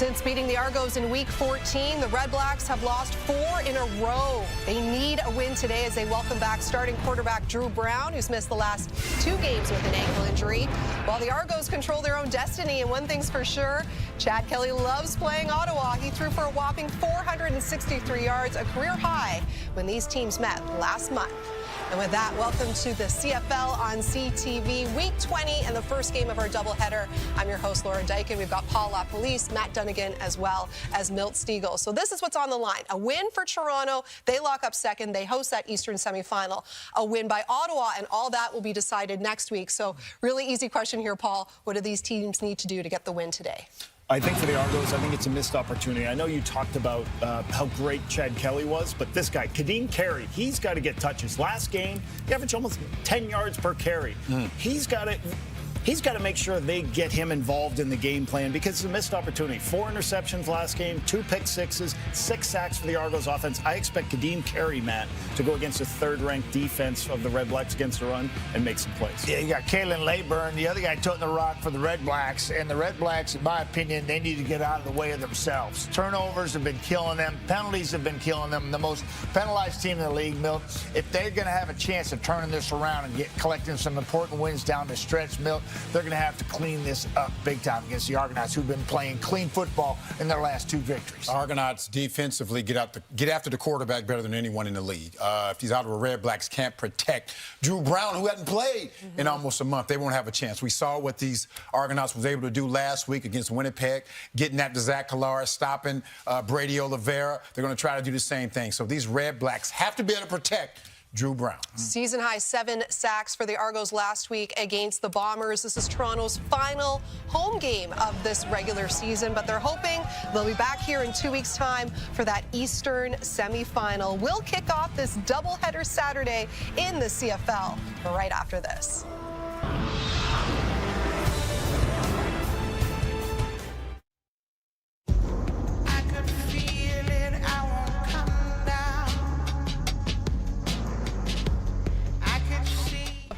Since beating the Argos in Week 14, the Redblacks have lost 4 in a row. They need a win today as they welcome back starting quarterback Drew Brown, who's missed the last 2 games with an ankle injury. While the Argos control their own destiny, and one thing's for sure, Chad Kelly loves playing Ottawa. He threw for a whopping 463 yards, a career high, when these teams met last month. And with that, welcome to the CFL on CTV, Week 20 and the first game of our doubleheader. I'm your host, Laura Dykin. We've got Paul LaPolice, Matt Dunnigan, as well as Milt Stiegel. So this is what's on the line. A win for Toronto. They lock up second. They host that Eastern semifinal. A win by Ottawa, and all that will be decided next week. So really easy question here, Paul. What do these teams need to do to get the win today? I think for the Argos, I think it's a missed opportunity. I know you talked about how great Chad Kelly was, but this guy, Kadeem Carey, he's got to get touches. Last game, he averaged almost 10 yards per carry. He's got to make sure they get him involved in the game plan because it's a missed opportunity. 4 interceptions last game, 2 pick sixes, 6 sacks for the Argos offense. I expect Kadeem Carey, Matt, to go against the third-ranked defense of the Redblacks against the run and make some plays. Yeah, you got Kalen Layburn, the other guy toting the rock for the Redblacks. And the Redblacks, in my opinion, they need to get out of the way of themselves. Turnovers have been killing them. Penalties have been killing them. The most penalized team in the league, Milt. If they're going to have a chance of turning this around and collecting some important wins down the stretch, Milt, they're going to have to clean this up big time against the Argonauts, who've been playing clean football in their last 2 victories. Argonauts defensively get after the quarterback better than anyone in the league. If these Ottawa Redblacks can't protect Drew Brown, who hadn't played in almost a month, they won't have a chance. We saw what these Argonauts was able to do last week against Winnipeg, getting after Zach Collar, stopping Brady Oliveira. They're going to try to do the same thing. So these Redblacks have to be able to protect Drew Brown. Season-high 7 sacks for the Argos last week against the Bombers. This is Toronto's final home game of this regular season, but they're hoping they'll be back here in 2 weeks' time for that Eastern semifinal. We'll kick off this doubleheader Saturday in the CFL right after this.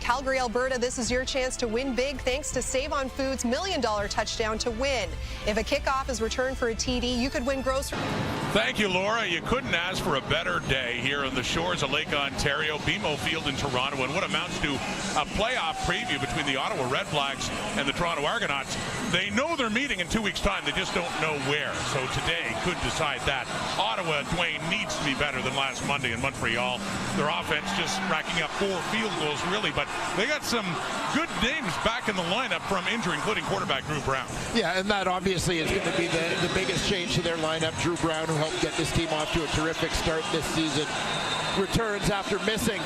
Calgary, Alberta, this is your chance to win big thanks to Save on Foods' $1 million touchdown to win. If a kickoff is returned for a TD, you could win groceries. Thank you, Laura. You couldn't ask for a better day here on the shores of Lake Ontario, BMO Field in Toronto, and what amounts to a playoff preview between the Ottawa Redblacks and the Toronto Argonauts. They know they're meeting in 2 weeks' time. They just don't know where. So today could decide that. Ottawa, Dwayne, needs to be better than last Monday in Montreal. Their offense just racking up 4 field goals, really, but they got some good names back in the lineup from injury, including quarterback Drew Brown. Yeah, and that obviously is going to be the biggest change to their lineup. Drew Brown, who helped get this team off to a terrific start this season, returns after missing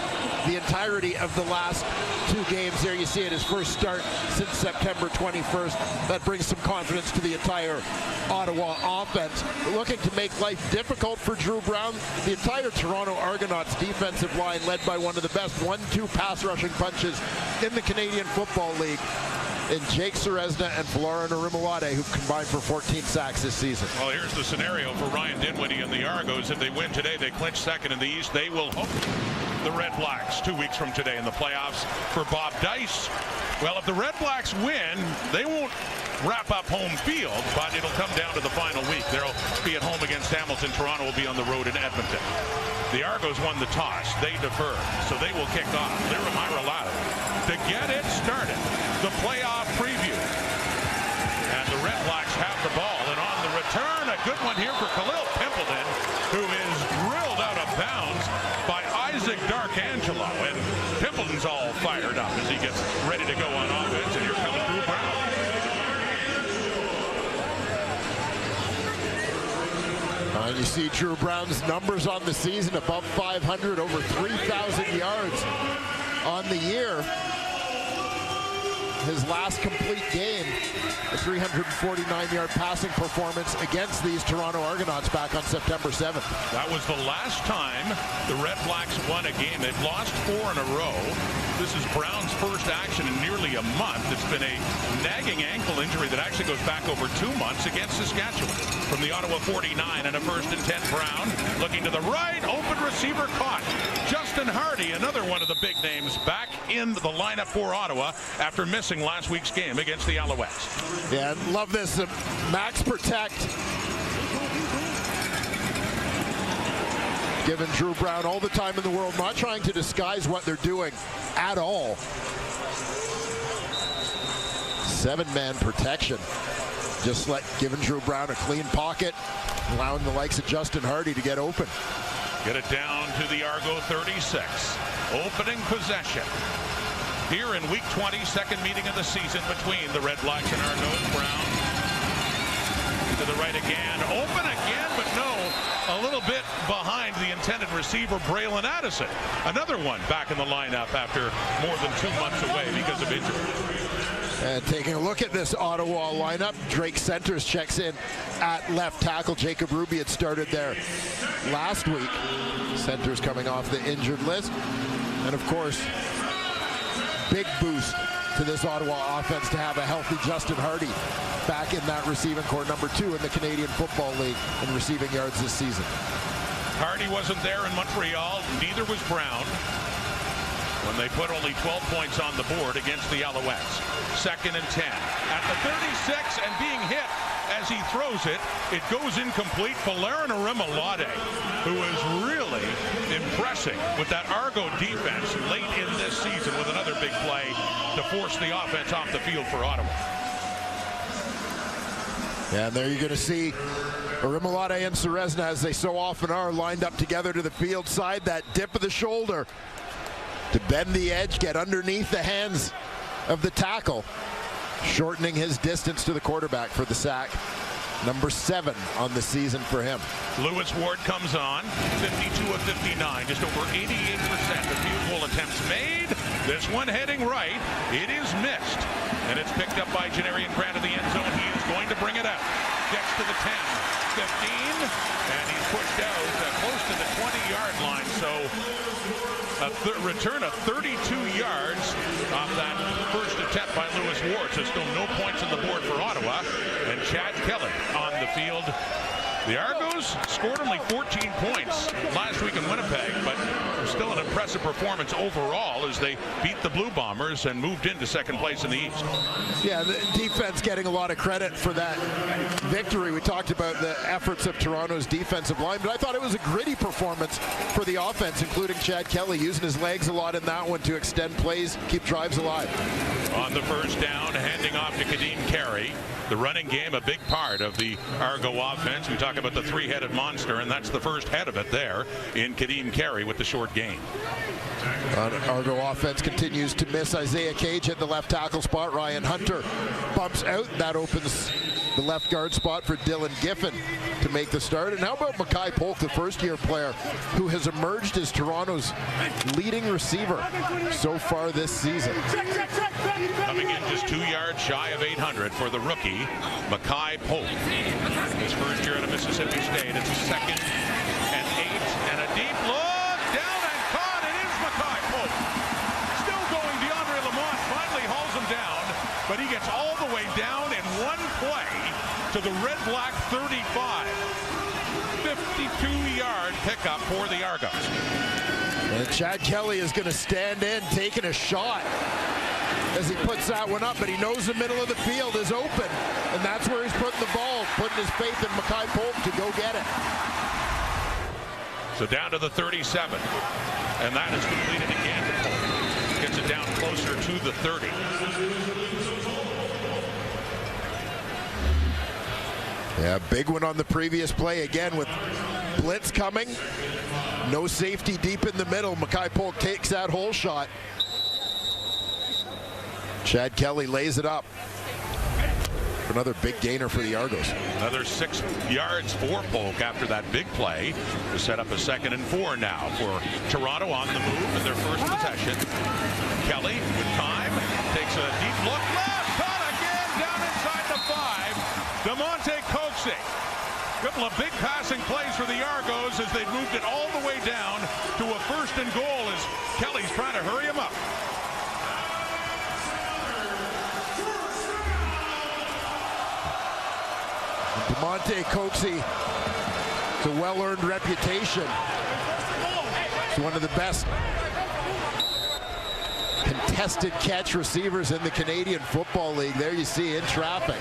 the entirety of the last 2 games. There you see it, his first start since September 21st. That brings some confidence to the entire Ottawa offense. Looking to make life difficult for Drew Brown, the entire Toronto Argonauts defensive line led by one of the best 1-2 pass rushing punches in the Canadian Football League in Jake Serezna and Flora Narimawade, who've combined for 14 sacks this season. Well, here's the scenario for Ryan Dinwiddie and the Argos. If they win today, they clinch second in the East. They will hope the Redblacks 2 weeks from today in the playoffs. For Bob Dice, well, if the Redblacks win, they won't wrap up home field, but it'll come down to the final week. They'll be at home against Hamilton. Toronto will be on the road in Edmonton. The Argos won the toss. They defer, so they will kick off. Liramira Lada to get it started. The playoff preview. And the Redblacks have the ball. And on the return, a good one here for Khalil Pimpleton, who is drilled out of bounds by Isaac Darkangelo. And Pimpleton's all fired up as he gets ready to go on offense. And here comes Drew Brown. And you see Drew Brown's numbers on the season, above 500, over 3,000 yards on the year. His last complete game, a 349-yard passing performance against these Toronto Argonauts back on September 7th. That was the last time the Redblacks won a game. They've lost 4 in a row. This is Brown's first action in nearly a month. It's been a nagging ankle injury that actually goes back over 2 months against Saskatchewan. From the Ottawa 49 and a 1st and 10, Brown looking to the right, open receiver caught just Justin Hardy, another one of the big names, back in the lineup for Ottawa after missing last week's game against the Alouettes. Yeah, love this. Max protect. Giving Drew Brown all the time in the world, not trying to disguise what they're doing at all. 7-man protection. Just giving Drew Brown a clean pocket, allowing the likes of Justin Hardy to get open. Get it down to the Argo 36. Opening possession. Here in week 20, second meeting of the season between the Redblacks and Argos. Brown to the right again. Open again, but no. A little bit behind the intended receiver, Braylon Addison. Another one back in the lineup after more than 2 months away because of injury. And taking a look at this Ottawa lineup, Drake Centers checks in at left tackle. Jacob Ruby had started there last week. Centers coming off the injured list. And of course, big boost to this Ottawa offense to have a healthy Justin Hardy back in that receiving core, number 2 in the Canadian Football League in receiving yards this season. Hardy wasn't there in Montreal, neither was Brown, when they put only 12 points on the board against the Alouettes. 2nd and 10. At the 36 and being hit as he throws it, it goes incomplete. Valerian Arimolade, who is really impressing with that Argo defense late in this season with another big play to force the offense off the field for Ottawa. And there you're going to see Arimolade and Serezna, as they so often are, lined up together to the field side. That dip of the shoulder to bend the edge, get underneath the hands of the tackle, shortening his distance to the quarterback for the sack. Number 7 on the season for him. Lewis Ward comes on, 52 of 59, just over 88% of field goal attempts made. This one heading right, it is missed, and it's picked up by Janarian Grant in the end zone. He is going to bring it out. Gets to the 10, 15, and he's pushed out close to the 20-yard line. So a return of 32 yards off that first attempt by Lewis Ward. So still no points on the board for Ottawa. And Chad Kelly on the field. The Argos scored only 14 points last week in Winnipeg, but still an impressive performance overall as they beat the Blue Bombers and moved into second place in the East. Yeah, the defense getting a lot of credit for that victory. We talked about the efforts of Toronto's defensive line, but I thought it was a gritty performance for the offense, including Chad Kelly using his legs a lot in that one to extend plays, keep drives alive. On the first down, handing off to Kadeem Carey. The running game, a big part of the Argo offense. We talk about the 3-headed monster, and that's the first head of it there in Kadeem Carey with the short gain. Argo offense continues to miss Isaiah Cage at the left tackle spot. Ryan Hunter bumps out. That opens the left guard spot for Dylan Giffen to make the start. And how about Mackay Polk, the first-year player who has emerged as Toronto's leading receiver so far this season. Coming in just 2 yards shy of 800 for the rookie, Mackay Polk. His first year at Mississippi State. It's 2nd and 8, and a deep look, down and caught. It is Mackay Polk. Still going, DeAndre Lamont finally hauls him down, but he gets all the way down in one play to the Red Black 35. 52-yard pickup for the Argos. And Chad Kelly is going to stand in, taking a shot as he puts that one up, but he knows the middle of the field is open, and that's where he's putting the ball, putting his faith in Mackay Polk to go get it. So down to the 37, and that is completed again to Polk. Gets it down closer to the 30. Yeah, big one on the previous play again with blitz coming. No safety deep in the middle. Mackay Polk takes that hole shot. Chad Kelly lays it up. Another big gainer for the Argos. Another 6 yards for Polk after that big play to set up a 2nd and 4 now for Toronto on the move in their first possession. Kelly with time takes a deep look left, caught again down inside the 5. DeMonte Coxey. Couple of big passing plays for the Argos as they've moved it all the way down to a 1st and goal as Kelly's trying to hurry him up. DeMonte Coxey, it's a well-earned reputation He's one of the best contested catch receivers in the Canadian Football League. There you see in traffic.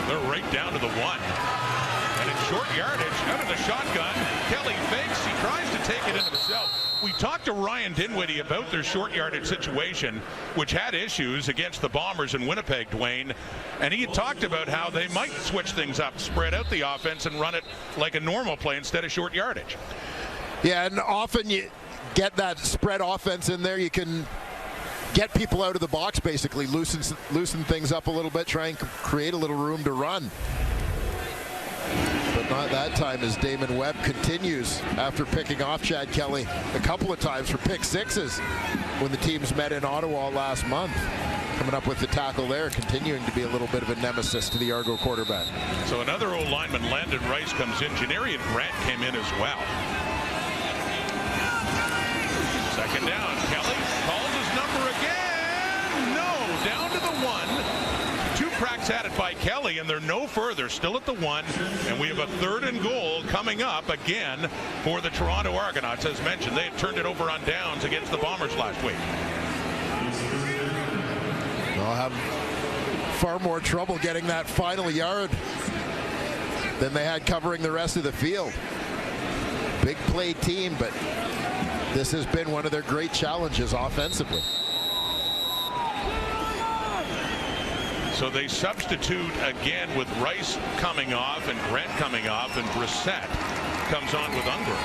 They're right down to the 1. And in short yardage, out of the shotgun, Kelly fakes. He tries to take it into himself. We talked to Ryan Dinwiddie about their short yardage situation, which had issues against the Bombers in Winnipeg, Dwayne. And he had talked about how they might switch things up, spread out the offense and run it like a normal play instead of short yardage. Yeah, and often you get that spread offense in there. You can get people out of the box, basically, loosen things up a little bit, try and create a little room to run. But not that time, as Damon Webb continues after picking off Chad Kelly a couple of times for pick sixes when the teams met in Ottawa last month. Coming up with the tackle there, continuing to be a little bit of a nemesis to the Argo quarterback. So another old lineman, Landon Rice, comes in. Janarian Grant came in as well. Second down. Kelly calls his number again. No, down to the 1. 2 cracks at it by Kelly, and they're no further, still at the 1. And we have a 3rd and goal coming up again for the Toronto Argonauts. As mentioned, they had turned it over on downs against the Bombers last week. They'll have far more trouble getting that final yard than they had covering the rest of the field. Big play team, but this has been one of their great challenges offensively. So they substitute again with Rice coming off and Grant coming off, and Brissett comes on with Unger.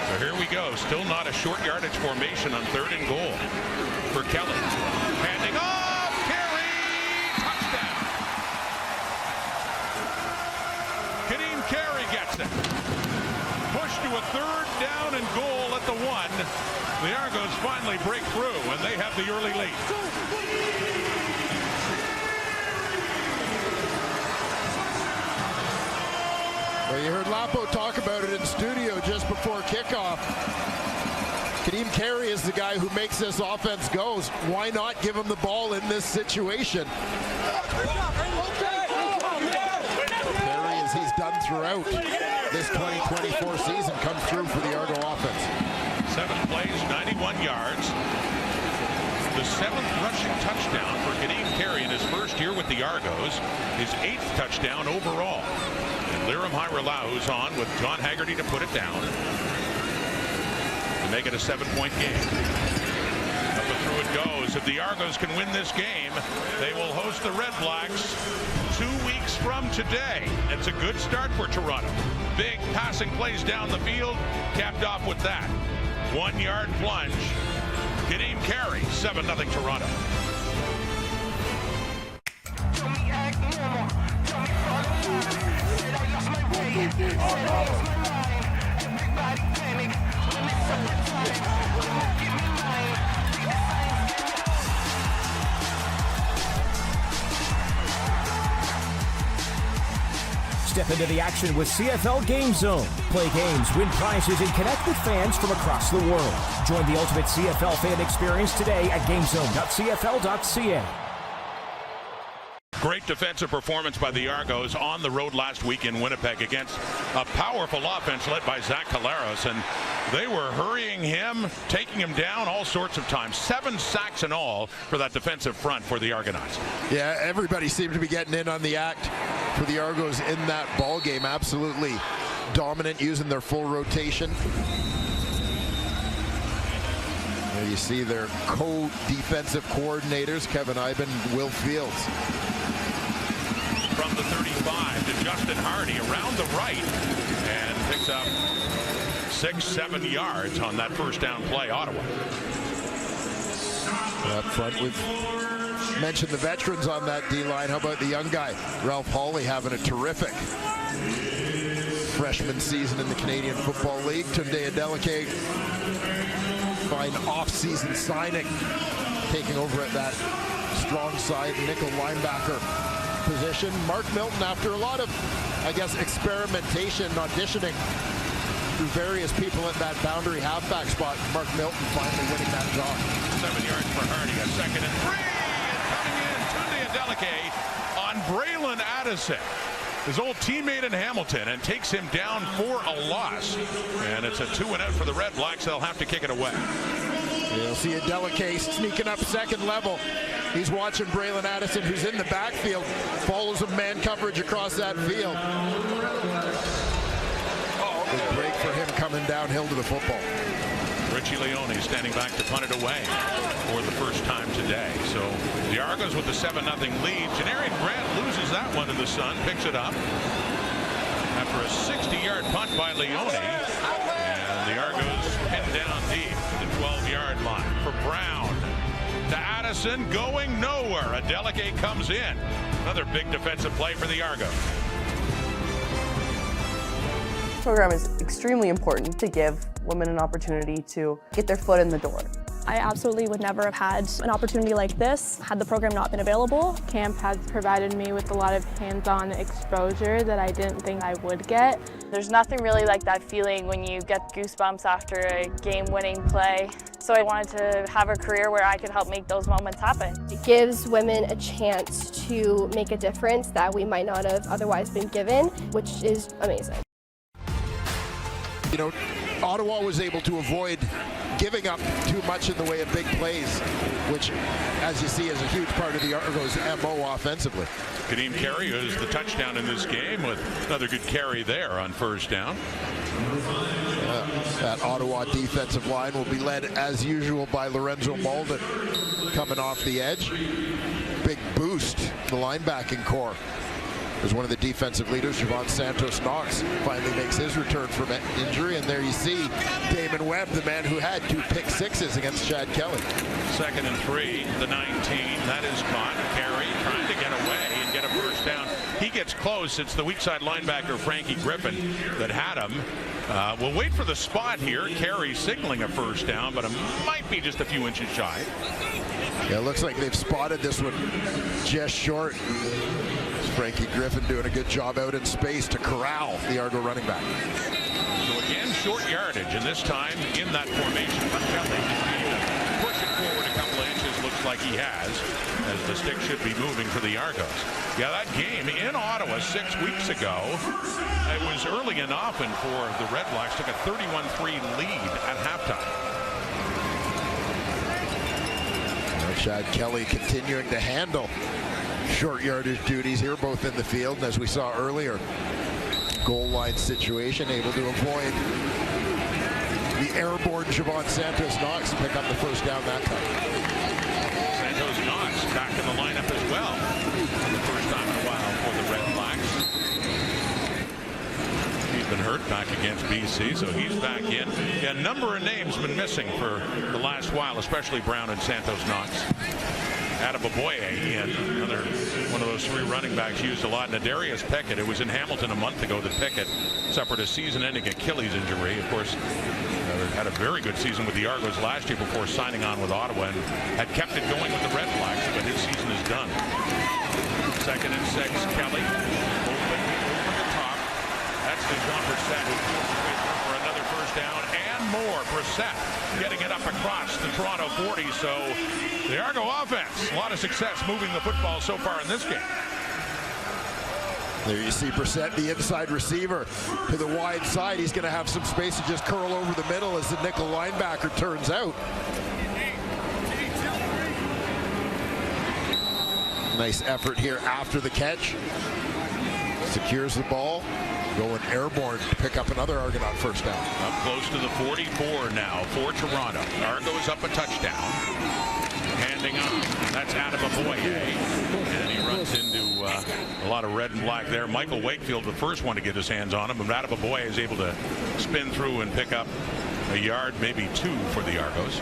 So here we go. Still not a short yardage formation on 3rd and goal for Kelly. Handing off. Carey. Touchdown. Kadeem Carey gets it. Push to a 3rd down and goal at the 1. The Argos finally break through, and they have the early lead. Well, you heard Lapo talk about it in studio just before kickoff. Kadeem Carey is the guy who makes this offense go. Why not give him the ball in this situation? Carey, as he's done throughout this 2024 season, comes through for the Argo offense. 7 plays, 91 yards. The 7th rushing touchdown for Kadeem Carey in his first year with the Argos. His 8th touchdown overall. And Liram Hairelau, who's on with John Haggerty to put it down to make it a 7-point game. Up and through it goes. If the Argos can win this game, they will host the Redblacks 2 weeks from today. It's a good start for Toronto. Big passing plays down the field, capped off with that 1-yard plunge. Kadeem Carey, 7-0 Toronto. Step into the action with CFL Game Zone. Play games, win prizes, and connect with fans from across the world. Join the ultimate CFL fan experience today at gamezone.cfl.ca. Great defensive performance by the Argos on the road last week in Winnipeg against a powerful offense led by Zach Collaros, and they were hurrying him, taking him down all sorts of times. 7 sacks in all for that defensive front for the Argonauts. Yeah, everybody seemed to be getting in on the act for the Argos in that ball game. Absolutely dominant, using their full rotation. There you see their co-defensive coordinators, Kevin Iben and Will Fields. From the 35 to Justin Hardy around the right, and picks up 6-7 yards on that first down play. Ottawa. Up front, we've mentioned the veterans on that D-line. How about the young guy, Ralph Hawley, having a terrific freshman season in the Canadian Football League. Tunde Adeleke, fine off-season signing, taking over at that strong side nickel linebacker position. Mark Milton, after a lot of, I guess, experimentation, auditioning through various people at that boundary halfback spot, Mark Milton finally winning that job. 7 yards for Hardy, a 2nd and 3, and coming in, Tunde Adeleke on Braylon Addison. his old teammate in Hamilton and takes him down for a loss. And it's a 2-and-out for the Red Blacks. They'll have to kick it away. You'll see Adeleke sneaking up second level. He's watching Braylon Addison, who's in the backfield, follows a man coverage across that field. Good break for him coming downhill to the football. Richie Leone standing back to punt it away for the first time today. So the Argos with the 7-0 lead. Janarian Grant loses that one in the sun, picks it up after a 60-yard punt by Leone. And the Argos pinned down deep at the 12-yard line for Brown. To Addison, going nowhere. Adeleke comes in. Another big defensive play for the Argos. This program is extremely important to give women an opportunity to get their foot in the door. I absolutely would never have had an opportunity like this had the program not been available. Camp has provided me with a lot of hands-on exposure that I didn't think I would get. There's nothing really like that feeling when you get goosebumps after a game-winning play. So I wanted to have a career where I could help make those moments happen. It gives women a chance to make a difference that we might not have otherwise been given, which is amazing. You know, Ottawa was able to avoid giving up too much in the way of big plays, which, as you see, is a huge part of the Argos' MO offensively. Kadeem Carey is the touchdown in this game with another good carry there on first down. That Ottawa defensive line will be led, as usual, by Lorenzo Malden coming off the edge. Big boost, the linebacking core. As one of the defensive leaders, Javon Santos-Knox finally makes his return from injury, and there you see Damon Webb, the man who had 2 pick sixes against Chad Kelly. 2nd and 3, the 19. That is caught. Carey trying to get away and get a first down. He gets close. It's the weak side linebacker, Frankie Griffin, that had him. We'll wait for the spot here. Carey signaling a first down, but it might be just a few inches shy. Yeah, it looks like they've spotted this one just short. Frankie Griffin doing a good job out in space to corral the Argo running back. So again, short yardage, and this time in that formation for Kelly. Just need to push it forward a couple of inches, looks like he has, as the stick should be moving for the Argos. Yeah, that game in Ottawa 6 weeks ago, it was early and often for the Red Blacks, took a 31-3 lead at halftime. Chad Kelly continuing to handle short yardage duties here, both in the field and, as we saw earlier, goal line situation, able to avoid the airborne Javon Santos-Knox and pick up the first down that time. Santos-Knox back in the lineup as well for the first time in a while for the Red Blacks. He's been hurt back against BC, so he's back in. Yeah, a number of names been missing for the last while, especially Brown and Santos-Knox. Adeboboye in, another one of those 3 running backs used a lot. Nadarius Pickett, it was in Hamilton a month ago that Pickett suffered a season-ending Achilles injury. Of course, had a very good season with the Argos last year before signing on with Ottawa and had kept it going with the Red Blacks, but his season is done. 2nd and 6, Kelly open over the top. That's the Jean Brissett who goes for another first down and more. Brissett getting it up across the Toronto 40. So the Argo offense, a lot of success moving the football so far in this game. There you see Brissett, the inside receiver, to the wide side. He's going to have some space to just curl over the middle as the nickel linebacker turns out. Nice effort here after the catch. Secures the ball. Going airborne to pick up another Argonaut first down. Up close to the 44 now for Toronto. Argos up a touchdown. Handing up. That's Adeboboye. And he runs into a lot of red and black there. Michael Wakefield, the first one to get his hands on him. But Adeboboye is able to spin through and pick up a yard, maybe 2 for the Argos.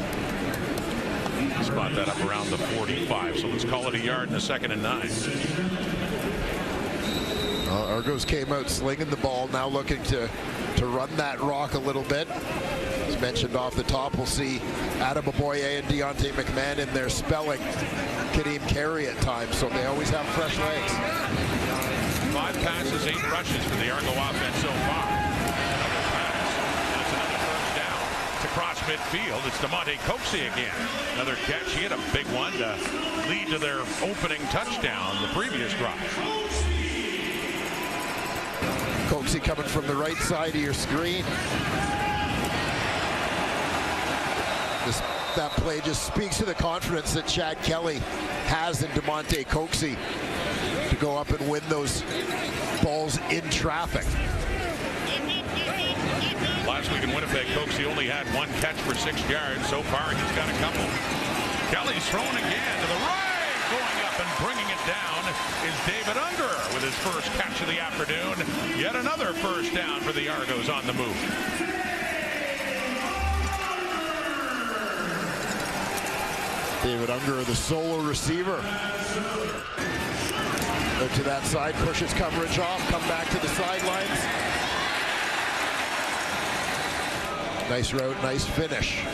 Spot that up around the 45. So let's call it a yard in the 2nd and 9. Argos came out slinging the ball, now looking to run that rock a little bit. As mentioned off the top, we'll see Adeboboye and Deontay McMahon in there spelling Kadeem Carey at times, so they always have fresh legs. 5 passes, 8 rushes for the Argo offense so far. Another pass. That's another first down to cross midfield. It's DeMonte Coxie again. Another catch. He had a big one to lead to their opening touchdown the previous drive. Coxie coming from the right side of your screen. That play just speaks to the confidence that Chad Kelly has in DeMonte Coxie to go up and win those balls in traffic. Last week in Winnipeg, Coxie only had 1 catch for 6 yards. So far, he's got a couple. Kelly's throwing again to the right. Going up and bringing it down is David Unger with his first catch of the afternoon. Yet another first down for the Argos on the move. David Unger, the solo receiver. Out to that side, pushes coverage off, come back to the sidelines. Nice route, nice finish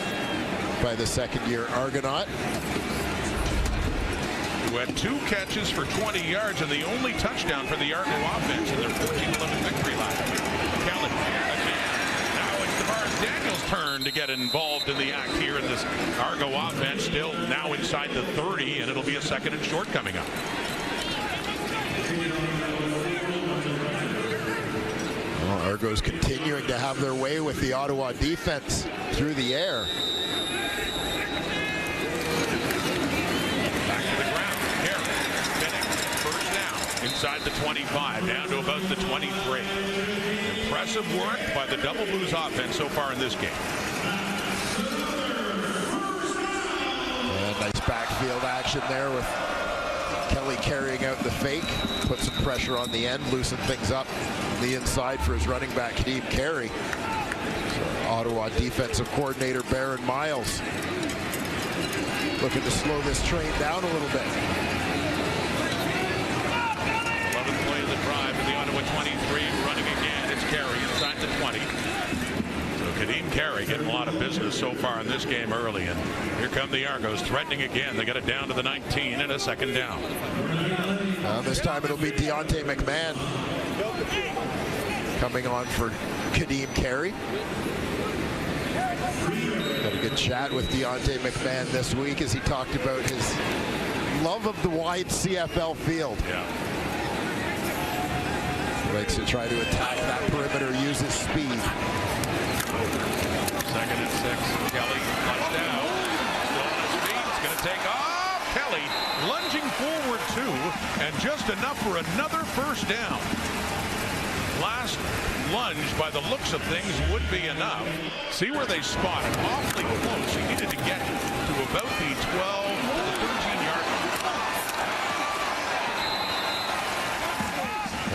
by the second-year Argonaut. Who had 2 catches for 20 yards and the only touchdown for the Argo offense in their 14-11 victory last week. Kelly again. Now it's DeMaris Daniels' turn to get involved in the act here in this Argo offense. Still now inside the 30, and it'll be a 2nd and short coming up. Well, Argos continuing to have their way with the Ottawa defense through the air. Back to the ground. Carey spinning. First down inside the 25, down to about the 23. Impressive work by the Double Blues offense so far in this game. And nice backfield action there with Kelly carrying out the fake, put some pressure on the end, loosen things up on the inside for his running back, Kadeem Carey. So Ottawa defensive coordinator Baron Miles looking to slow this train down a little bit. 11th play of the drive to the Ottawa 23, running again. It's Carey inside the 20. Kadeem Carey getting a lot of business so far in this game early, and here come the Argos threatening again. They get it down to the 19 and a 2nd down. This time it'll be Deontay McMahon coming on for Kadeem Carey. Had a good chat with Deontay McMahon this week as he talked about his love of the wide CFL field. Yeah. He likes to try to attack that perimeter, use his speed. 2nd and 6. Kelly touchdown. Still on his feet. It's going to take off. Kelly lunging forward too, and just enough for another first down. Last lunge, by the looks of things, would be enough. See where they spot it. Awfully close. He needed to get to about the 12 to 13-yard line.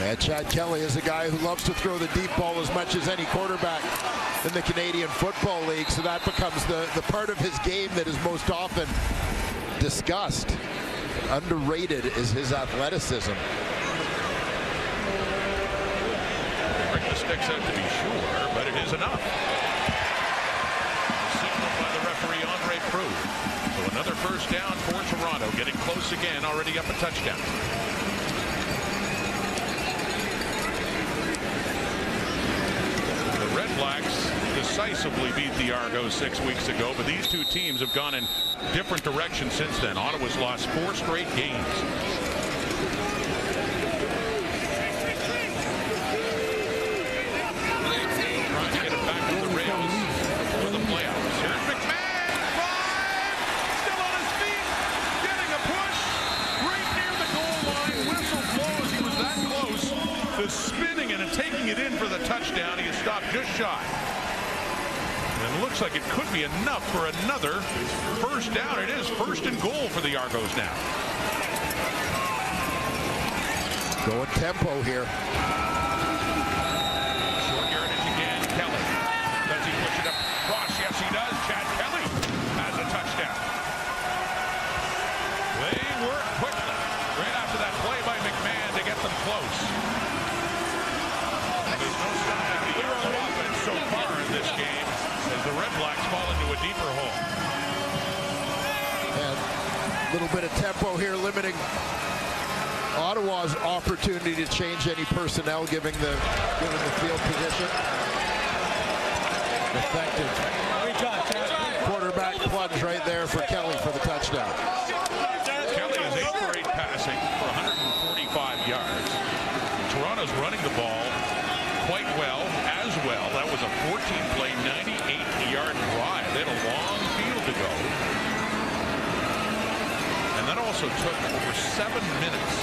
Yeah, Chad Kelly is a guy who loves to throw the deep ball as much as any quarterback in the Canadian Football League, so that becomes the part of his game that is most often discussed. Underrated is his athleticism. Bring the sticks out to be sure, but it is enough. Signaled by the referee, Andre Proulx. So another first down for Toronto, getting close again, already up a touchdown. The Redblacks decisively beat the Argos 6 weeks ago, but these two teams have gone in different directions since then. Ottawa's lost 4 straight games. Trying to get it back to the rails for the playoffs. Here's McMahon, 5, still on his feet, getting a push right near the goal line. Whistle blows. He was that close to spinning and taking it in for the touchdown. He is stopped just shy. And it looks like it could be enough for another first down. It is 1st and goal for the Argos now. Going tempo here. Short yardage again, Kelly. Does he push it up across? Yes, he does. Chad Kelly has a touchdown. They work quickly right after that play by McMahon to get them close. There's no stopping the Argo offense so far in this game as the Redblacks fall into a deeper hole. And a little bit of tempo here, limiting Ottawa's opportunity to change any personnel, given the field position. Effective quarterback plunge right there for Kelly for the touchdown. Kelly is 8 for 8 passing for 145 yards. Toronto's running the ball ago. And that also took over 7 minutes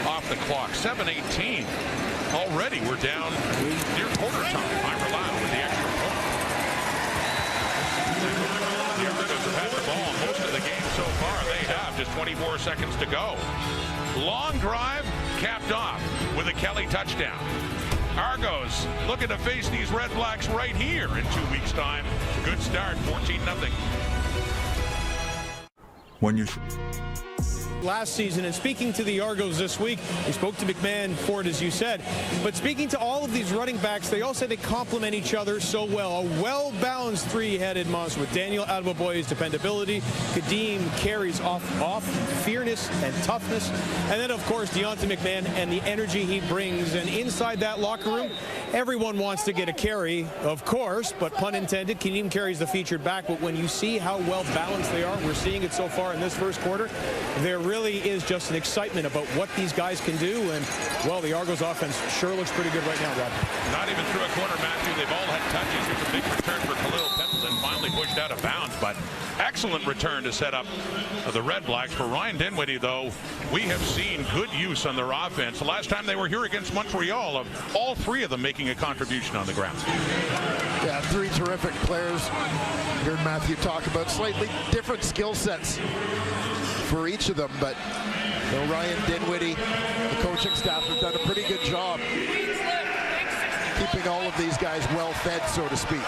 off the clock. 7:18. Already we're down near quarter time. Irelao with the extra point. The Argos have had the ball most of the game so far. They have just 24 seconds to go. Long drive capped off with a Kelly touchdown. Argos looking to face these Red Blacks right here in 2 weeks' time. Good start, 14-0. When you last season, and speaking to the Argos this week, we spoke to McMahon for it, as you said, but speaking to all of these running backs, they all said they complement each other so well. A well-balanced three-headed monster with Daniel Adwaboye's dependability, Kadeem carries off fearness and toughness, and then of course Deonte McMahon and the energy he brings. And inside that locker room, everyone wants to get a carry, of course, but pun intended, Kadeem carries the featured back. But when you see how well balanced they are, we're seeing it so far in this first quarter, there really is just an excitement about what these guys can do. And, well, the Argos offense sure looks pretty good right now, Rob. Not even through a quarter, Matthew. They've all had touches. It's a big return for Khalil Pendleton, finally pushed out of bounds. But excellent return to set up the Red Blacks. For Ryan Dinwiddie, though, we have seen good use on their offense. The last time they were here against Montreal, of all three of them making a contribution on the ground. Yeah, three terrific players. Heard Matthew talk about slightly different skill sets for each of them, but you know, Ryan Dinwiddie, the coaching staff have done a pretty good job keeping all of these guys well fed, so to speak.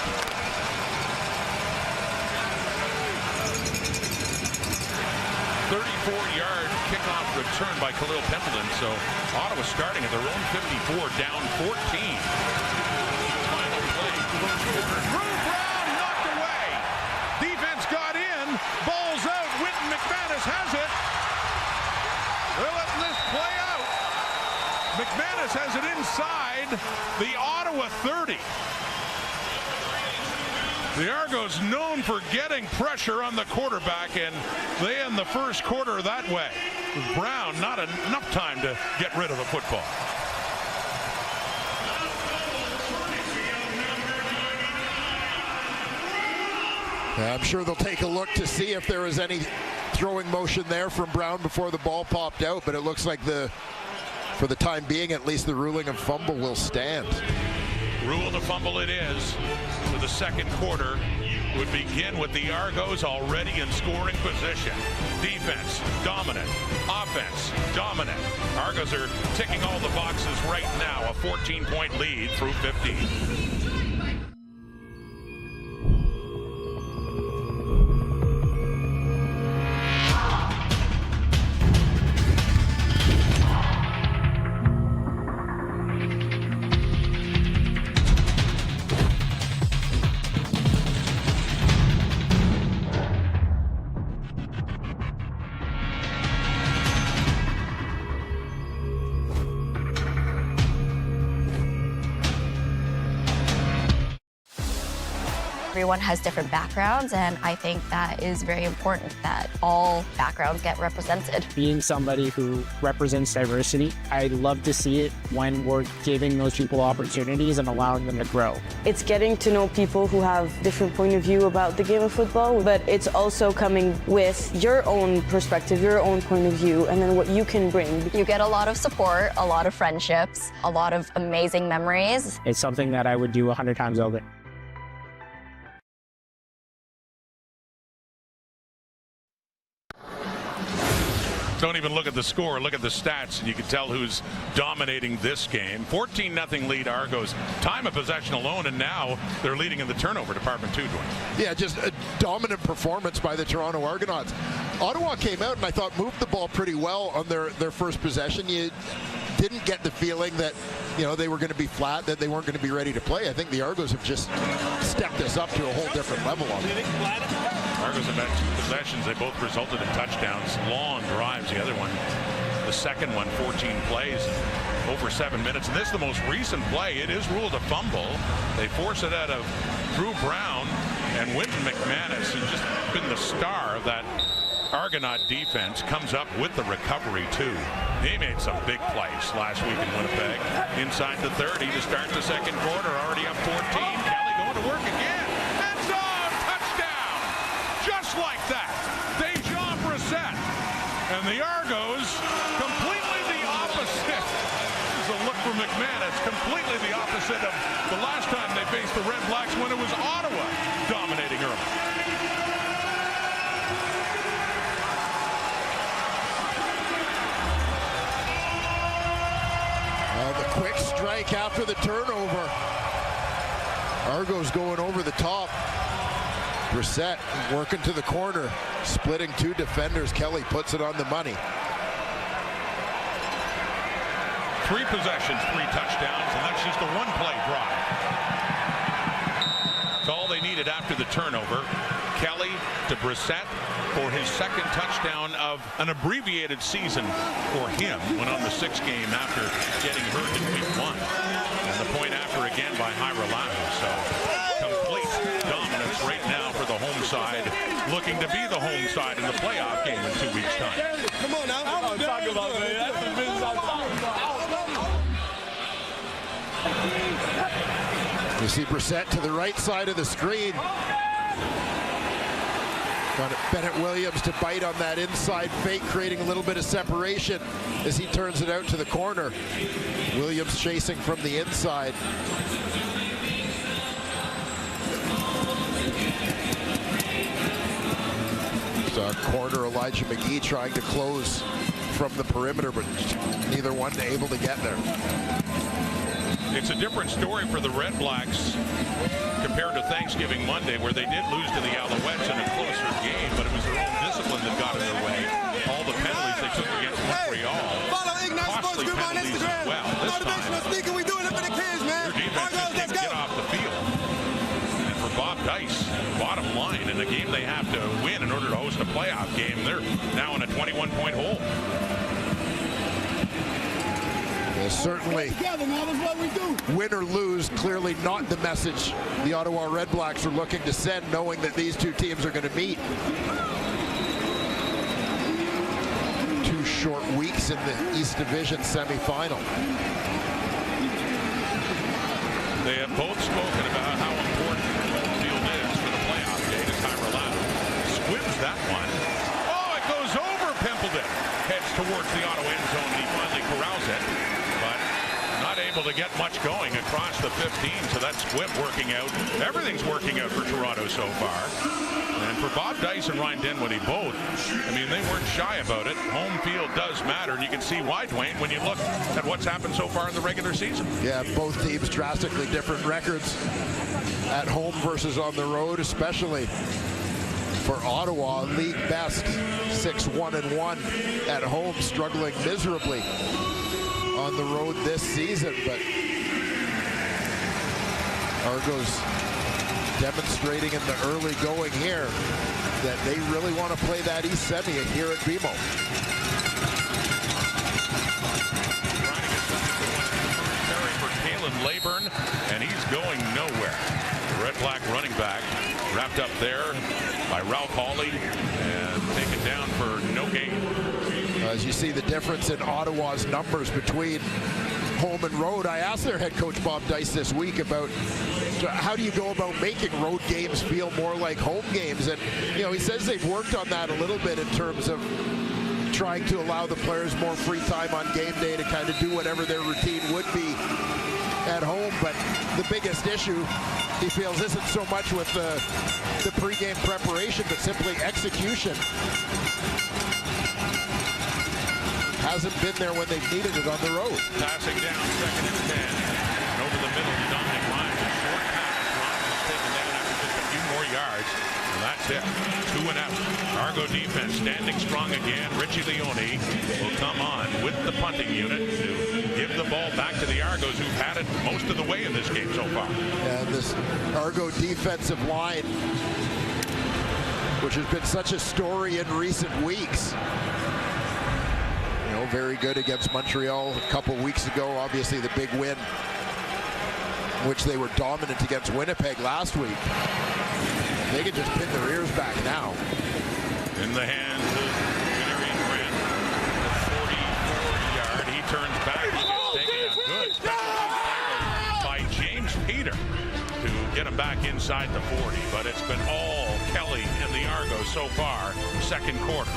.34-yard kickoff return by Khalil Pendleton. So Ottawa starting at their own 54, down 14. Final play. Drew Brown knocked away. Defense got in. Ball's out. Winton McManus has it. They're letting this play out. McManus has it inside the Ottawa 30. The Argos known for getting pressure on the quarterback, and they end the first quarter that way. With Brown, not enough time to get rid of the football. I'm sure they'll take a look to see if there was any throwing motion there from Brown before the ball popped out, but it looks like for the time being, at least the ruling of fumble will stand. Rule to fumble it is. For the second quarter would begin with the Argos already in scoring position. Defense dominant, offense dominant. Argos are ticking all the boxes right now. A 14-point lead through 15. Everyone has different backgrounds, and I think that is very important that all backgrounds get represented. Being somebody who represents diversity, I love to see it when we're giving those people opportunities and allowing them to grow. It's getting to know people who have different point of view about the game of football, but it's also coming with your own perspective, your own point of view, and then what you can bring. You get a lot of support, a lot of friendships, a lot of amazing memories. It's something that I would do 100 times over. Don't even look at the score, look at the stats, and you can tell who's dominating this game. 14-0 lead Argos. Time of possession alone, and now they're leading in the turnover department too, Dwayne. Yeah, just a dominant performance by the Toronto Argonauts. Ottawa came out and I thought moved the ball pretty well on their first possession. You didn't get the feeling that, you know, they were going to be flat, that they weren't going to be ready to play. I think the Argos have just stepped us up to a whole different level on it. Argos have had 2 possessions. They both resulted in touchdowns. Long drives. The other one, the second one, 14 plays, over 7 minutes. And this is the most recent play. It is ruled a fumble. They force it out of Drew Brown, and Winton McManus, who's just been the star of that Argonaut defense, comes up with the recovery too. He made some big plays last week in Winnipeg. Inside the 30 to start the second quarter, already up 14. Kelly going to work again. End zone, touchdown! just like that. Dejan Brissett. And the Argos, completely the opposite. There's a look from McMahon. It's completely the opposite of the last time they faced the Red Blacks when it was Ottawa dominating early. The quick strike after the turnover. Argos going over the top. Brissett working to the corner, splitting two defenders. Kelly puts it on the money. 3 possessions, 3 touchdowns, and that's just a one-play drive. It's all they needed after the turnover. Kelly to Brissett for his second touchdown of an abbreviated season for him. Went on the 6th game after getting hurt in week 1. And the point after again by Hiralaho. So complete dominance right now for the home side, looking to be the home side in the playoff game in 2 weeks' time. Come on now. I'm talking about, man. That's the business I'm talking about. You see Brissett to the right side of the screen. Got it, Bennett Williams to bite on that inside fake, creating a little bit of separation as he turns it out to the corner. Williams chasing from the inside. Corner Elijah McGee trying to close from the perimeter, but neither one able to get there. It's a different story for the Red Blacks compared to Thanksgiving Monday, where they did lose to the Alouettes in a closer game, but it was their own discipline that got in their way. All the penalties they took against Montreal, costly penalties as well. This time, we doing it for the kids, man. their defense just didn't get off the field. And for Bob Dice, bottom line, in a game they have to win in order to host a playoff game, they're now in a 21-point hole. Certainly, win or lose, clearly not the message the Ottawa Redblacks are looking to send, knowing that these two teams are going to meet. 2 short weeks in the East Division semifinal. They have both spoken about how important home field is for the playoff game. Hiralaho squibs that one. Oh, it goes over Pimpleton. Heads towards the Ottawa end zone, and he finally corrals it. Able to get much going across the 15, so that squib working out. Everything's working out for Toronto so far. And for Bob Dice and Ryan Dinwiddie both, I mean, they weren't shy about it. Home field does matter, and you can see why, Dwayne, when you look at what's happened so far in the regular season. Yeah, both teams drastically different records at home versus on the road, especially for Ottawa, league best 6-1-1 at home, struggling miserably on the road this season, but Argos demonstrating in the early going here that they really want to play that East Semi here at BMO. For Kalen Leyburn, and he's going nowhere. The Red Black running back wrapped up there by Ralph Hawley and taken down for no gain. As you see the difference in Ottawa's numbers between home and road, I asked their head coach Bob Dice this week about how do you go about making road games feel more like home games, and he says they've worked on that a little bit in terms of trying to allow the players more free time on game day to kind of do whatever their routine would be at home. But the biggest issue, he feels, isn't so much with the pregame preparation, but simply execution. Hasn't been there when they've needed it on the road. Passing down, 2nd and 10. And over the middle to Dominic Ryan. A short pass. Ryan was taken down after just a few more yards. And that's it. 2 and out. Argo defense standing strong again. Richie Leone will come on with the punting unit to give the ball back to the Argos, who've had it most of the way in this game so far. And this Argo defensive line, which has been such a story in recent weeks. Very good against Montreal a couple weeks ago. Obviously the big win, which they were dominant against Winnipeg last week. They can just pin their ears back now. In the hands of Marion Grant, the 44-yard. He turns back. He gets taken a good special tackle by James Peter to get him back inside the 40. But it's been all Kelly and the Argos so far, second quarter.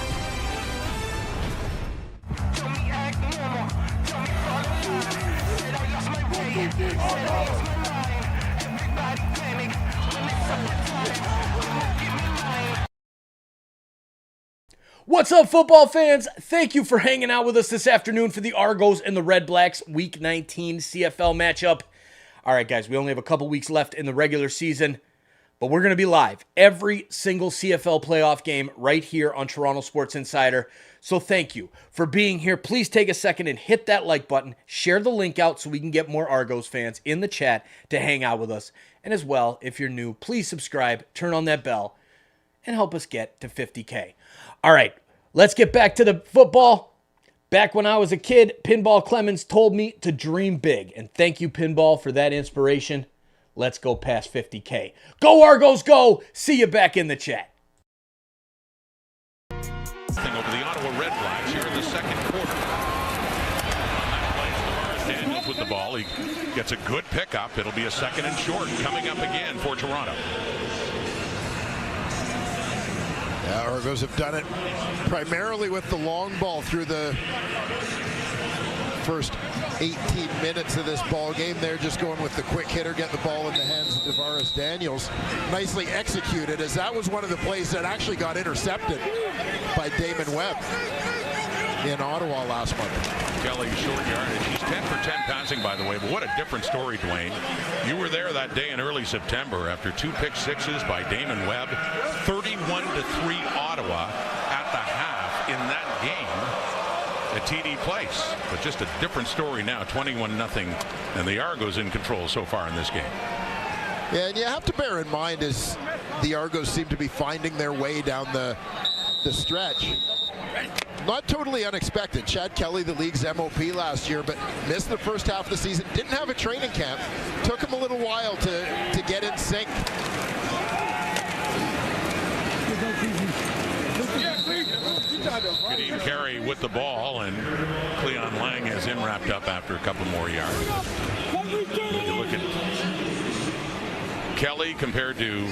What's up, football fans? Thank you for hanging out with us this afternoon for the Argos and the Redblacks Week 19 CFL matchup. All right, guys, we only have a couple weeks left in the regular season, but we're going to be live every single CFL playoff game right here on Toronto Sports Insider. So thank you for being here. Please take a second and hit that like button. Share the link out so we can get more Argos fans in the chat to hang out with us. And as well, if you're new, please subscribe, turn on that bell, and help us get to 50K. All right, let's get back to the football. Back when I was a kid, Pinball Clemens told me to dream big. And thank you, Pinball, for that inspiration. Let's go past 50K. Go Argos, go! See you back in the chat. Over the Ottawa Redblacks here in the second quarter. Daniels with the ball. He gets a good pickup. It'll be a second and short coming up again for Toronto. Yeah, Argos have done it primarily with the long ball through the first 18 minutes of this ball game. They're just going with the quick hitter, get the ball in the hands of Tavares Daniels. Nicely executed, as that was one of the plays that actually got intercepted by Damon Webb in Ottawa last month. Kelly, short yardage. He's 10 for 10 passing, by the way, but what a different story, Dwayne. You were there that day in early September after 2 pick sixes by Damon Webb. 31-3 Ottawa at the half in that game at TD Place. But just a different story now, 21-0, and the Argos in control so far in this game. Yeah, and you have to bear in mind as the Argos seem to be finding their way down the stretch. Not totally unexpected. Chad Kelly, the league's MOP last year, but missed the first half of the season. Didn't have a training camp. Took him a little while to get in sync. Kadeem Carey with the ball, and Cleon Lang has him wrapped up after a couple more yards. You look at Kelly compared to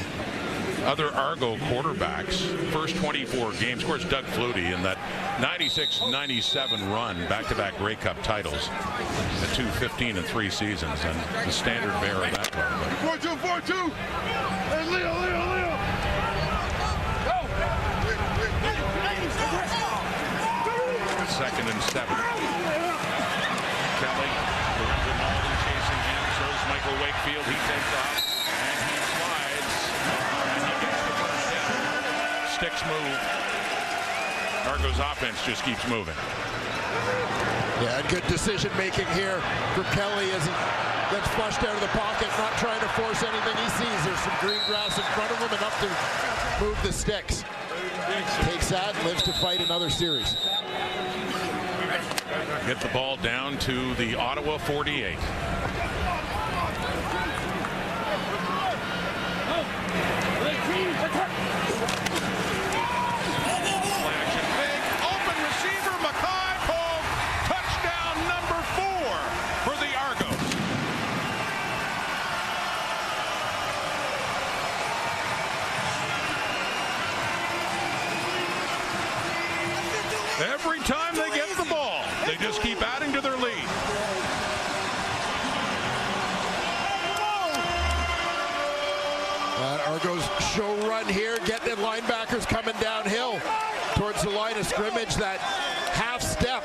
other Argo quarterbacks, first 24 games. Of course, Doug Flutie in that 96-97 run, back-to-back Grey Cup titles, the 2-15-3 seasons, and the standard bearer of that one. 4-2-4-2. Hey, Leo. Second and 7. Kelly, Lorenzo Malden chasing him. So is Michael Wakefield. He takes off and he slides and he gets the first down. Sticks move. Argos offense just keeps moving. Yeah, good decision making here from Kelly as he gets flushed out of the pocket, not trying to force anything. He sees there's some green grass in front of him, enough to move the sticks. Takes that and lives to fight another series. Get the ball down to the Ottawa 48. Action big, open receiver, Mackay Polk, touchdown number 4 for the Argos. Every time they get the ball, they just keep adding to their lead. Argos show run here, getting the linebackers coming downhill towards the line of scrimmage. That half step.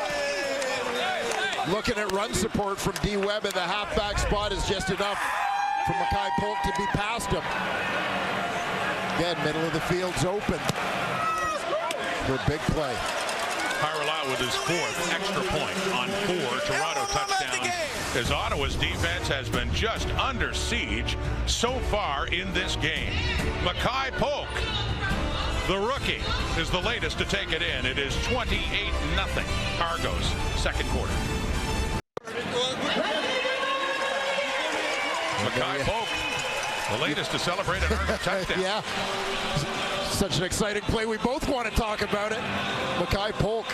Looking at run support from D. Webb in the halfback spot is just enough for Mackay Polk to be past him. Again, middle of the field's open for a big play. Harrell with his 4th extra point on 4 Toronto touchdowns, as Ottawa's defense has been just under siege so far in this game. Mackay Polk, the rookie, is the latest to take it in. It is 28-0 Argos, second quarter. Mackay Polk, the latest to celebrate an Argo touchdown. Yeah. Such an exciting play. We both want to talk about it. Mackay Polk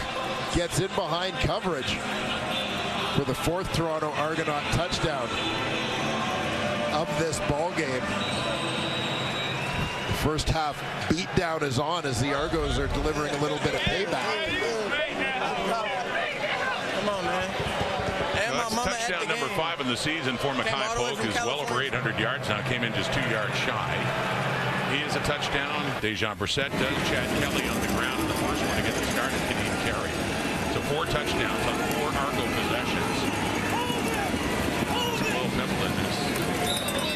gets in behind coverage for the 4th Toronto Argonaut touchdown of this ball game. First half beatdown is on as the Argos are delivering a little bit of payback. Come on, man. That's touchdown number 5 in the season for Makai Polk, who's well over 800 yards now, came in just 2 yards shy. He is a touchdown. Dejan Brissett does. Chad Kelly on the ground in the first one to get the start and Kadeem Carey. So 4 touchdowns on 4 Argo possessions. Will Pemberton has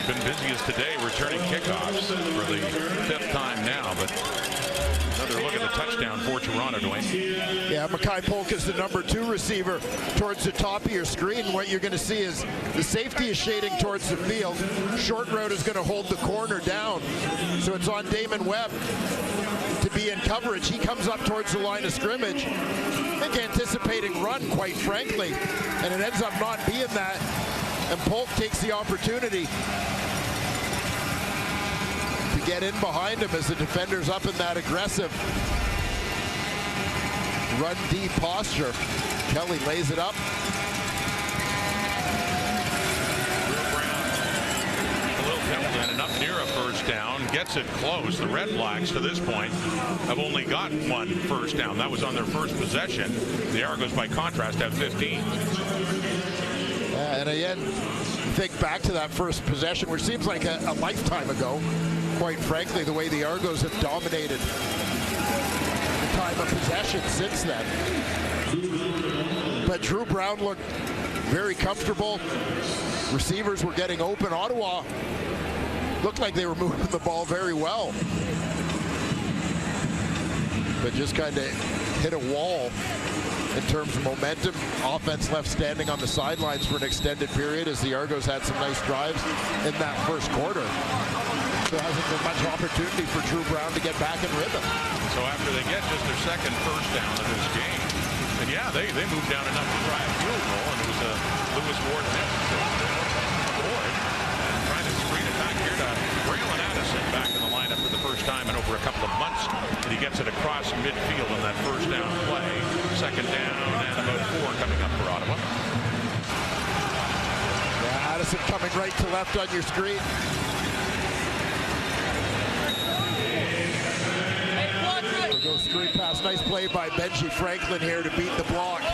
been busy as today returning kickoffs for the 5th time now, but another look at the touchdown for Toronto, Dwayne. Yeah, Makai Polk is the number 2 receiver towards the top of your screen. What you're going to see is the safety is shading towards the field. Short route is going to hold the corner down. So it's on Damon Webb to be in coverage. He comes up towards the line of scrimmage. I think anticipating run, quite frankly. And it ends up not being that. And Polk takes the opportunity to get in behind him as the defender's up in that aggressive run deep posture. Kelly lays it up. And up near a first down, gets it close. The Redblacks to this point have only got 1 first down. That was on their first possession. The Argos, by contrast, have 15. And again, think back to that first possession, which seems like a lifetime ago. Quite frankly, the way the Argos have dominated the time of possession since then. But Drew Brown looked very comfortable. Receivers were getting open. Ottawa looked like they were moving the ball very well, but just kind of hit a wall in terms of momentum. Offense left standing on the sidelines for an extended period as the Argos had some nice drives in that first quarter. There hasn't been much opportunity for Drew Brown to get back in rhythm. So after they get just their second first down of this game, and yeah, they moved down enough to try a field goal, and it was a Lewis Ward miss. So Ward trying to screen attack here to Braylon Addison back in the lineup for the first time in over a couple of months. And he gets it across midfield on that first down play. Second down and about 4 coming up for Ottawa. Yeah, Addison coming right to left on your screen. Go screen pass. Nice play by Benji Franklin here to beat the block.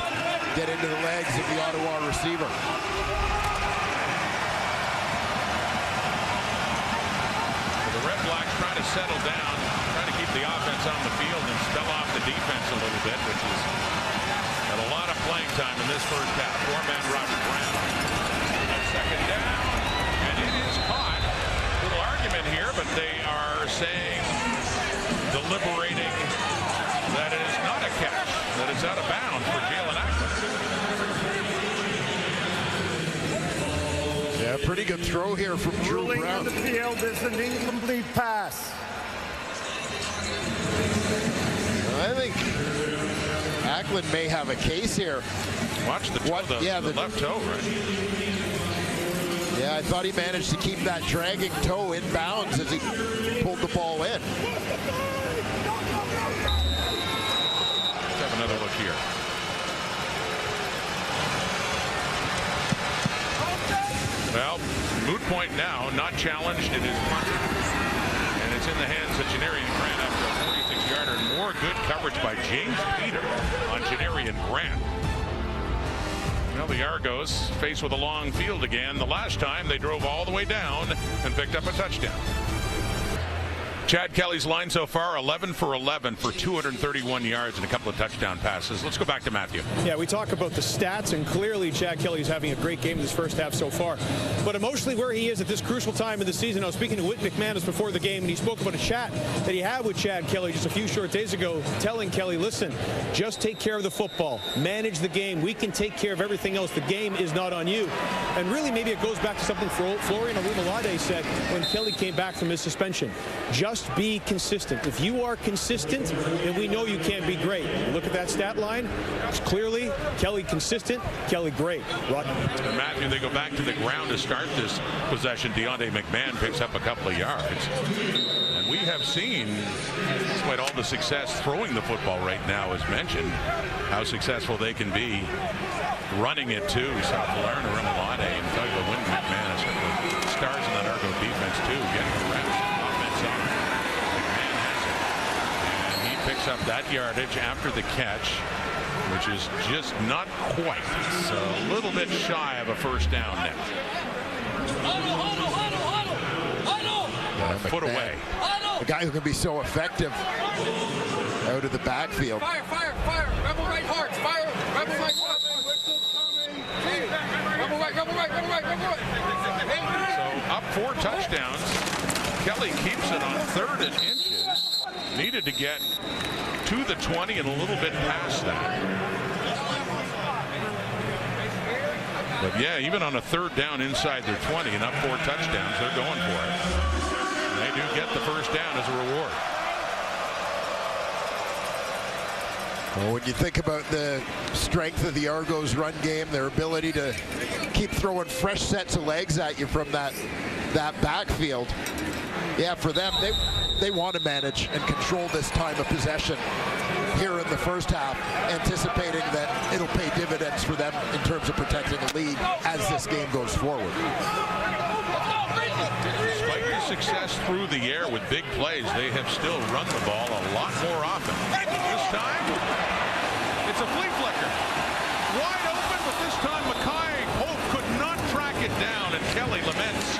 Get into the legs of the Ottawa receiver. The Redblacks trying to settle down, trying to keep the offense on the field and spell off the defense a little bit, which is got a lot of playing time in this first half. 4-man Robert Brown. Second down, and it is caught. Little argument here, but they are saying, deliberating, that it is not a catch, that it's out of bounds for Jalen Ackman. Yeah, pretty good throw here from Drew Ruling Brown. on the field is an incomplete pass. I think Ackman may have a case here. Watch the toe, the left toe, right? Yeah, I thought he managed to keep that dragging toe in bounds as he pulled the ball in. Let's have another look here. Well, moot point now, not challenged. It is punted. And it's in the hands of Janarian Grant after a 46-yarder. And more good coverage by James Peter on Janarian Grant. Well, the Argos faced with a long field again. The last time they drove all the way down and picked up a touchdown. Chad Kelly's line so far, 11 for 11 for 231 yards and a couple of touchdown passes. Let's go back to Matthew. Yeah, we talk about the stats, and clearly Chad Kelly's having a great game in this first half so far. But emotionally, where he is at this crucial time of the season, I was speaking to Whit McManus before the game, and he spoke about a chat that he had with Chad Kelly just a few short days ago, telling Kelly, listen, just take care of the football, manage the game. We can take care of everything else. The game is not on you. And really, maybe it goes back to something Florian Alumalade said when Kelly came back from his suspension. Just be consistent. If you are consistent, then we know you can be great. Look at that stat line. It's clearly Kelly consistent, Kelly great. Matthew, they go back to the ground to start this possession. Deontay McMahon picks up a couple of yards. And we have seen, despite all the success throwing the football right now, as mentioned, how successful they can be running it too. We saw Florian Alumalade and talk about Wynn McMahon, stars in that Argo defense too, getting the reps. Offense on. picks up that yardage after the catch, which is just not quite. So a little bit shy of a first down now. A foot away. The guy who can be so effective out of the backfield. Fire, fire, fire. Rebel right hard. Fire. Rebel right hard. Rebel right, rebel right, rebel right, rebel right. So up 4 touchdowns. Kelly keeps it on 3rd and inches. Needed to get to the 20 and a little bit past that. But yeah, even on a 3rd down inside their 20 and up 4 touchdowns, they're going for it. And they do get the first down as a reward. Well, when you think about the strength of the Argos run game, their ability to keep throwing fresh sets of legs at you from that backfield, yeah, for them, they want to manage and control this time of possession here in the first half, anticipating that it'll pay dividends for them in terms of protecting the lead as this game goes forward. Despite their success through the air with big plays, they have still run the ball a lot more often. This time, it's a flea flicker. Wide open, but this time Mackay Hope could not track it down, and Kelly laments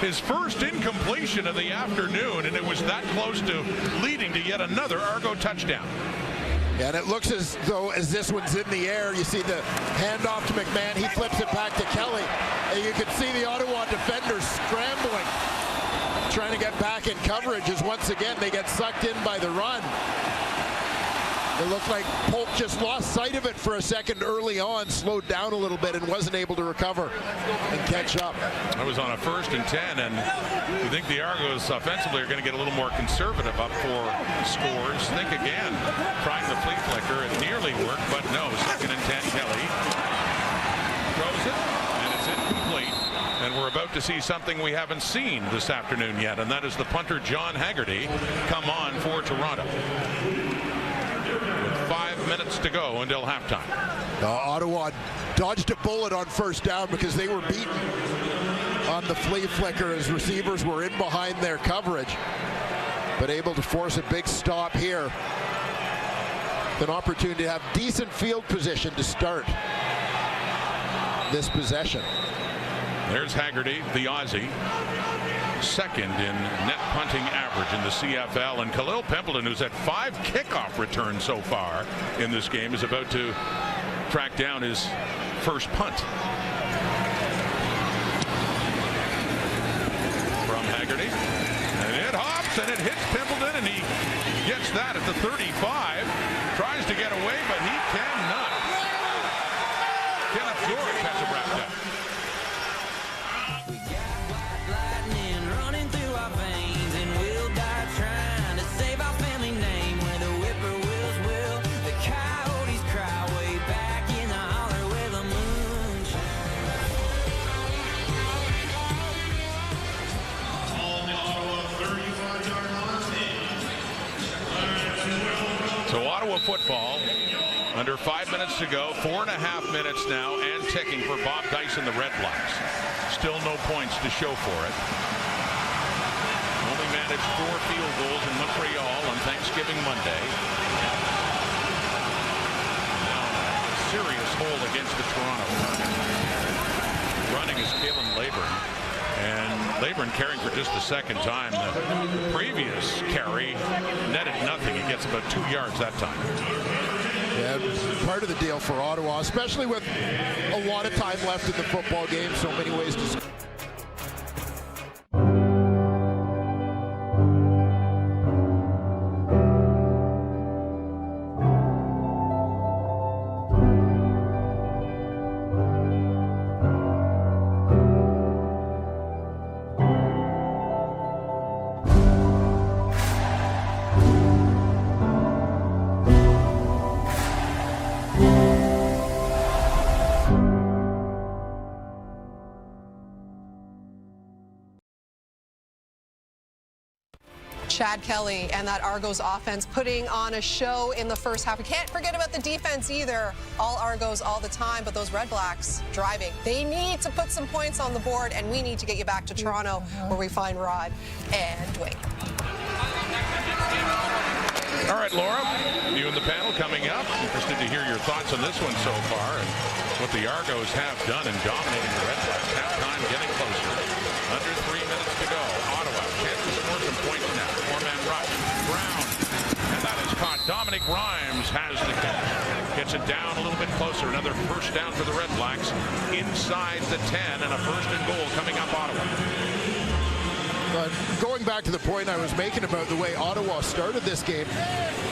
his first incompletion of the afternoon, and it was that close to leading to yet another Argo touchdown. And it looks as though as this one's in the air, you see the handoff to McMahon. He flips it back to Kelly. And you can see the Ottawa defenders scrambling, trying to get back in coverage as once again they get sucked in by the run. It looked like Polk just lost sight of it for a second early on, slowed down a little bit and wasn't able to recover and catch up. I was on a 1st and 10, and you think the Argos offensively are going to get a little more conservative up 4 scores. Think again, trying the flea flicker. It nearly worked, but no. 2nd and 10, Kelly throws it, and it's incomplete. And we're about to see something we haven't seen this afternoon yet, and that is the punter John Haggerty come on for Toronto. 5 minutes to go until halftime. Ottawa dodged a bullet on 1st down because they were beaten on the flea flicker as receivers were in behind their coverage, but able to force a big stop here. An opportunity to have decent field position to start this possession. There's Haggerty, the Aussie, 2nd in net punting average in the CFL, and Khalil Pimpleton, who's had 5 kickoff returns so far in this game, is about to track down his first punt. From Haggerty, and it hops and it hits Pimpleton, and he gets that at the 35, tries to get away, but he cannot. Kenneth George has it wrapped up. So Ottawa football, under 5 minutes to go, 4.5 minutes now, and ticking for Bob Dice and the Redblacks. Still no points to show for it. Only managed 4 field goals in Montreal on Thanksgiving Monday. Now a serious hole against the Toronto target. Running is Kalen Leyburn. And Leyburn carrying for just the 2nd time. The previous carry netted nothing. He gets about 2 yards that time. Yeah, part of the deal for Ottawa, especially with a lot of time left in the football game, so many ways to score. Chad Kelly and that Argos offense putting on a show in the first half. We can't forget about the defense either. All Argos all the time, but those Redblacks driving. They need to put some points on the board, and we need to get you back to Toronto where we find Rod and Dwayne. All right, Laura, you and the panel coming up. Interested to hear your thoughts on this one so far and what the Argos have done in dominating the Redblacks. Halftime getting closer. Under 3 minutes to go. Ottawa, chance to score some points now. Four-man rush. Brown. And that is caught. Dominic Rhymes has the catch. Gets it down a little bit closer. Another first down for the Redblacks. Inside the 10 and a first and goal coming up Ottawa. Going back to the point I was making about the way Ottawa started this game,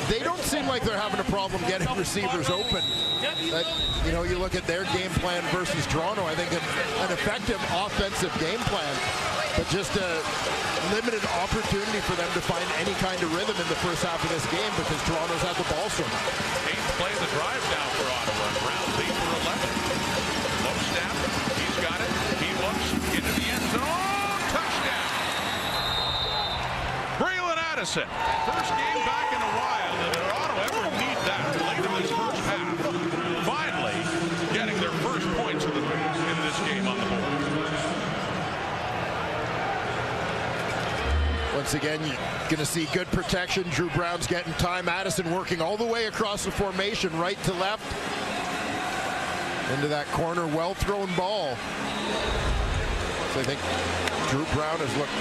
they don't seem like they're having a problem getting receivers open. You know, you look at their game plan versus Toronto, I think an effective offensive game plan, but just a limited opportunity for them to find any kind of rhythm in the first half of this game because Toronto's had the ball so much. Eighth play of the drive now for Ottawa. Brown lead for 11. Low snap. He's got it. He looks into the end zone. Touchdown. Braylon Addison. First game back in a while. Did Ottawa ever need that late in this first half? Finally getting their first points in this game on the board. Once again, you're going to see good protection. Drew Brown's getting time. Addison working all the way across the formation, right to left. Into that corner, well-thrown ball. So I think Drew Brown has looked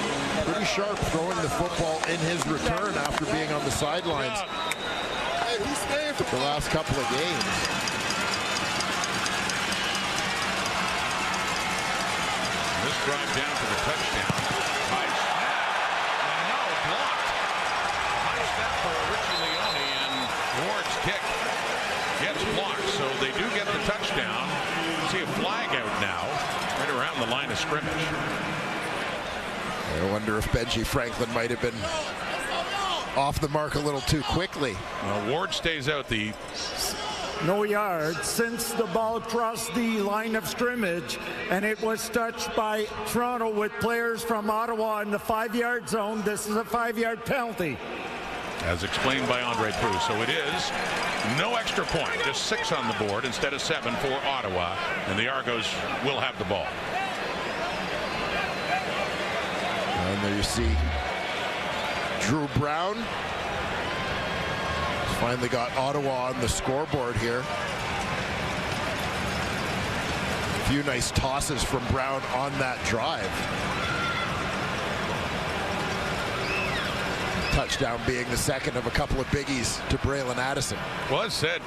pretty sharp throwing the football in his return after being on the sidelines the last couple of games. This drive down to the touchdown. High snap. And no, blocked. High snap for Richie Leone, and Ward's kick gets blocked. So they do get the touchdown. See a flag out now, right around the line of scrimmage. I wonder if Benji Franklin might have been off the mark a little too quickly. Well, Ward stays out. The no yards since the ball crossed the line of scrimmage, and it was touched by Toronto with players from Ottawa in the 5-yard zone. This is a 5-yard penalty. As explained by Andre Proulx. So it is no extra point, just 6 on the board instead of 7 for Ottawa, and the Argos will have the ball. And there you see Drew Brown finally got Ottawa on the scoreboard here. A few nice tosses from Brown on that drive. Touchdown being the second of a couple of biggies to Braylon Addison. Well, as said,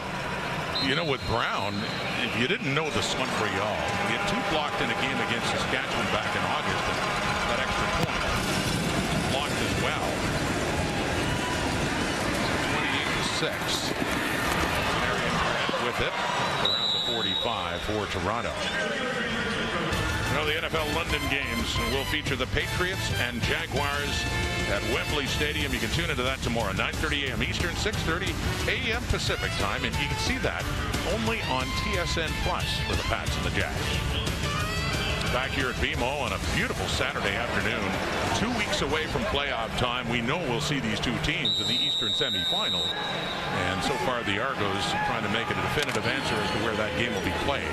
you know, with Brown, if you didn't know the Montreal, he had 2 blocked in a game against Saskatchewan back in August, and that extra point blocked as well. 28-6. Marion Grant with it around the 45 for Toronto. You know, the NFL London games will feature the Patriots and Jaguars at Wembley Stadium. You can tune into that tomorrow, 9:30 a.m. Eastern, 6:30 a.m. Pacific time, and you can see that only on TSN Plus for the Pats and the Jags. Back here at BMO on a beautiful Saturday afternoon, 2 weeks away from playoff time. We know we'll see these two teams in the Eastern semifinal, and so far the Argos are trying to make it a definitive answer as to where that game will be played.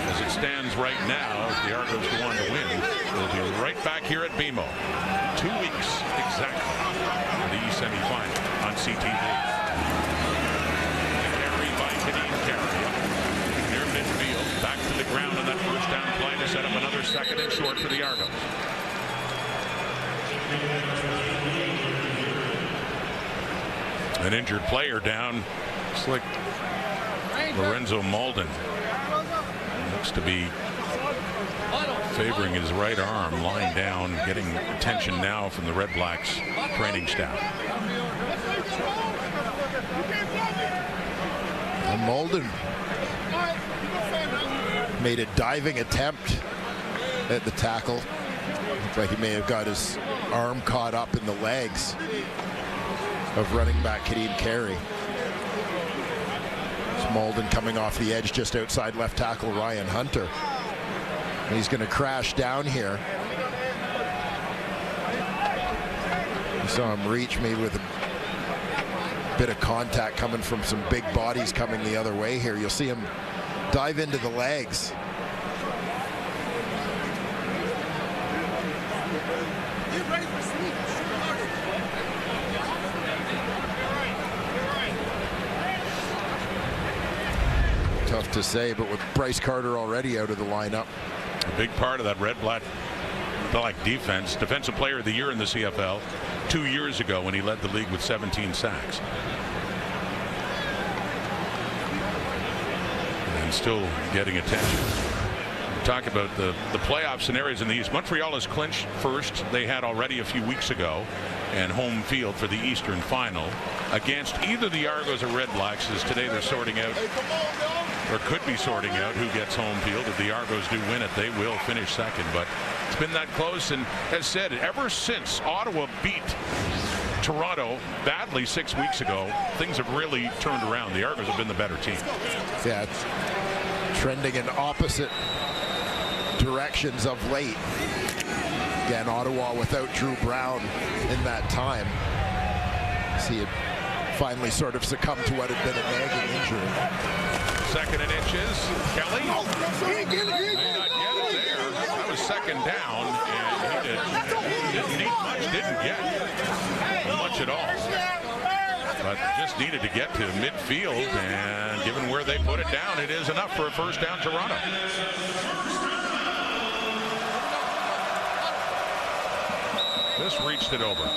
As it stands right now, if the Argos go on to win, we'll be right back here at BMO. 2 weeks exactly for the East semifinal on CTV. Carry by Kadeem Carey. Near midfield, back to the ground on that first down play to set up another second and short for the Argos. An injured player down. It's like Lorenzo Malden. Looks to be favoring his right arm, lying down, getting attention now from the Redblacks training staff. And Malden made a diving attempt at the tackle. Looks like he may have got his arm caught up in the legs of running back Kadeem Carey. It's Malden coming off the edge just outside left tackle Ryan Hunter. And he's going to crash down here. You saw him reach maybe with a bit of contact coming from some big bodies coming the other way here. You'll see him dive into the legs. Tough to say, but with Bryce Carter already out of the lineup. A big part of that Red Black defense. Defensive Player of the Year in the CFL 2 years ago when he led the league with 17 sacks. And still getting attention. Talk about the playoff scenarios in the East. Montreal is clinched first. They had already a few weeks ago, and home field for the Eastern Final against either the Argos or Redblacks. As today they're sorting out, or could be sorting out, who gets home field. If the Argos do win it, they will finish second. But it's been that close, and as said, ever since Ottawa beat Toronto badly 6 weeks ago, things have really turned around. The Argos have been the better team. Yeah, it's trending in opposite directions of late. Again, Ottawa without Drew Brown in that time. See it finally sort of succumb to what had been a nagging injury. Second and inches. Kelly may not get it there. That was second down, and he didn't need much, didn't get much at all. But just needed to get to midfield, and given where they put it down, it is enough for a first down, Toronto. This reached it over.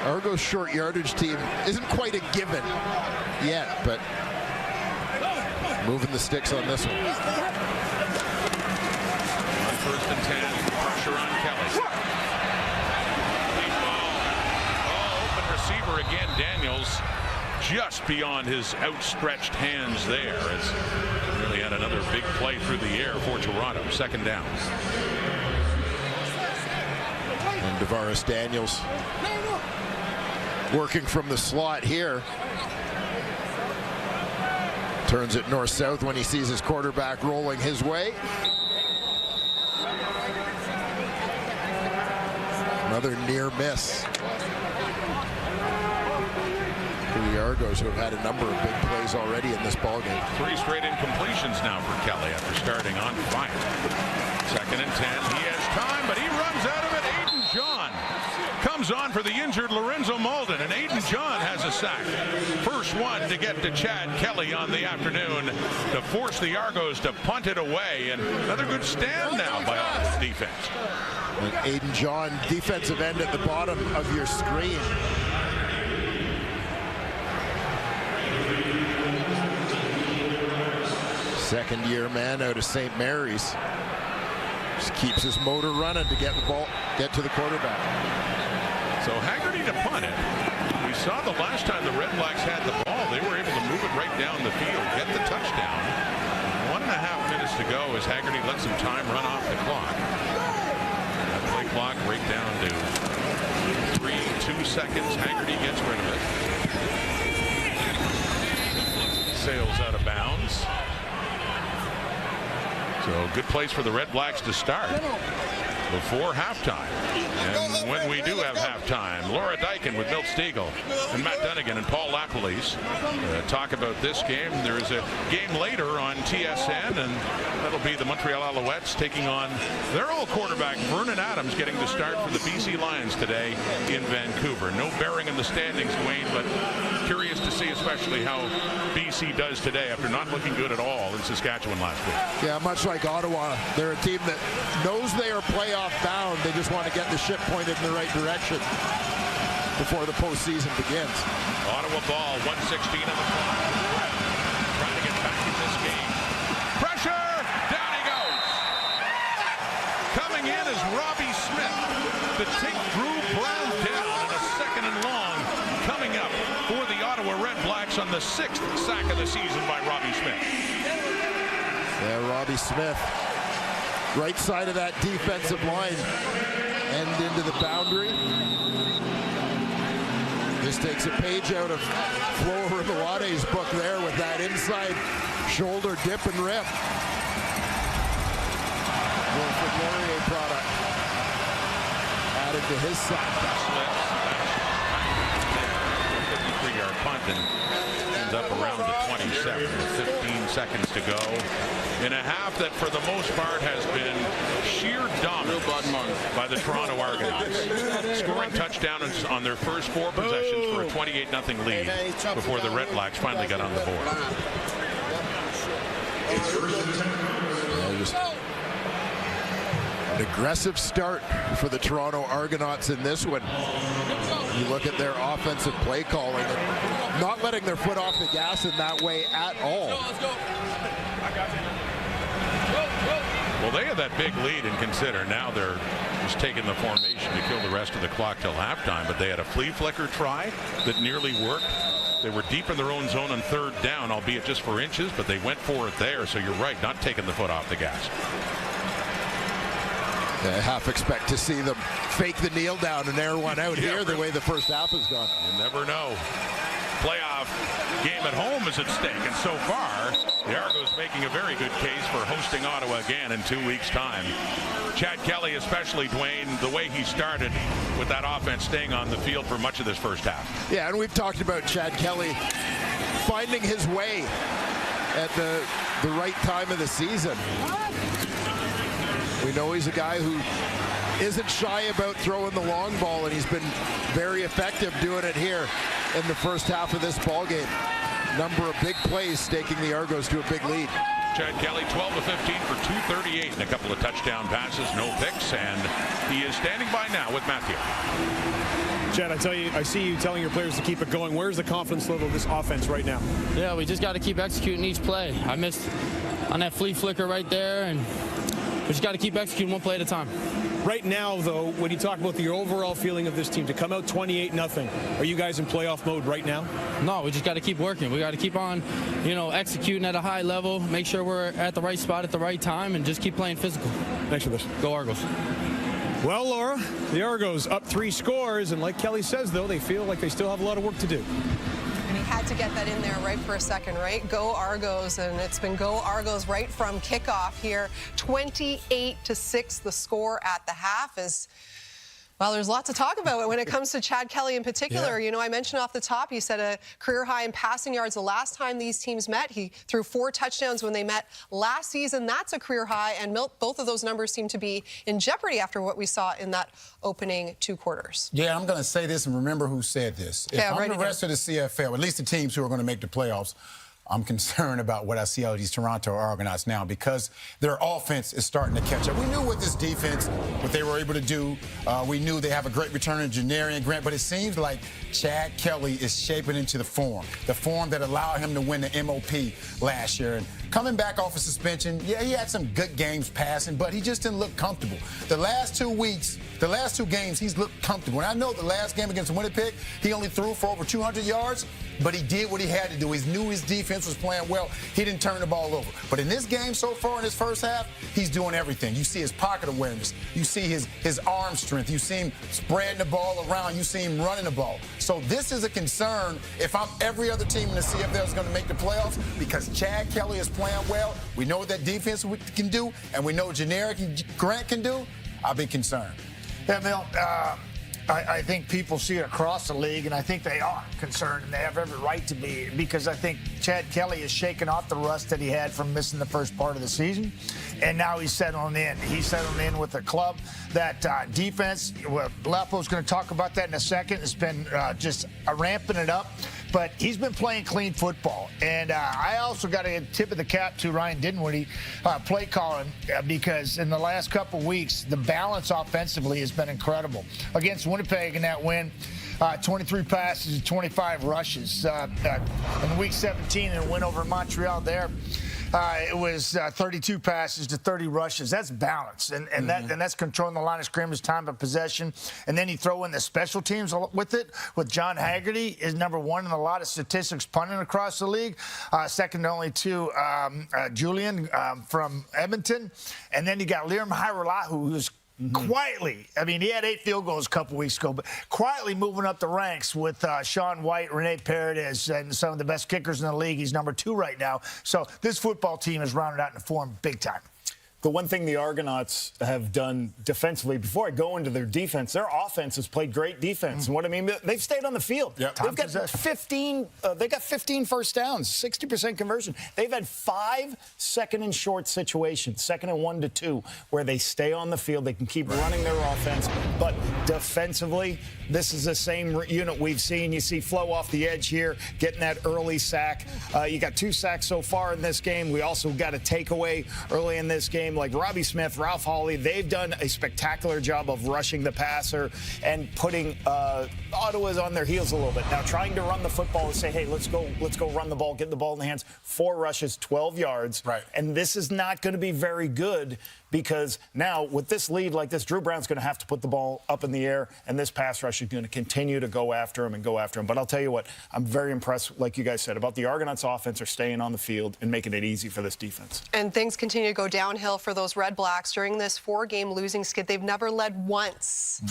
Argos short yardage team isn't quite a given yet, but moving the sticks on this one. On first and 10, pressure on Kelly. Deep ball. Oh, open receiver again, Daniels. Just beyond his outstretched hands there. As really had another big play through the air for Toronto. Second down. And Devaris Daniels working from the slot here. Turns it north-south when he sees his quarterback rolling his way. Another near miss for the Argos, who have had a number of big plays already in this ballgame. 3 straight incompletions now for Kelly after starting on fire. Second and 10. He has time, but he runs out of it. Aiden John comes on for the injured Lorenzo Malden, and Aiden John has a sack. First one to get to Chad Kelly on the afternoon to force the Argos to punt it away, and another good stand now by Ottawa's defense. And Aiden John, defensive end at the bottom of your screen. Second-year man out of St. Mary's. Just keeps his motor running to get the ball, get to the quarterback. So Haggerty to punt it. We saw the last time the Redblacks had the ball, they were able to move it right down the field, get the touchdown. 1.5 minutes to go as Haggerty lets some time run off the clock. That play clock right down to 2 seconds. Haggerty gets rid of it. Sails out of bounds. So good place for the Redblacks to start before halftime. And when we do have halftime, Laura Dykin with Milt Stiegel and Matt Dunnigan and Paul Lapalisse talk about this game. There is a game later on TSN, and that'll be the Montreal Alouettes taking on their old quarterback, Vernon Adams, getting the start for the BC Lions today in Vancouver. No bearing in the standings, Wayne, but curious to see especially how BC does today after not looking good at all in Saskatchewan last week. Yeah, much like Ottawa, they're a team that knows they are playoff bound. They just want to get the ship pointed in the right direction before the postseason begins. Ottawa ball, 1:16 on the clock. Trying to get back in this game. Pressure! Down he goes! Coming in is Robbie Smith to take Drew Brown down in a second and long. Coming up for the Ottawa Redblacks on the 6th sack of the season by Robbie Smith. Yeah, Robbie Smith, right side of that defensive line, end into the boundary. This takes a page out of Flo Ribewade's book there with that inside shoulder dip and rip. Wilfred Laurier product added to his sack. 53-yard punt, and ends up around the 27, 15 seconds to go. In a half that, for the most part, has been sheer dominance by the Toronto Argonauts. Scoring touchdowns on their first 4 possessions for a 28-0 lead before the Redblacks finally got on the board. An aggressive start for the Toronto Argonauts in this one. You look at their offensive play calling, and not letting their foot off the gas in that way at all. Well, they have that big lead, and consider now they're just taking the formation to kill the rest of the clock till halftime. But they had a flea flicker try that nearly worked. They were deep in their own zone on 3rd down, albeit just for inches, but they went for it there. So you're right, not taking the foot off the gas. I half expect to see them fake the kneel down and air one out here the way the first half has gone. You never know. Playoff game at home is at stake, and so far the Argos making a very good case for hosting Ottawa again in 2 weeks' time. Chad Kelly, especially, Dwayne, the way he started with that offense staying on the field for much of this first half. Yeah, and we've talked about Chad Kelly finding his way at the right time of the season. We know he's a guy who isn't shy about throwing the long ball, and he's been very effective doing it here in the first half of this ball game. Number of big plays staking the Argos to a big lead. Chad Kelly, 12 of 15 for 238 and a couple of touchdown passes, no picks, and he is standing by now with Matthew. Chad, I see you telling your players to keep it going. Where's the confidence level of this offense right now? Yeah, we just got to keep executing each play. I missed on that flea flicker right there, and we just got to keep executing one play at a time. Right now, though, when you talk about the overall feeling of this team, to come out 28-0, are you guys in playoff mode right now? No, we just got to keep working. We got to keep on, executing at a high level, make sure we're at the right spot at the right time, and just keep playing physical. Thanks for this. Go Argos. Well, Laura, the Argos up 3 scores, and like Kelly says, though, they feel like they still have a lot of work to do. And he had to get that in there right for a second, right? Go Argos, and it's been go Argos right from kickoff here. 28-6, the score at the half is. Well, there's a lot to talk about when it comes to Chad Kelly in particular. Yeah. I mentioned off the top, he set a career high in passing yards the last time these teams met. He threw 4 touchdowns when they met last season. That's a career high, and both of those numbers seem to be in jeopardy after what we saw in that opening 2 quarters. Yeah, I'm going to say this and remember who said this. If I'm the rest of the CFL, at least the teams who are going to make the playoffs, I'm concerned about what I see out of these Toronto Argonauts now because their offense is starting to catch up. We knew with this defense what they were able to do. We knew they have a great return in Janarian Grant, but it seems like Chad Kelly is shaping into the form that allowed him to win the MOP last year. And coming back off of suspension, yeah, he had some good games passing, but he just didn't look comfortable. The last 2 games, he's looked comfortable. And I know the last game against Winnipeg, he only threw for over 200 yards, but he did what he had to do. He knew his defense was playing well. He didn't turn the ball over. But in this game so far in his first half, he's doing everything. You see his pocket awareness. You see his arm strength. You see him spreading the ball around. You see him running the ball. So this is a concern if I'm every other team in the CFL is going to make the playoffs because Chad Kelly is playing well. We know what that defense can do, and we know Janarian Grant can do. I'll be concerned. Yeah, Bill, I think people see it across the league, and I think they are concerned, and they have every right to be, because I think Chad Kelly is shaking off the rust that he had from missing the first part of the season, and now he's settling in. He's settling in with a club that defense, well, Lepo's going to talk about that in a second, has been just ramping it up. But he's been playing clean football. And I also got a tip of the cap to Ryan Dinwiddie, play calling, because in the last couple weeks, the balance offensively has been incredible. Against Winnipeg in that win, 23 passes and 25 rushes. In week 17, in a win over Montreal there, it was 32 passes to 30 rushes. That's balance, and that's controlling the line of scrimmage, time of possession, and then you throw in the special teams with it. With John Haggerty is number 1 in a lot of statistics punting across the league, second only to Julian from Edmonton, and then you got Liam Hairolahu, who's quietly, I mean, he had 8 field goals a couple weeks ago, but quietly moving up the ranks with Sean White, Rene Paredes, and some of the best kickers in the league. He's number 2 right now. So this football team is rounded out in form big time. the one thing the Argonauts have done defensively, before I go into their defense, their offense has played great defense. And what I mean, they've stayed on the field. Yep. They've got 15 first downs, 60% conversion. They've had 5 second and short situations, 2nd and 1 to 2, where they stay on the field. They can keep running their offense. But defensively, this is the same unit we've seen. You see Flo off the edge here, getting that early sack. You got 2 sacks so far in this game. We also got a takeaway early in this game. Like Robbie Smith, Ralph Hawley, they've done a spectacular job of rushing the passer and putting Ottawa's on their heels a little bit. Now trying to run the football and say, hey, let's go run the ball, get the ball in the hands. 4 rushes, 12 yards. Right. And this is not going to be very good, because now with this lead like this, Drew Brown's going to have to put the ball up in the air, and this pass rush is going to continue to go after him. But I'll tell you what, I'm very impressed, like you guys said, about the Argonauts offense are staying on the field and making it easy for this defense. And things continue to go downhill for those Redblacks during this 4-game losing skid. They've never led once.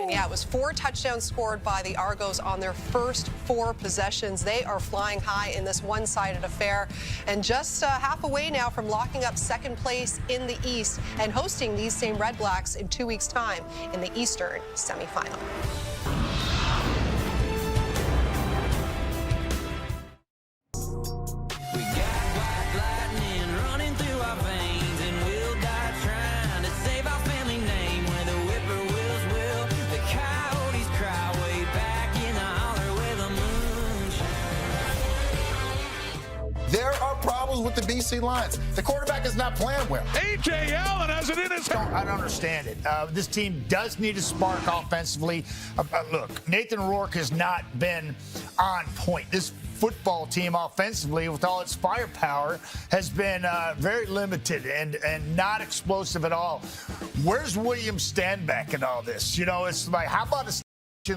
And yeah, it was 4 touchdowns scored by the Argos on their first 4 possessions. They are flying high in this one-sided affair, and just half away now from locking up 2nd place in the East and hosting these same Redblacks in 2 weeks' time in the Eastern semifinal. There are problems with the BC Lions. The quarterback is not playing well. A.J. Allen has it in his... I don't understand it. This team does need a spark offensively. Look, Nathan Rourke has not been on point. This football team offensively, with all its firepower, has been very limited and not explosive at all. Where's William Stanback in all this? You know, it's like, how about a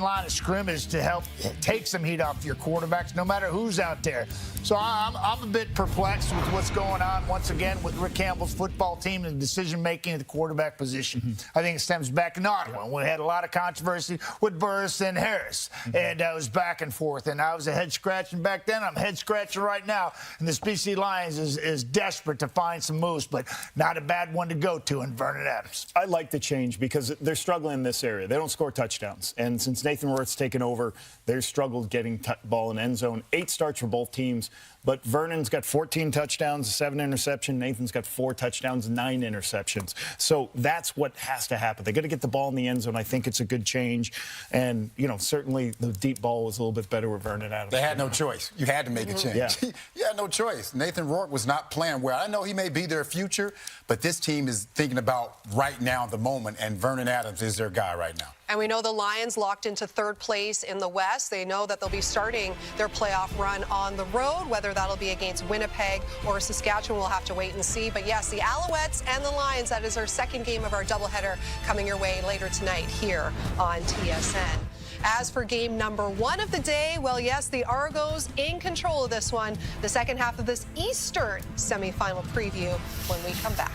line of scrimmage to help take some heat off your quarterbacks, no matter who's out there? So I'm a bit perplexed with what's going on once again with Rick Campbell's football team and decision-making at the quarterback position. I think it stems back in Ottawa. We had a lot of controversy with Burris and Harris, and it was back and forth. And I was a head-scratching back then. I'm head-scratching right now. And this BC Lions is desperate to find some moves, but not a bad one to go to in Vernon Adams. I like the change because they're struggling in this area. They don't score touchdowns. And since Nathan Rourke's taken over, they've struggled getting ball in end zone. 8 starts for both teams. But Vernon's got 14 touchdowns, 7 interceptions. Nathan's got 4 touchdowns, 9 interceptions. So that's what has to happen. They got to get the ball in the end zone. I think it's a good change. And, you know, certainly the deep ball was a little bit better with Vernon Adams. They had no choice. You had to make a change. Yeah. You had no choice. Nathan Rourke was not playing well. I know he may be their future, but this team is thinking about right now, the moment, and Vernon Adams is their guy right now. And we know the Lions locked into 3rd place in the West. They know that they'll be starting their playoff run on the road. Whether that'll be against Winnipeg or Saskatchewan, we'll have to wait and see. But yes, the Alouettes and the Lions, that is our 2nd game of our doubleheader coming your way later tonight here on TSN. As for game number 1 of the day, well, yes, the Argos in control of this one. The second half of this Eastern semifinal preview when we come back.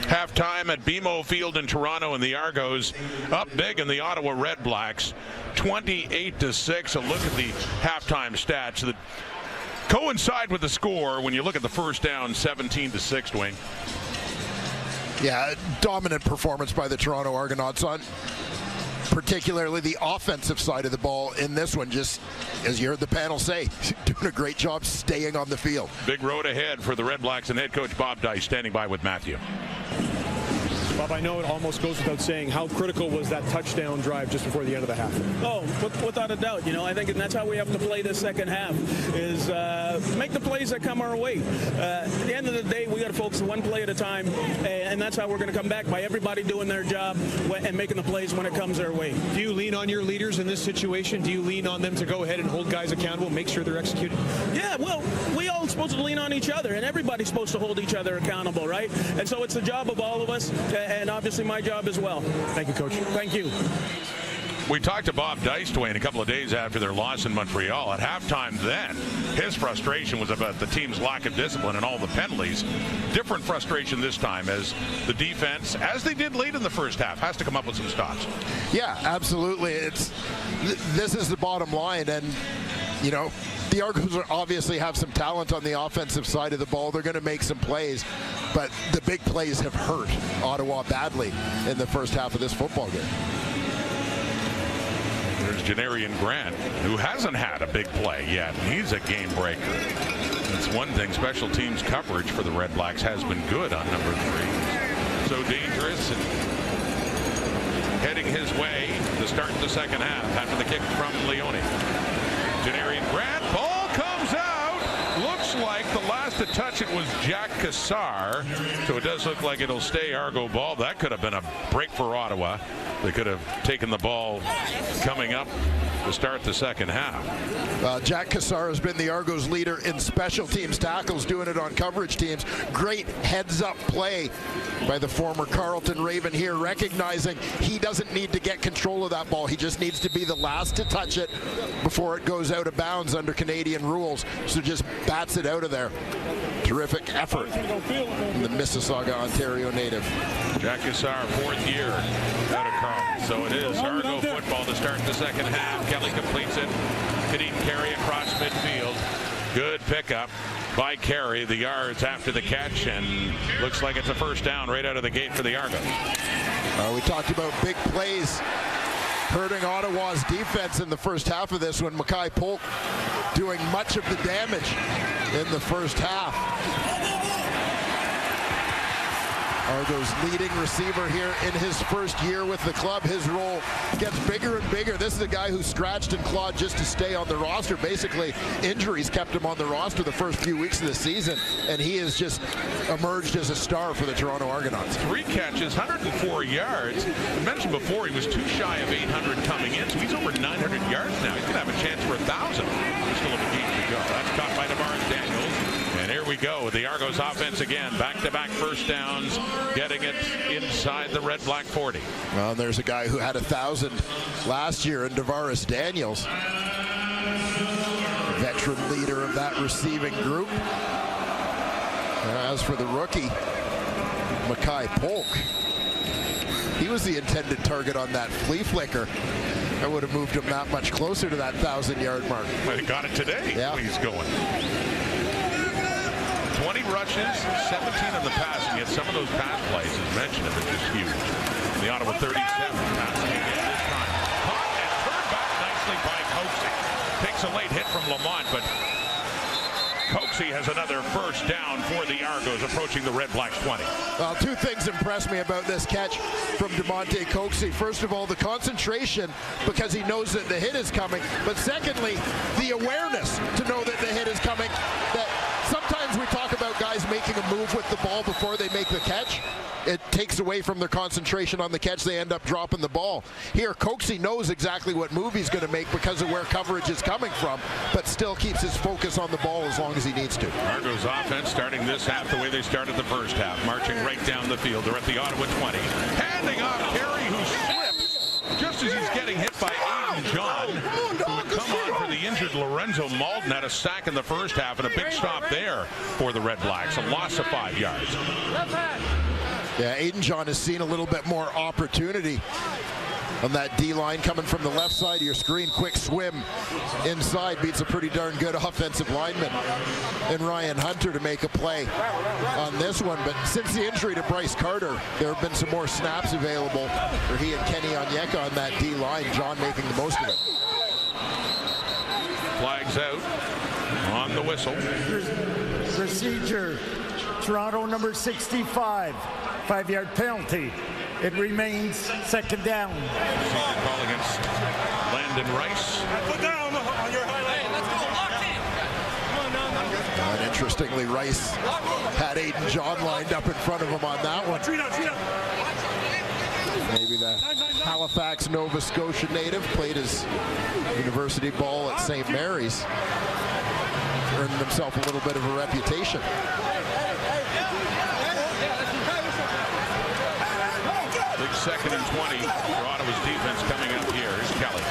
Halftime at BMO Field in Toronto, and the Argos up big in the Ottawa Redblacks, 28-6. A look at the halftime stats that coincide with the score when you look at the first down, 17-6, Dwayne. Yeah, dominant performance by the Toronto Argonauts on particularly the offensive side of the ball in this one. Just as you heard the panel say, doing a great job staying on the field. Big road ahead for the Redblacks, and head coach Bob Dice standing by with Matthew. Bob, I know it almost goes without saying, how critical was that touchdown drive just before the end of the half? Oh, without a doubt. You know, I think that's how we have to play the second half, is make the plays that come our way. At the end of the day, we got to focus one play at a time, and that's how we're going to come back, by everybody doing their job and making the plays when it comes our way. Do you lean on your leaders in this situation? Do you lean on them to go ahead and hold guys accountable, make sure they're executed? Yeah, well, we all supposed to lean on each other, and everybody's supposed to hold each other accountable, right? And so it's the job of all of us, and obviously my job as well. Thank you, Coach. Thank you. We talked to Bob Dice, Dwayne, a couple of days after their loss in Montreal. At halftime then, his frustration was about the team's lack of discipline and all the penalties. Different frustration this time as the defense, as they did late in the first half, has to come up with some stops. Yeah, absolutely. This is the bottom line, and you know, the Argos obviously have some talent on the offensive side of the ball. They're going to make some plays, but the big plays have hurt Ottawa badly in the first half of this football game. There's Janarian Grant, who hasn't had a big play yet. He's a game breaker. That's one thing. Special teams coverage for the Redblacks has been good on number 3. So dangerous and heading his way to start the second half after the kick from Leone. Janarian Grant, ball comes out. Looks like the last to touch it was Jack Cassar. So it does look like it'll stay Argo ball. That could have been a break for Ottawa. They could have taken the ball coming up to start the second half. Jack Cassar has been the Argos leader in special teams tackles, doing it on coverage teams. Great heads-up play by the former Carleton Raven here, recognizing he doesn't need to get control of that ball. He just needs to be the last to touch it before it goes out of bounds under Canadian rules. So just bats it out of there. Terrific effort from the Mississauga, Ontario native. Jack Cassar, 4th year out of Carleton. So it is Argo football to start the second half. Kelly completes it. Kadeen Carey across midfield. Good pickup by Carey. The yards after the catch, and looks like it's a first down right out of the gate for the Argos. We talked about big plays hurting Ottawa's defense in the first half of this, when Mackay Polk doing much of the damage in the first half. Argos leading receiver here in his first year with the club. His role gets bigger and bigger. This is a guy who scratched and clawed just to stay on the roster. Basically, injuries kept him on the roster the first few weeks of the season, and he has just emerged as a star for the Toronto Argonauts. 3 catches, 104 yards. I mentioned before he was too shy of 800 coming in, so he's over 900 yards now. He's going to have a chance for 1,000. There's still a game to go. That's caught by DeMaris Daniels. And here we go. The Argos offense again. Back-to-back first downs, getting it inside the Red Black 40. Well, there's a guy who had 1,000 last year in DeMaris Daniels. Veteran leader of that receiving group. As for the rookie, Mackay Polk, he was the intended target on that flea flicker. I would have moved him that much closer to that 1,000-yard mark. Might have got it today. Yeah. He's going. 20 rushes, 17 on the pass, and yet some of those pass plays, as mentioned, have been just huge. The Ottawa 37 passing again this time. Caught and turned back nicely by Coxie. Takes a late hit from Lamont, but Coxie has another first down for the Argos, approaching the Red Blacks 20. Well, 2 things impressed me about this catch from DeMonte Coxie. First of all, the concentration, because he knows that the hit is coming. But secondly, the awareness to know that the hit is coming. That sometimes we talk about guys making a move with the ball before they make the catch. It takes away from their concentration on the catch. They end up dropping the ball. Here, Coxie knows exactly what move he's going to make because of where coverage is coming from, but still keeps his focus on the ball as long as he needs to. Argos offense starting this half the way they started the first half, marching right down the field. They're at the Ottawa 20. Handing off Carey, who slips just as he's getting hit by Aiden John, who would come on for the injured Lorenzo Malden. Had a sack in the first half and a big stop there for the Red Blacks. A loss of 5 yards. Yeah, Aiden John has seen a little bit more opportunity on that D-line coming from the left side of your screen. Quick swim inside, beats a pretty darn good offensive lineman in Ryan Hunter to make a play on this one. But since the injury to Bryce Carter, there have been some more snaps available for he and Kenny Onyeka on that D-line. John making the most of it. Flags out on the whistle. Procedure, Toronto number 65. 5-yard penalty. It remains second down. Procedure call against Landon Rice. Put down on your highlight. Let's go. Locked in. And interestingly, Rice had Aiden John lined up in front of him on that one. Maybe the Halifax, Nova Scotia native played his university ball at St. Mary's. Earned himself a little bit of a reputation. Big 2nd and 20 for Ottawa's defense coming up here. Here's Kelly.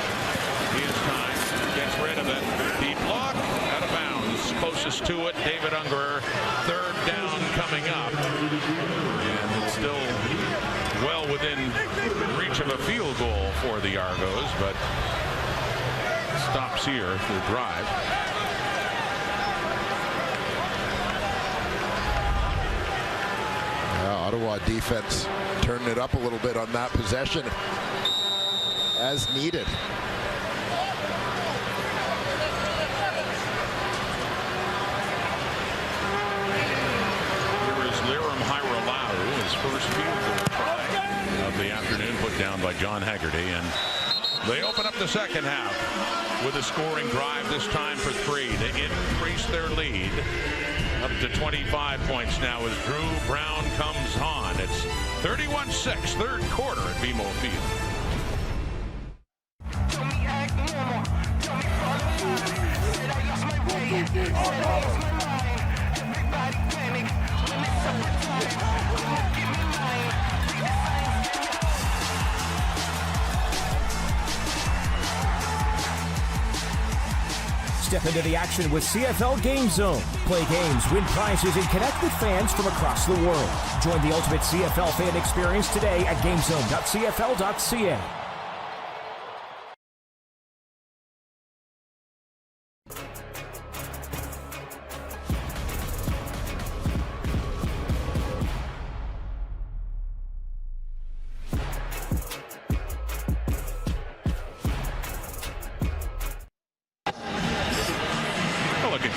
He has time. Gets rid of it. Deep block. Out of bounds. Closest to it, David Ungerer. 3rd down coming up. And it's still well within reach of a field goal for the Argos, but stops here for the drive. Ottawa defense turning it up a little bit on that possession as needed. Here is Liram Hairolau, his first field goal try of the afternoon, put down by John Haggerty, and they open up the second half with a scoring drive, this time for 3 to increase their lead up to 25 points now as Drew Brown comes on. It's 31-6, 3rd quarter at BMO Field. Step into the action with CFL Game Zone. Play games, win prizes, and connect with fans from across the world. Join the ultimate CFL fan experience today at gamezone.cfl.ca.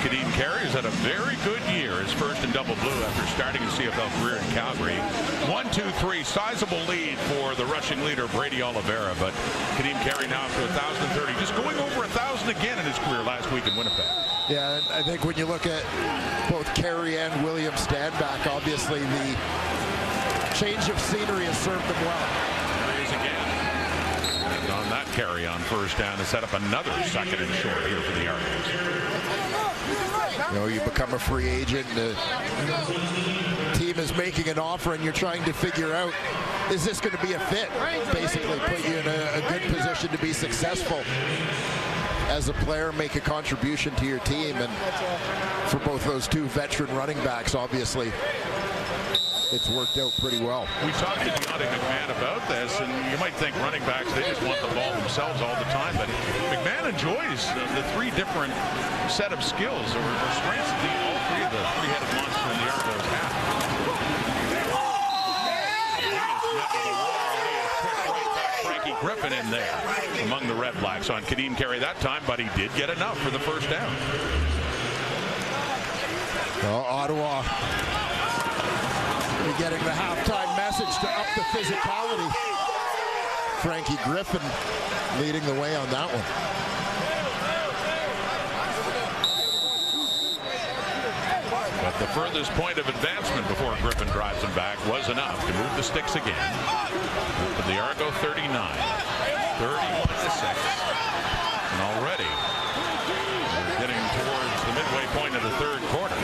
Kadeem Carey has had a very good year, his first in double blue after starting his CFL career in Calgary. 1-2-3, sizable lead for the rushing leader Brady Oliveira, but Kadeem Carey now up to 1,030, just going over 1,000 again in his career last week in Winnipeg. Yeah, I think when you look at both Carey and William Stanback, obviously the change of scenery has served them well. There he is again. And on that carry on first down to set up another 2nd and short here for the Argos. You know, you become a free agent, the team is making an offer and you're trying to figure out, is this going to be a fit? Basically put you in a good position to be successful as a player, make a contribution to your team. And for both those two veteran running backs, obviously it's worked out pretty well. We talked to Deontay McMahon about this, and you might think running backs, they just want the ball themselves all the time, but McMahon enjoys the 3 different set of skills or strengths that all 3 of the 3-headed monster in the Argos have. Frankie Griffin in there among the Redblacks on Kadeem Carey that time, but he did get enough for the first down. Well, Ottawa getting the halftime message to up the physicality. Frankie Griffin leading the way on that one. But the furthest point of advancement before Griffin drives him back was enough to move the sticks again. Up to the Argo 39, 31-6. And already we're getting towards the midway point of the 3rd quarter.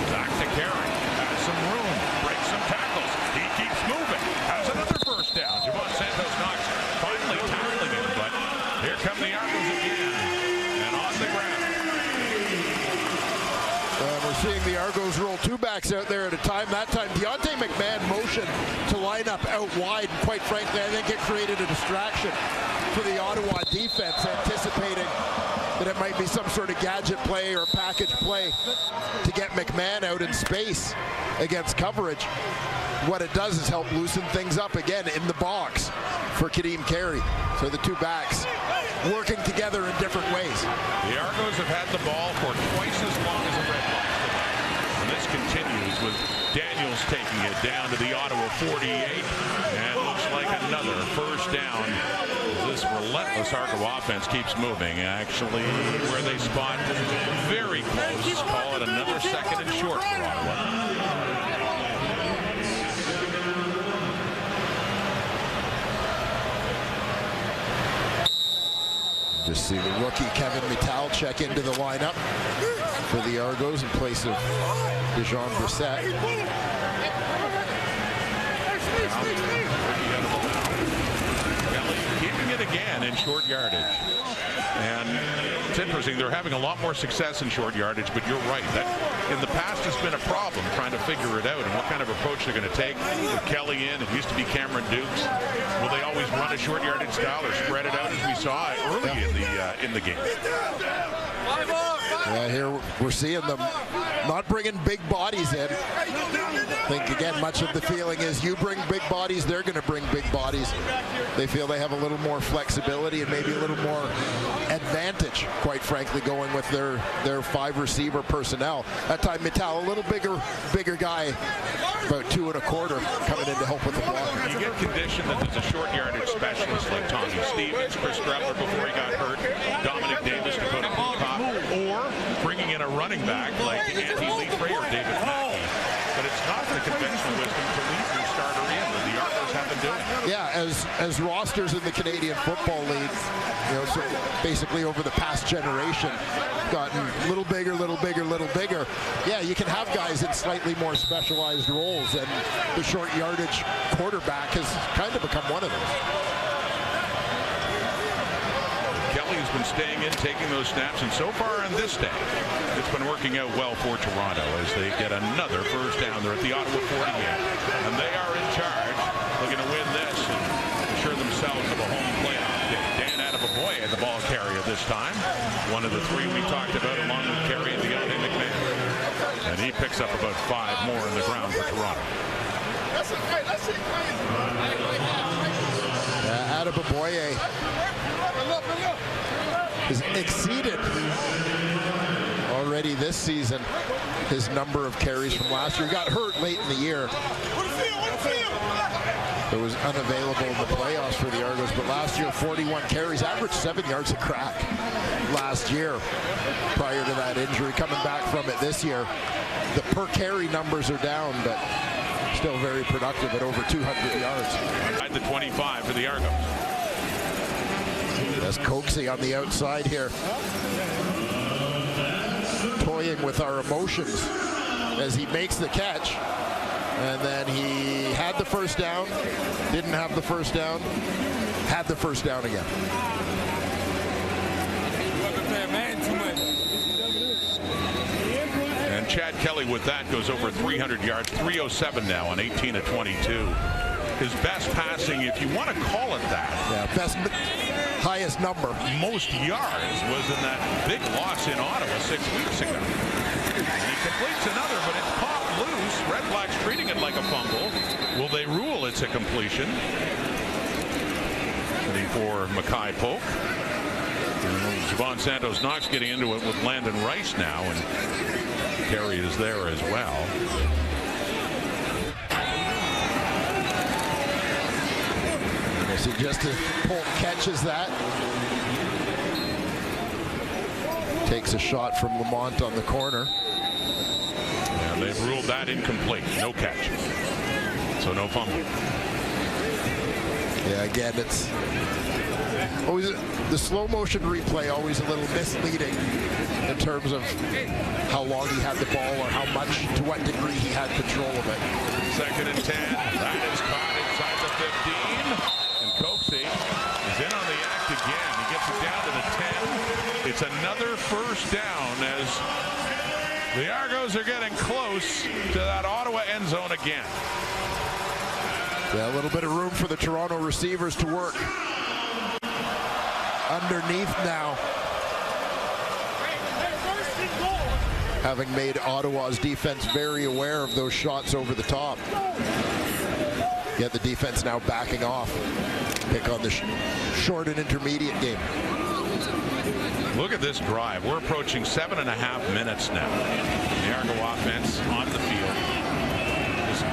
Back to Carey. Has some room. Breaks some tackles. He keeps moving. Has another first down. Javon Santos Knox finally tackling him, but here come the Argos again. And on the ground. We're seeing the Argos roll 2 backs out there at a time. That time, Deontay McMahon motioned to line up out wide. And quite frankly, I think it created a distraction for the Ottawa defense, anticipating that it might be some sort of gadget play or package play to get McMahon out in space against coverage. What it does is help loosen things up again in the box for Kadeem Carey. So the 2 backs working together in different ways. The Argos have had the ball for twice as long as the Redblacks. And this continues with Daniels taking it down to the Ottawa 48. And looks like another first down. This relentless Argo offense keeps moving. Actually, where they spot very close. Call it another 2nd and short for Ottawa. Just see the rookie Kevin Mittal check into the lineup for the Argos in place of Dejon Brissett. in short yardage. And it's interesting, they're having a lot more success in short yardage, but you're right. That in the past has been a problem trying to figure it out and what kind of approach they're going to take with Kelly in. It used to be Cameron Dukes. Will they always run a short yardage style or spread it out as we saw early in the game? Yeah, here we're seeing them not bringing big bodies in. I think, again, much of the feeling is you bring big bodies, they're going to bring big bodies. They feel they have a little more flexibility and maybe a little more advantage, quite frankly, going with their 5 receiver personnel. That time, Mittal, a little bigger guy, about 2 1/4, coming in to help with the block. You get conditioned that there's a short yardage specialist like Tommy Stevens, Chris Streveler before he got hurt, Dominic Davis to put a top, or bringing in a running back like Andy Leafrey or David Mackey. But it's not the conventional wisdom to leave your starter in that the Argos have been doing. Yeah, as rosters in the Canadian Football League, so basically over the past generation, gotten a little bigger. Yeah, you can have guys in slightly more specialized roles, and the short yardage quarterback has kind of become one of those. Kelly has been staying in, taking those snaps, and so far on this day, it's been working out well for Toronto as they get another first down. They're at the Ottawa 48, and they are in charge, looking to win this and assure themselves of a home playoff day. Dan Adebaboye, the ball carrier this time, one of the 3 we talked about, along with Carey and Deontay McMahon, and he picks up about 5 more in the ground for Toronto. Adebaboye has exceeded already this season his number of carries from last year. He got hurt late in the year. It was unavailable in the playoffs for the Argos, but last year 41 carries, averaged 7 yards a crack last year prior to that injury. Coming back from it this year, the per carry numbers are down, but still very productive at over 200 yards. At the 25 for the Argos. That's Coxey on the outside here, toying with our emotions as he makes the catch. And then he had the first down, didn't have the first down, had the first down again. And Chad Kelly with that goes over 300 yards, 307 now on 18 of 22. His best passing, if you want to call it that. Yeah, best, highest number. Most yards was in that big loss in Ottawa 6 weeks ago. He completes another, but it's popped loose. Redblacks treating it like a fumble. Will they rule it's a completion? Looking for Mackay Polk. Javon Santos Knox getting into it with Landon Rice now, and Carey is there as well. So just as Polk catches that, takes a shot from Lamont on the corner. And they've ruled that incomplete. No catch. So no fumble. Yeah, again, it's always the slow motion replay, always a little misleading in terms of how long he had the ball or how much, to what degree he had control of it. 2nd and 10. That is caught inside the 15. And Coxey is in on the act again. He gets it down to the 10. It's another first down as the Argos are getting close to that Ottawa end zone again. Yeah, a little bit of room for the Toronto receivers to work underneath now, having made Ottawa's defense very aware of those shots over the top. Yet the defense now backing off. Pick on the short and intermediate game. Look at this drive. We're approaching 7.5 minutes now. The Argo offense on the field, just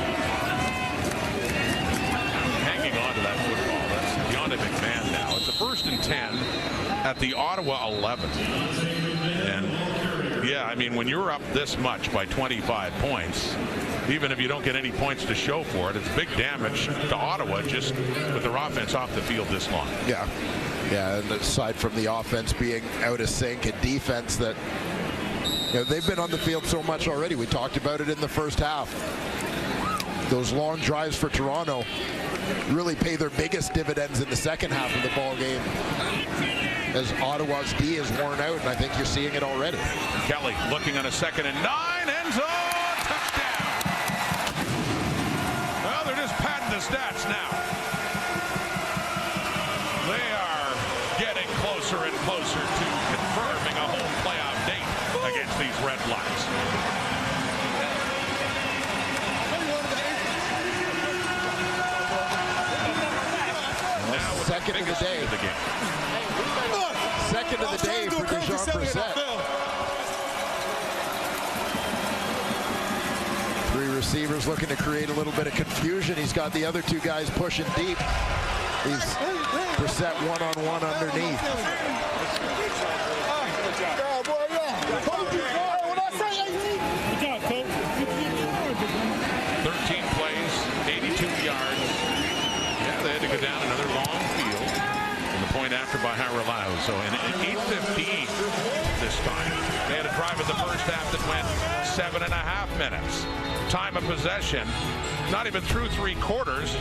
hanging on to that football. That's Deontay McMahon now. It's a 1st and 10 at the Ottawa 11. And yeah, I mean, when you're up this much by 25 points, even if you don't get any points to show for it, it's big damage to Ottawa just with their offense off the field this long. Yeah. Yeah, and aside from the offense being out of sync and defense that, they've been on the field so much already. We talked about it in the first half. Those long drives for Toronto really pay their biggest dividends in the second half of the ball game, as Ottawa's D is worn out, and I think you're seeing it already. Kelly looking on a 2nd and 9, end zone, touchdown. Well, they're just padding the stats now. They are getting closer and closer to confirming a home playoff date against these Red Blacks. Second of the day. Second of the day for Jean Brissett. 3 receivers looking to create a little bit of confusion. He's got the other 2 guys pushing deep. He's Brissett one-on-one underneath. 13 plays, 82 yards. Yeah, they had to go down another long field. And the point after by Haralau. So in 8:15 this time. They had a drive in the first half that went 7.5 minutes. Time of possession, not even through 3 quarters.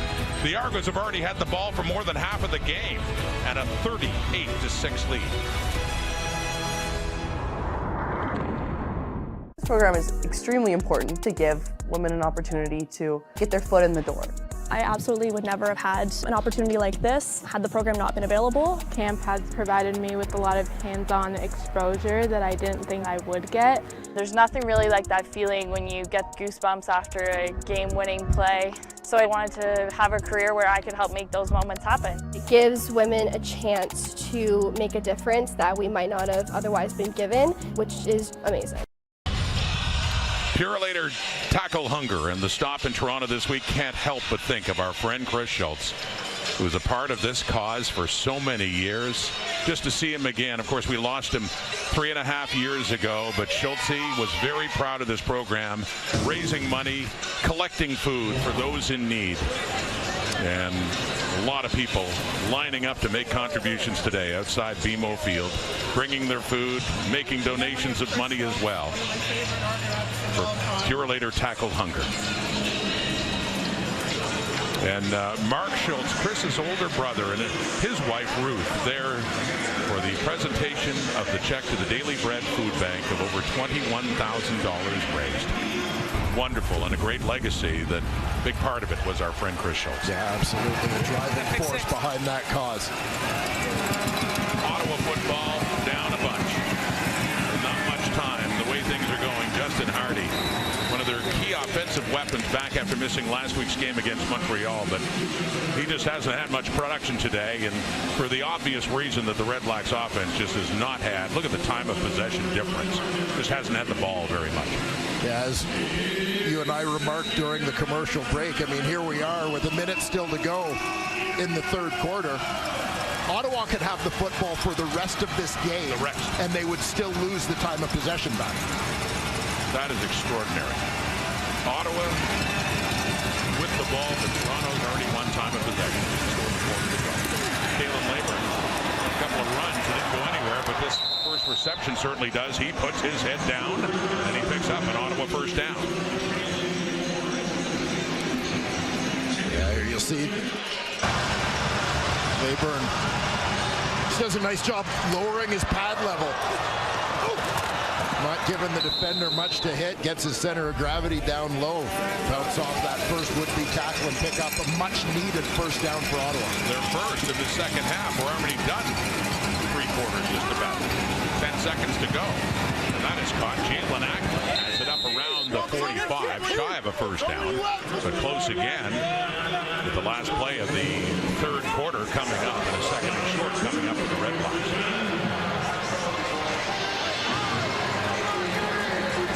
The Argos have already had the ball for more than half of the game and a 38-6 lead. This program is extremely important to give women an opportunity to get their foot in the door. I absolutely would never have had an opportunity like this had the program not been available. Camp has provided me with a lot of hands-on exposure that I didn't think I would get. There's nothing really like that feeling when you get goosebumps after a game-winning play. So I wanted to have a career where I could help make those moments happen. It gives women a chance to make a difference that we might not have otherwise been given, which is amazing. Purelator tackle hunger, and the stop in Toronto this week can't help but think of our friend Chris Schultz, who was a part of this cause for so many years. Just to see him again, of course, we lost him 3.5 years ago, but Schultz was very proud of this program, raising money, collecting food for those in need. And a lot of people lining up to make contributions today outside BMO Field, bringing their food, making donations of money as well for Purelator Tackle Hunger. And Mark Schultz, Chris's older brother, and his wife Ruth, there for the presentation of the check to the Daily Bread Food Bank of over $21,000 raised. Wonderful, and a great legacy. That big part of it was our friend Chris Schultz. Yeah, absolutely. The driving force behind that cause. Ottawa football down a bunch. Not much time. The way things are going, Justin Hardy, one of their key offensive weapons, back after missing last week's game against Montreal, but he just hasn't had much production today, and for the obvious reason that the Red Blacks offense just has not had. Look at the time of possession difference. Just hasn't had the ball very much. Yeah, as you and I remarked during the commercial break, I mean, here we are with a minute still to go in the third quarter. Ottawa could have the football for the rest of this game, and they would still lose the time of possession back. That is extraordinary. Ottawa with the ball, but Toronto's already won time of possession. Kalen Labour, a couple of runs, it didn't go anywhere, but this first reception certainly does. He puts his head down, and he picks up an Ottawa first down. Yeah, here you'll see Labour does a nice job lowering his pad level. Not giving the defender much to hit, gets his center of gravity down low. Bounce off that first would-be tackle and pick up a much-needed first down for Ottawa. Their first of the second half. We're already done 3 quarters just about. 10 seconds to go. And that is caught. Jalen Ackland has it up around the 45, shy of a first down, but close again with the last play of the third quarter coming up, and a second and short coming up for the Red Blacks.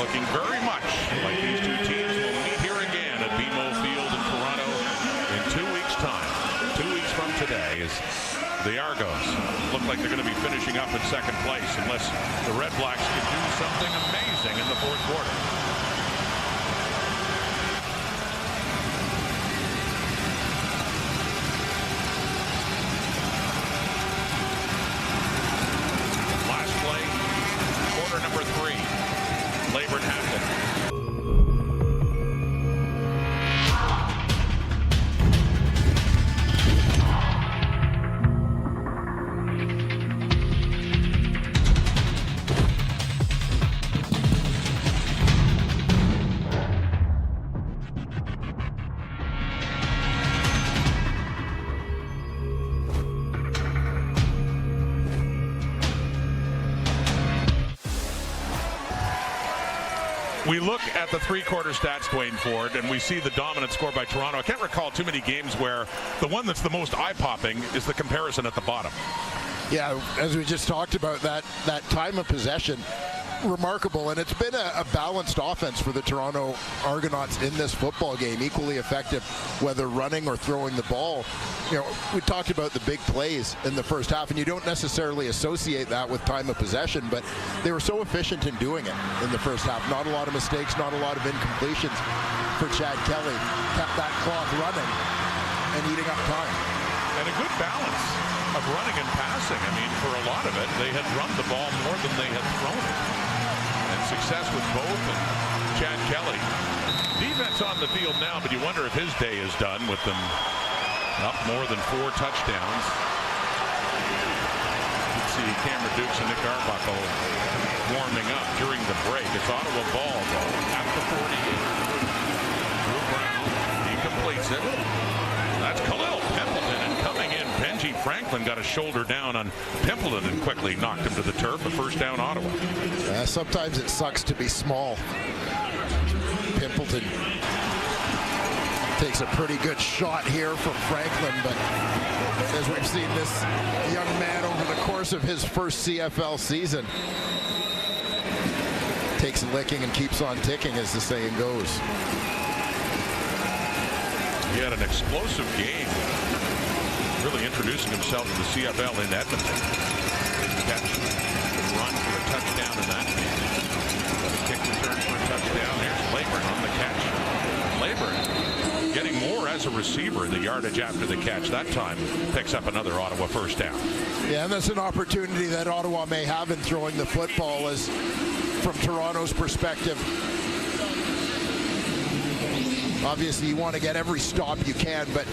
Looking very much like these two teams will meet here again at BMO Field in Toronto in 2 weeks' time. 2 weeks from today, as the Argos look like they're going to be finishing up in second place unless the Red Blacks can do something amazing in the fourth quarter. Last play, quarter number 3. Labour and Hamilton. We look at the three-quarter stats, Dwayne Ford, and we see the dominant score by Toronto. I can't recall too many games where the one that's the most eye-popping is the comparison at the bottom. Yeah, as we just talked about, that time of possession, remarkable, and it's been a balanced offense for the Toronto Argonauts in this football game, equally effective whether running or throwing the ball. You know, we talked about the big plays in the first half, and you don't necessarily associate that with time of possession, but they were so efficient in doing it in the first half. Not a lot of mistakes, not a lot of incompletions for Chad Kelly. Kept that clock running and eating up time. And a good balance of running and passing. I mean, for a lot of it, they had run the ball more than they had thrown it. And success with both, and Chad Kelly. Defense on the field now, but you wonder if his day is done with them up more than 4 touchdowns. You can see Cameron Dukes and Nick Arbuckle warming up during the break. It's Ottawa ball, though, at the 48. Drew Brown, he completes it. That's Khalil Pimpleton, and coming in, Benji Franklin got a shoulder down on Pimpleton and quickly knocked him to the turf. A first down, Ottawa. Sometimes it sucks to be small. Pimpleton takes a pretty good shot here from Franklin, but as we've seen this young man over the course of his first CFL season, takes a licking and keeps on ticking, as the saying goes. He had an explosive game, really introducing himself to the CFL in Edmonton. Catch and run for a touchdown in that game. Kick return for a touchdown. There's Leyburn on the catch. Leyburn getting more as a receiver, the yardage after the catch. That time picks up another Ottawa first down. Yeah, and that's an opportunity that Ottawa may have in throwing the football, as from Toronto's perspective, obviously you want to get every stop you can, but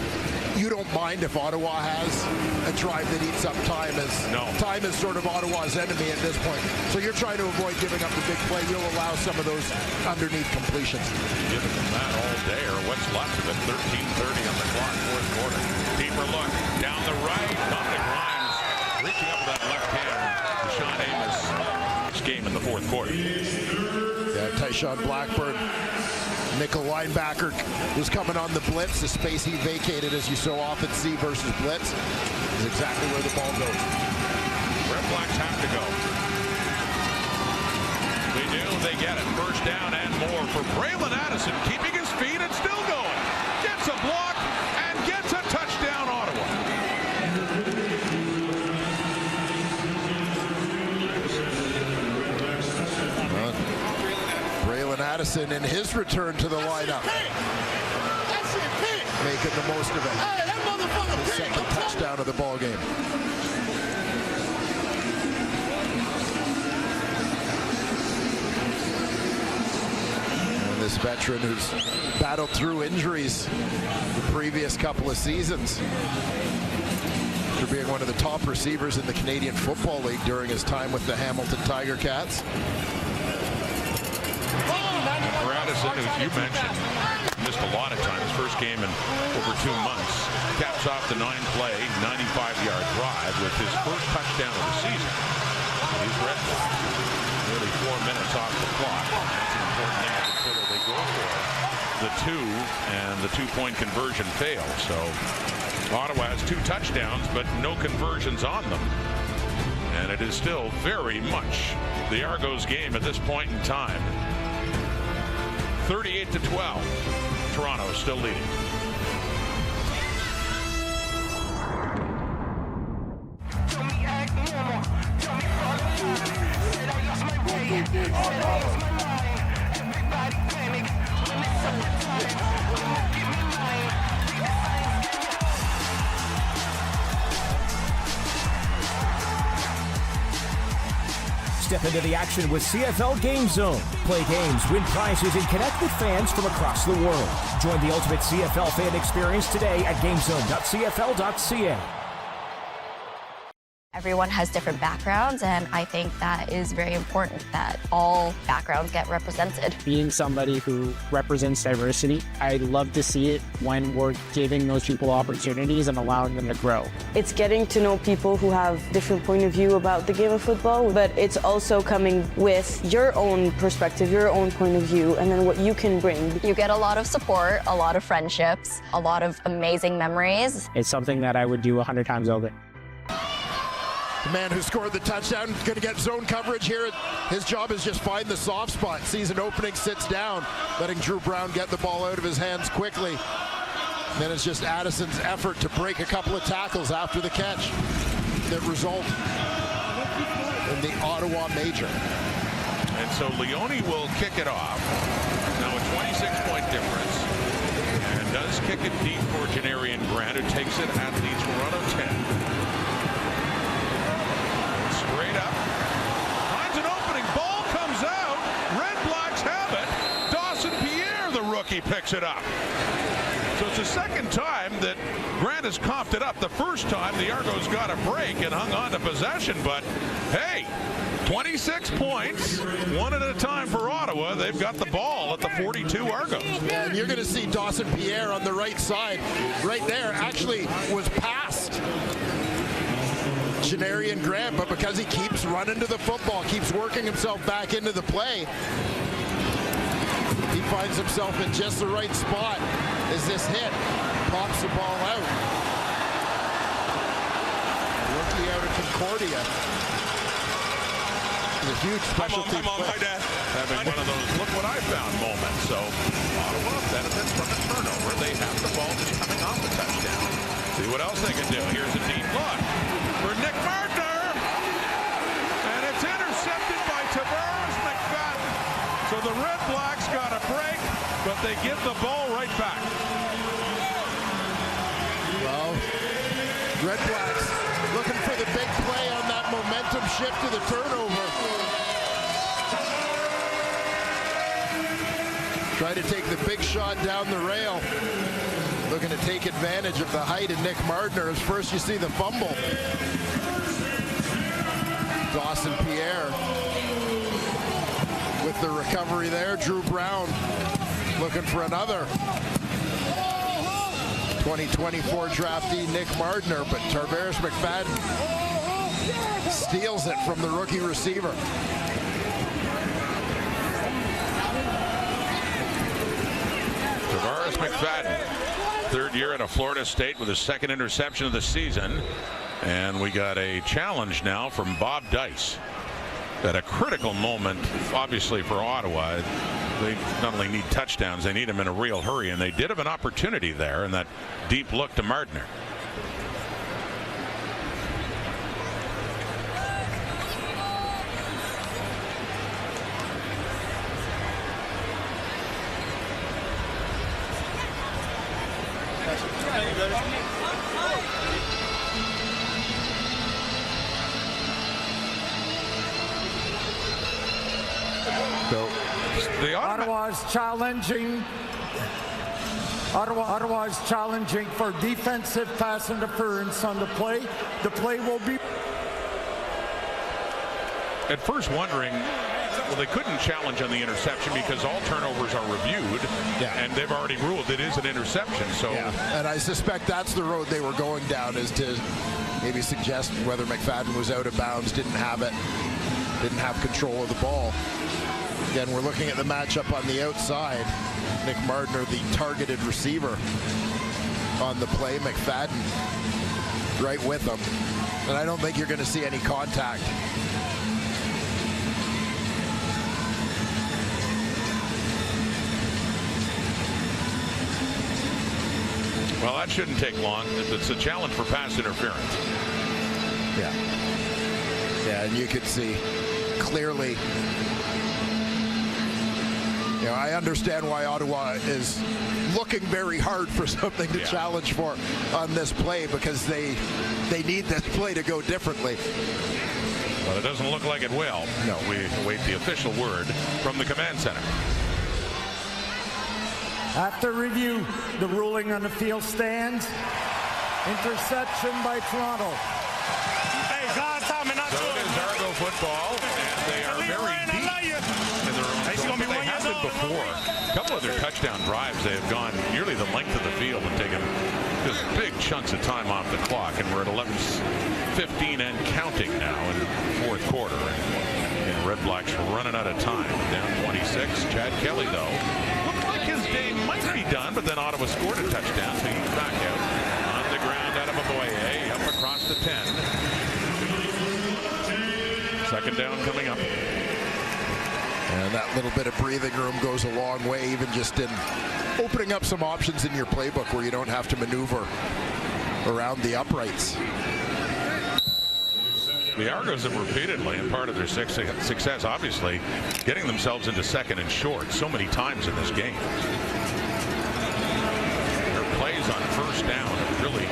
you don't mind if Ottawa has a drive that eats up time, as time is sort of Ottawa's enemy at this point. So you're trying to avoid giving up the big play. You'll allow some of those underneath completions. Giving them that all day, or what's left of it. 13:30 on the clock, fourth quarter. Deeper look down the right. Dominic Rhymes reaching up with that left hand. Deshaun Amos game in the fourth quarter. Yeah, Tyshawn Blackburn, nickel linebacker, was coming on the blitz. The space he vacated, as you so often see versus blitz, is exactly where the ball goes. Redblacks have to go. They do, they get it. First down and more for Braylon Addison, keeping his feet and still going. Gets a block and gets a touchdown, Ottawa. Braylon Addison in his return to the lineup, making the most of it. His second touchdown of the ball game. And this veteran who's battled through injuries the previous couple of seasons, for being one of the top receivers in the Canadian Football League during his time with the Hamilton Tiger Cats. For Addison, as you mentioned, missed a lot of time. His first game in over 2 months. Caps off the 9-play, 95-yard drive with his first touchdown of the season. He's Redblack. Nearly 4 minutes off the clock. That's an important thing to consider. They go for the 2, and the 2-point conversion fails. So Ottawa has 2 touchdowns, but no conversions on them. And it is still very much the Argos game at this point in time. 38-12. Toronto still leading. Step into the action with CFL Game Zone. Play games, win prizes, and connect with fans from across the world. Join the ultimate CFL fan experience today at gamezone.cfl.ca. Everyone has different backgrounds, and I think that is very important that all backgrounds get represented. Being somebody who represents diversity, I love to see it when we're giving those people opportunities and allowing them to grow. It's getting to know people who have different point of view about the game of football, but it's also coming with your own perspective, your own point of view, and then what you can bring. You get a lot of support, a lot of friendships, a lot of amazing memories. It's something that I would do 100 times over. The man who scored the touchdown is going to get zone coverage here. His job is just find the soft spot. Sees an opening, sits down, letting Drew Brown get the ball out of his hands quickly. And then it's just Addison's effort to break a couple of tackles after the catch that result in the Ottawa major. And so Leone will kick it off. Now a 26-point difference. And does kick it deep for Janarian Grant, who takes it at the Toronto 10. Straight up. Finds an opening. Ball comes out. Redblacks have it. Dawson Pierre, the rookie, picks it up. So it's the second time that Grant has coughed it up. The first time the Argos got a break and hung on to possession. But hey, 26 points, one at a time for Ottawa. They've got the ball at the 42 Argos. And you're going to see Dawson Pierre on the right side. Right there actually was past Janarian Grant, but because he keeps running to the football, keeps working himself back into the play, he finds himself in just the right spot as this hit pops the ball out. Rookie out of Concordia. It's a huge specialty play. Having one of those look what I found moments. So Ottawa benefits from the turnover. They have the ball just coming off the touchdown. See what else they can do. Here's a deep look for Nick Mardner. And it's intercepted by Tavares McFadden. So the Redblacks got a break, but they give the ball right back. Well, Redblacks looking for the big play on that momentum shift to the turnover. Try to take the big shot down the rail. Looking to take advantage of the height of Nick Mardner. As first you see the fumble. Dawson Pierre with the recovery there. Drew Brown looking for another 2024 draftee Nick Mardner, but Tavares McFadden steals it from the rookie receiver. Tavares McFadden, third year at Florida State with his second interception of the season. And we got a challenge now from Bob Dice at a critical moment, obviously, for Ottawa. They not only need touchdowns, they need them in a real hurry, and they did have an opportunity there in that deep look to Mardner. Ottawa's challenging for defensive pass interference on the play. The play will be. At first wondering, well, they couldn't challenge on the interception because all turnovers are reviewed, and they've already ruled it is an interception. So, and I suspect that's the road they were going down, is to maybe suggest whether McFadden was out of bounds, didn't have it, didn't have control of the ball. Again, we're looking at the matchup on the outside. Nick Mardner, the targeted receiver on the play. McFadden right with him. And I don't think you're going to see any contact. Well, that shouldn't take long. It's a challenge for pass interference. Yeah, and you could see clearly. You know, I understand why Ottawa is looking very hard for something to challenge for on this play, because they need this play to go differently. Well, it doesn't look like it will. No. We await the official word from the command center. After review, the ruling on the field stands. Interception by Toronto. Hey, God, Tommy, not so it is Argo football, and they are very deep in their own zone. They have been before. A couple of their touchdown drives, they have gone nearly the length of the field and taken just big chunks of time off the clock, and we're at 11:15 and counting now in the fourth quarter. And Redblacks running out of time, down 26. Chad Kelly, though, looked like his day might be done, but then Ottawa scored a touchdown, so he's back out on the ground. Out of Aboye, up across the 10. Second down coming up. And that little bit of breathing room goes a long way, even just in opening up some options in your playbook where you don't have to maneuver around the uprights. The Argos have repeatedly, and part of their success, obviously, getting themselves into second and short so many times in this game. Their plays on first down have really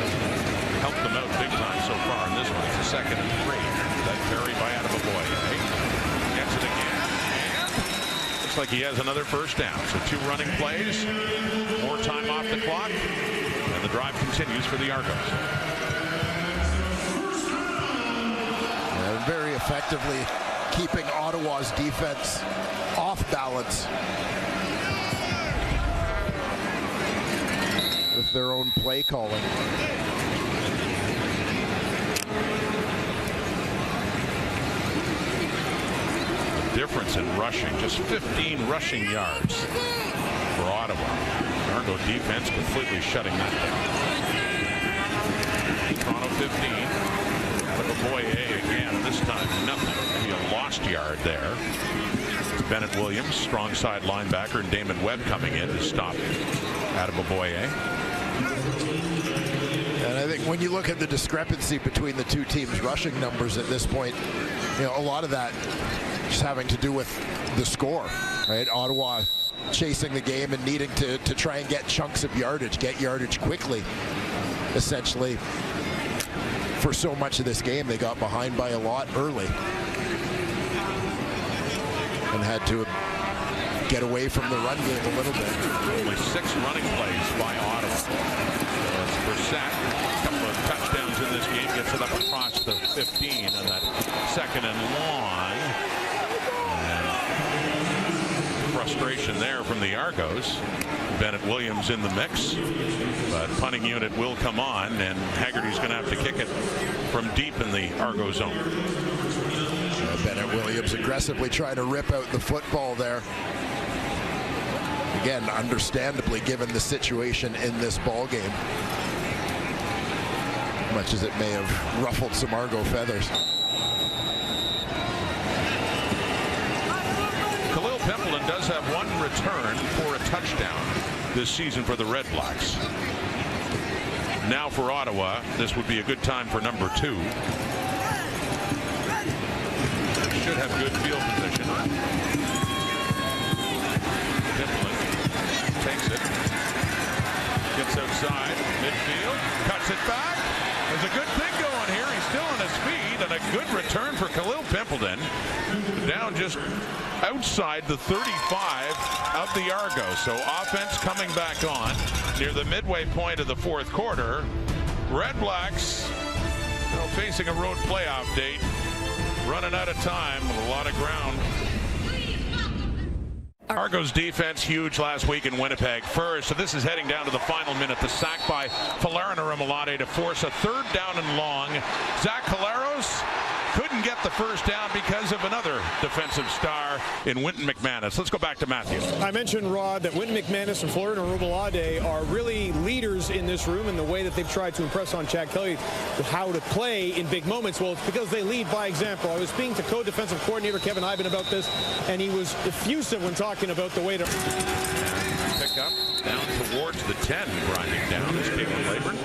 helped them out big time so far in this one. It's a 2nd and 3. That carry by Aboye. Gets it again. And looks like he has another first down. So 2 running plays, more time off the clock, and the drive continues for the Argos. Very effectively keeping Ottawa's defense off balance with their own play calling. Difference in rushing, just 15 rushing yards for Ottawa. Argo defense completely shutting that down. Toronto 15. Aboye again, this time nothing. Maybe a lost yard there. It's Bennett Williams, strong side linebacker, and Damon Webb coming in to stop Aboye. And I think when you look at the discrepancy between the two teams' rushing numbers at this point, you know, a lot of that just having to do with the score, right? Ottawa chasing the game and needing to try and get chunks of yardage, get yardage quickly, essentially. For so much of this game, they got behind by a lot early and had to get away from the run game a little bit. Only 6 running plays by Ottawa. That's Brissett. A couple of touchdowns in this game, gets it up across the 15, and that 2nd and long. And frustration there from the Argos. Bennett Williams in the mix, but punting unit will come on, and Haggerty's going to have to kick it from deep in the Argo zone. Bennett Williams aggressively trying to rip out the football there. Again, understandably, given the situation in this ball game, much as it may have ruffled some Argo feathers. Khalil Pimpleton does have 1 return for a touchdown this season for the Redblacks. Now for Ottawa, this would be a good time for number 2. Should have good field position. Pimpleton takes it, gets outside midfield, cuts it back. There's a good thing going here. He's still on his feet, and a good return for Khalil Pimpleton. Down just outside the 35 of the Argos. So offense coming back on near the midway point of the fourth quarter. Redblacks facing a road playoff date, running out of time with a lot of ground. Argos defense huge last week in Winnipeg first, so this is heading down to the final minute. The sack by Falarina-Rimalade to force a 3rd down and long. Zach Collaros couldn't get the first down because of another defensive star in Wynton McManus. Let's go back to Matthew. I mentioned, Rod, that Wynton McManus and Falarina-Rimalade are really leaders in this room in the way that they've tried to impress on Chad Kelly how to play in big moments. Well, it's because they lead by example. I was speaking to co-defensive coordinator Kevin Iben about this, and he was effusive when talking about the way to pick up down towards the 10, grinding down is Caitlin Laburn.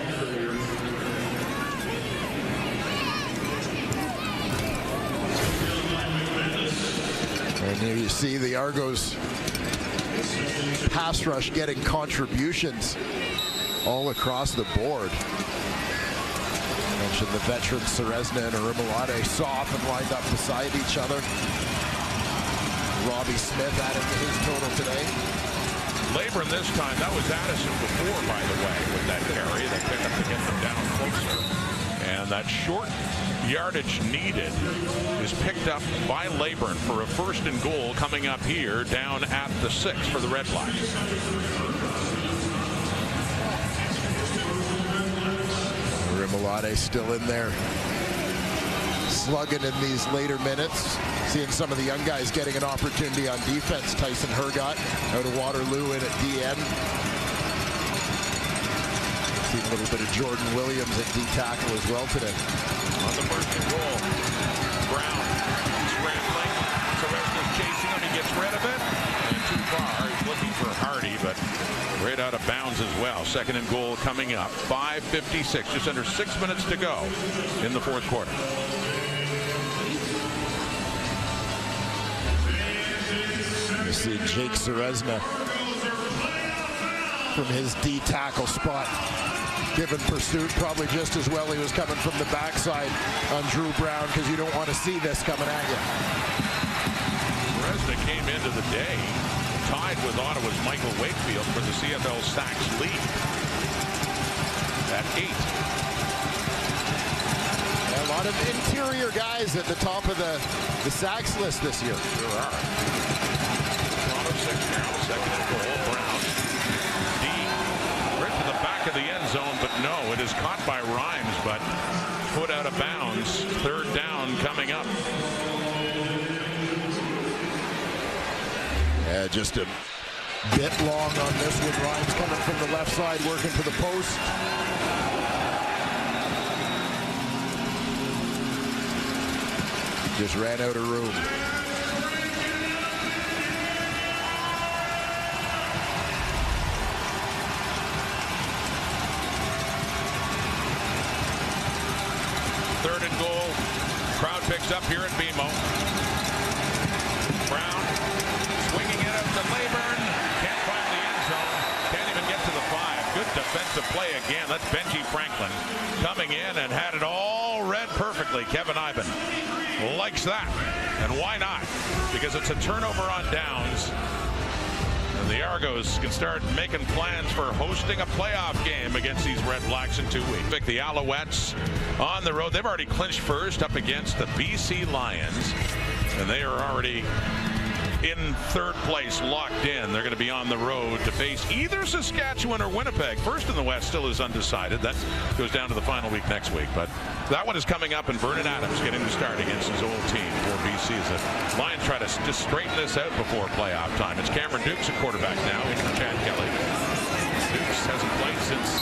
And here you see the Argos pass rush getting contributions all across the board. I mentioned the veterans Serezna and Rimalade saw off and lined up beside each other. Robbie Smith added to his total today. Laburn this time, that was Addison before, by the way, with that carry. They pick up to get them down closer. And that short yardage needed is picked up by Leyburn for a 1st and goal coming up here down at the 6 for the Red Blacks. Rimolade still in there, slugging in these later minutes. Seeing some of the young guys getting an opportunity on defense. Tyson Hergott out of Waterloo in at DN. Seen a little bit of Jordan Williams at D tackle as well today. On the 1st and goal, Brown scrambling. Seresna's chasing him. He gets rid of it. And too far. He's looking for Hardy, but right out of bounds as well. 2nd and goal coming up. 5:56, just under 6 minutes to go in the 4th quarter. You see Jake Seresna from his D tackle spot, given pursuit probably just as well. He was coming from the backside on Drew Brown, because you don't want to see this coming at you. Seresna came into the day tied with Ottawa's Michael Wakefield for the CFL sacks lead at 8. A lot of interior guys at the top of the sacks list this year. There are. Toronto 6 now, 2nd and goal. Brown deep, right to the back of the end zone, but no, it is caught by Rhymes, but put out of bounds. 3rd down coming up. Yeah, just a bit long on this one. Rhymes coming from the left side, working for the post. Just ran out of room. Third and goal. Crowd picks up here at BMO. Brown swinging it up to Leyburn. Can't find the end zone. Can't even get to the 5. Good defensive play again. That's Benji Franklin coming in and had it all read perfectly. Kevin Ivan likes that. And why not? Because it's a turnover on downs. And the Argos can start making plans for hosting a playoff game against these Red Blacks in 2 weeks. The Alouettes on the road. They've already clinched first up against the BC Lions. And they are already in 3rd place, locked in. They're going to be on the road to face either Saskatchewan or Winnipeg. First in the West still is undecided. That goes down to the final week next week. But that one is coming up, and Vernon Adams getting the start against his old team for BC as the Lions try to just straighten this out before playoff time. It's Cameron Dukes at quarterback now, in for Chad Kelly. Dukes hasn't played since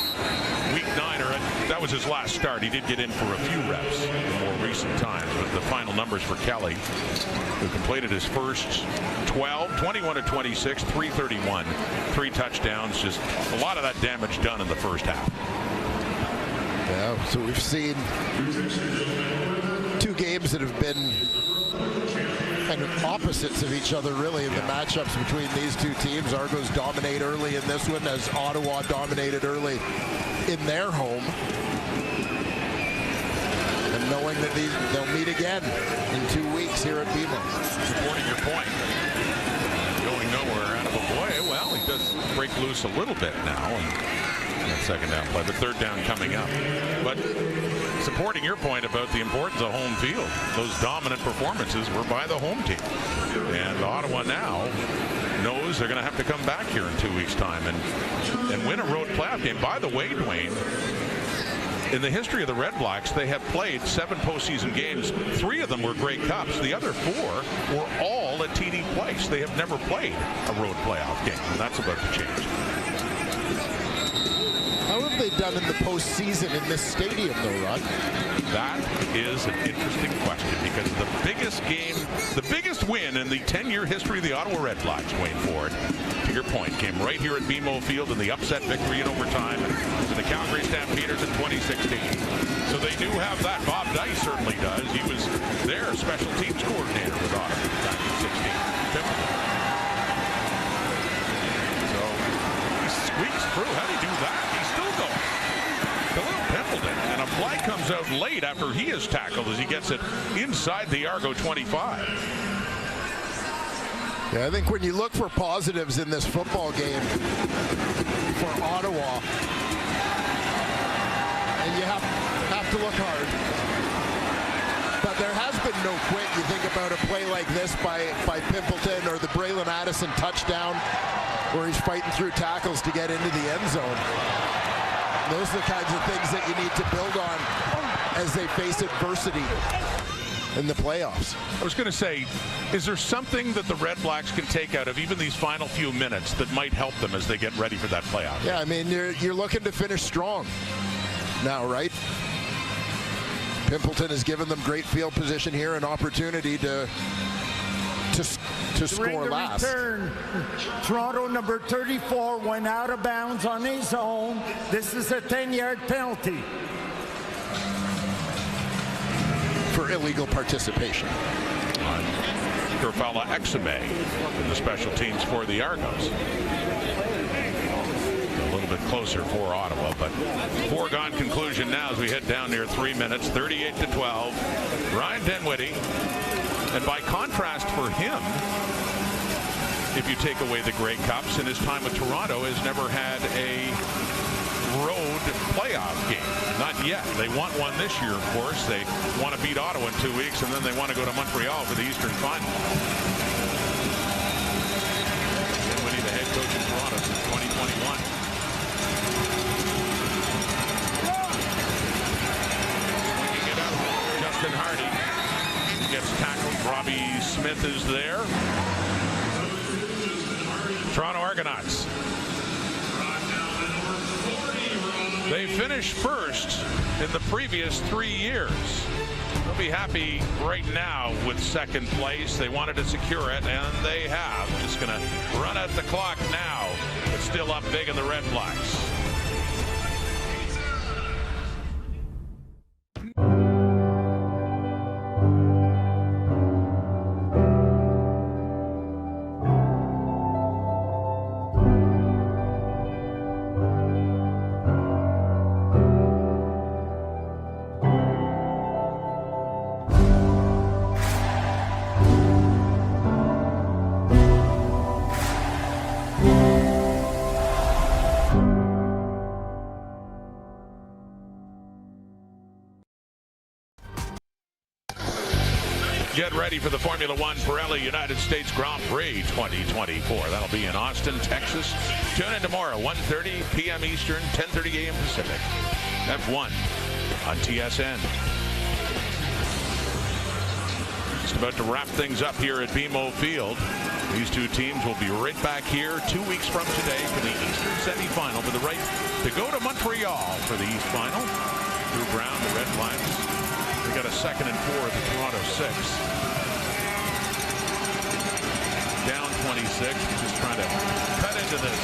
week 9, or that was his last start. He did get in for a few reps in more recent times, but the final numbers for Kelly, who completed his first 21 to 26, 331, 3 touchdowns. Just a lot of that damage done in the first half. Yeah, so we've seen 2 games that have been kind of opposites of each other, really, in the matchups between these 2 teams. Argos dominate early in this one, as Ottawa dominated early in their home. And knowing that they'll meet again in 2 weeks here at BMO. Supporting your point. Going nowhere out of a boy. Well, he does break loose a little bit now. And that 2nd down play, but 3rd down coming up. But supporting your point about the importance of home field, those dominant performances were by the home team. And Ottawa now knows they're going to have to come back here in 2 weeks' time and win a road playoff game. By the way, Dwayne, in the history of the Red Blacks, they have played 7 postseason games. 3 of them were Grey Cups. The other 4 were all at TD Place. They have never played a road playoff game, and that's about to change. How have they done in the postseason in this stadium, though, Rod? That is an interesting question, because the biggest game, the biggest win in the 10-year history of the Ottawa Redblacks, Wayne Ford, to your point, came right here at BMO Field in the upset victory in overtime to the Calgary Stampeders in 2016. So they do have that. Bob Dice certainly does. He was their special teams coordinator with Ottawa back in 16. So he squeaks through. How did he do that? He's still going. Khalil Pimpleton, and a flag comes out late after he is tackled as he gets it inside the Argo 25. Yeah, I think when you look for positives in this football game for Ottawa, and you have to look hard, often no quit. You think about a play like this by Pimpleton or the Braylon Addison touchdown where he's fighting through tackles to get into the end zone. Those are the kinds of things that you need to build on as they face adversity in the playoffs. I was going to say, is there something that the Red Blacks can take out of even these final few minutes that might help them as they get ready for that playoff? Yeah, I mean, you're looking to finish strong now, right? Pimpleton has given them great field position here, an opportunity to score last. Return, Toronto number 34 went out of bounds on his own. This is a 10-yard penalty. For illegal participation. Kerfala Exame in the special teams for the Argos. A little bit closer for Ottawa, but foregone conclusion now as we head down near 3 minutes, 38-12. Ryan Dinwiddie, and by contrast for him, if you take away the Grey Cups, in his time with Toronto, has never had a road playoff game. Not yet. They want one this year, of course. They want to beat Ottawa in 2 weeks, and then they want to go to Montreal for the Eastern Final. Dinwiddie, the head coach in Toronto since 2021. Swinging it up. Justin Hardy gets tackled. Robbie Smith is there. Toronto Argonauts. They finished first in the previous 3 years. They'll be happy right now with second place. They wanted to secure it, and they have. Just going to run out the clock now, but still up big in the Red Blacks. Get ready for the Formula One Pirelli United States Grand Prix 2024. That'll be in Austin, Texas. Tune in tomorrow, 1:30 p.m. Eastern, 10:30 a.m. Pacific. F1 on TSN. Just about to wrap things up here at BMO Field. These two teams will be right back here 2 weeks from today for the Eastern semifinal for the right to go to Montreal for the East Final. Drew Brown, the Red Blacks. They got a 2nd and 4 at the Toronto 6. Down 26, just trying to cut into this.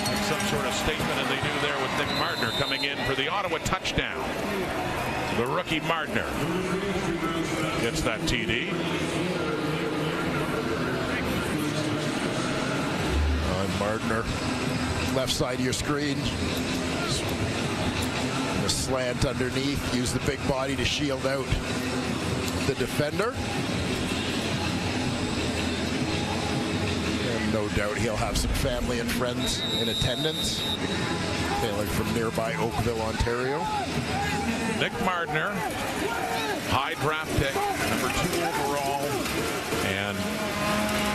Make some sort of statement, and they do there with Nick Mardner coming in for the Ottawa touchdown. The rookie Mardner gets that TD. Mardner, left side of your screen. The slant underneath. Use the big body to shield out the defender. And no doubt he'll have some family and friends in attendance. Hailing from nearby Oakville, Ontario. Nick Mardner, high draft pick, number 2 overall, and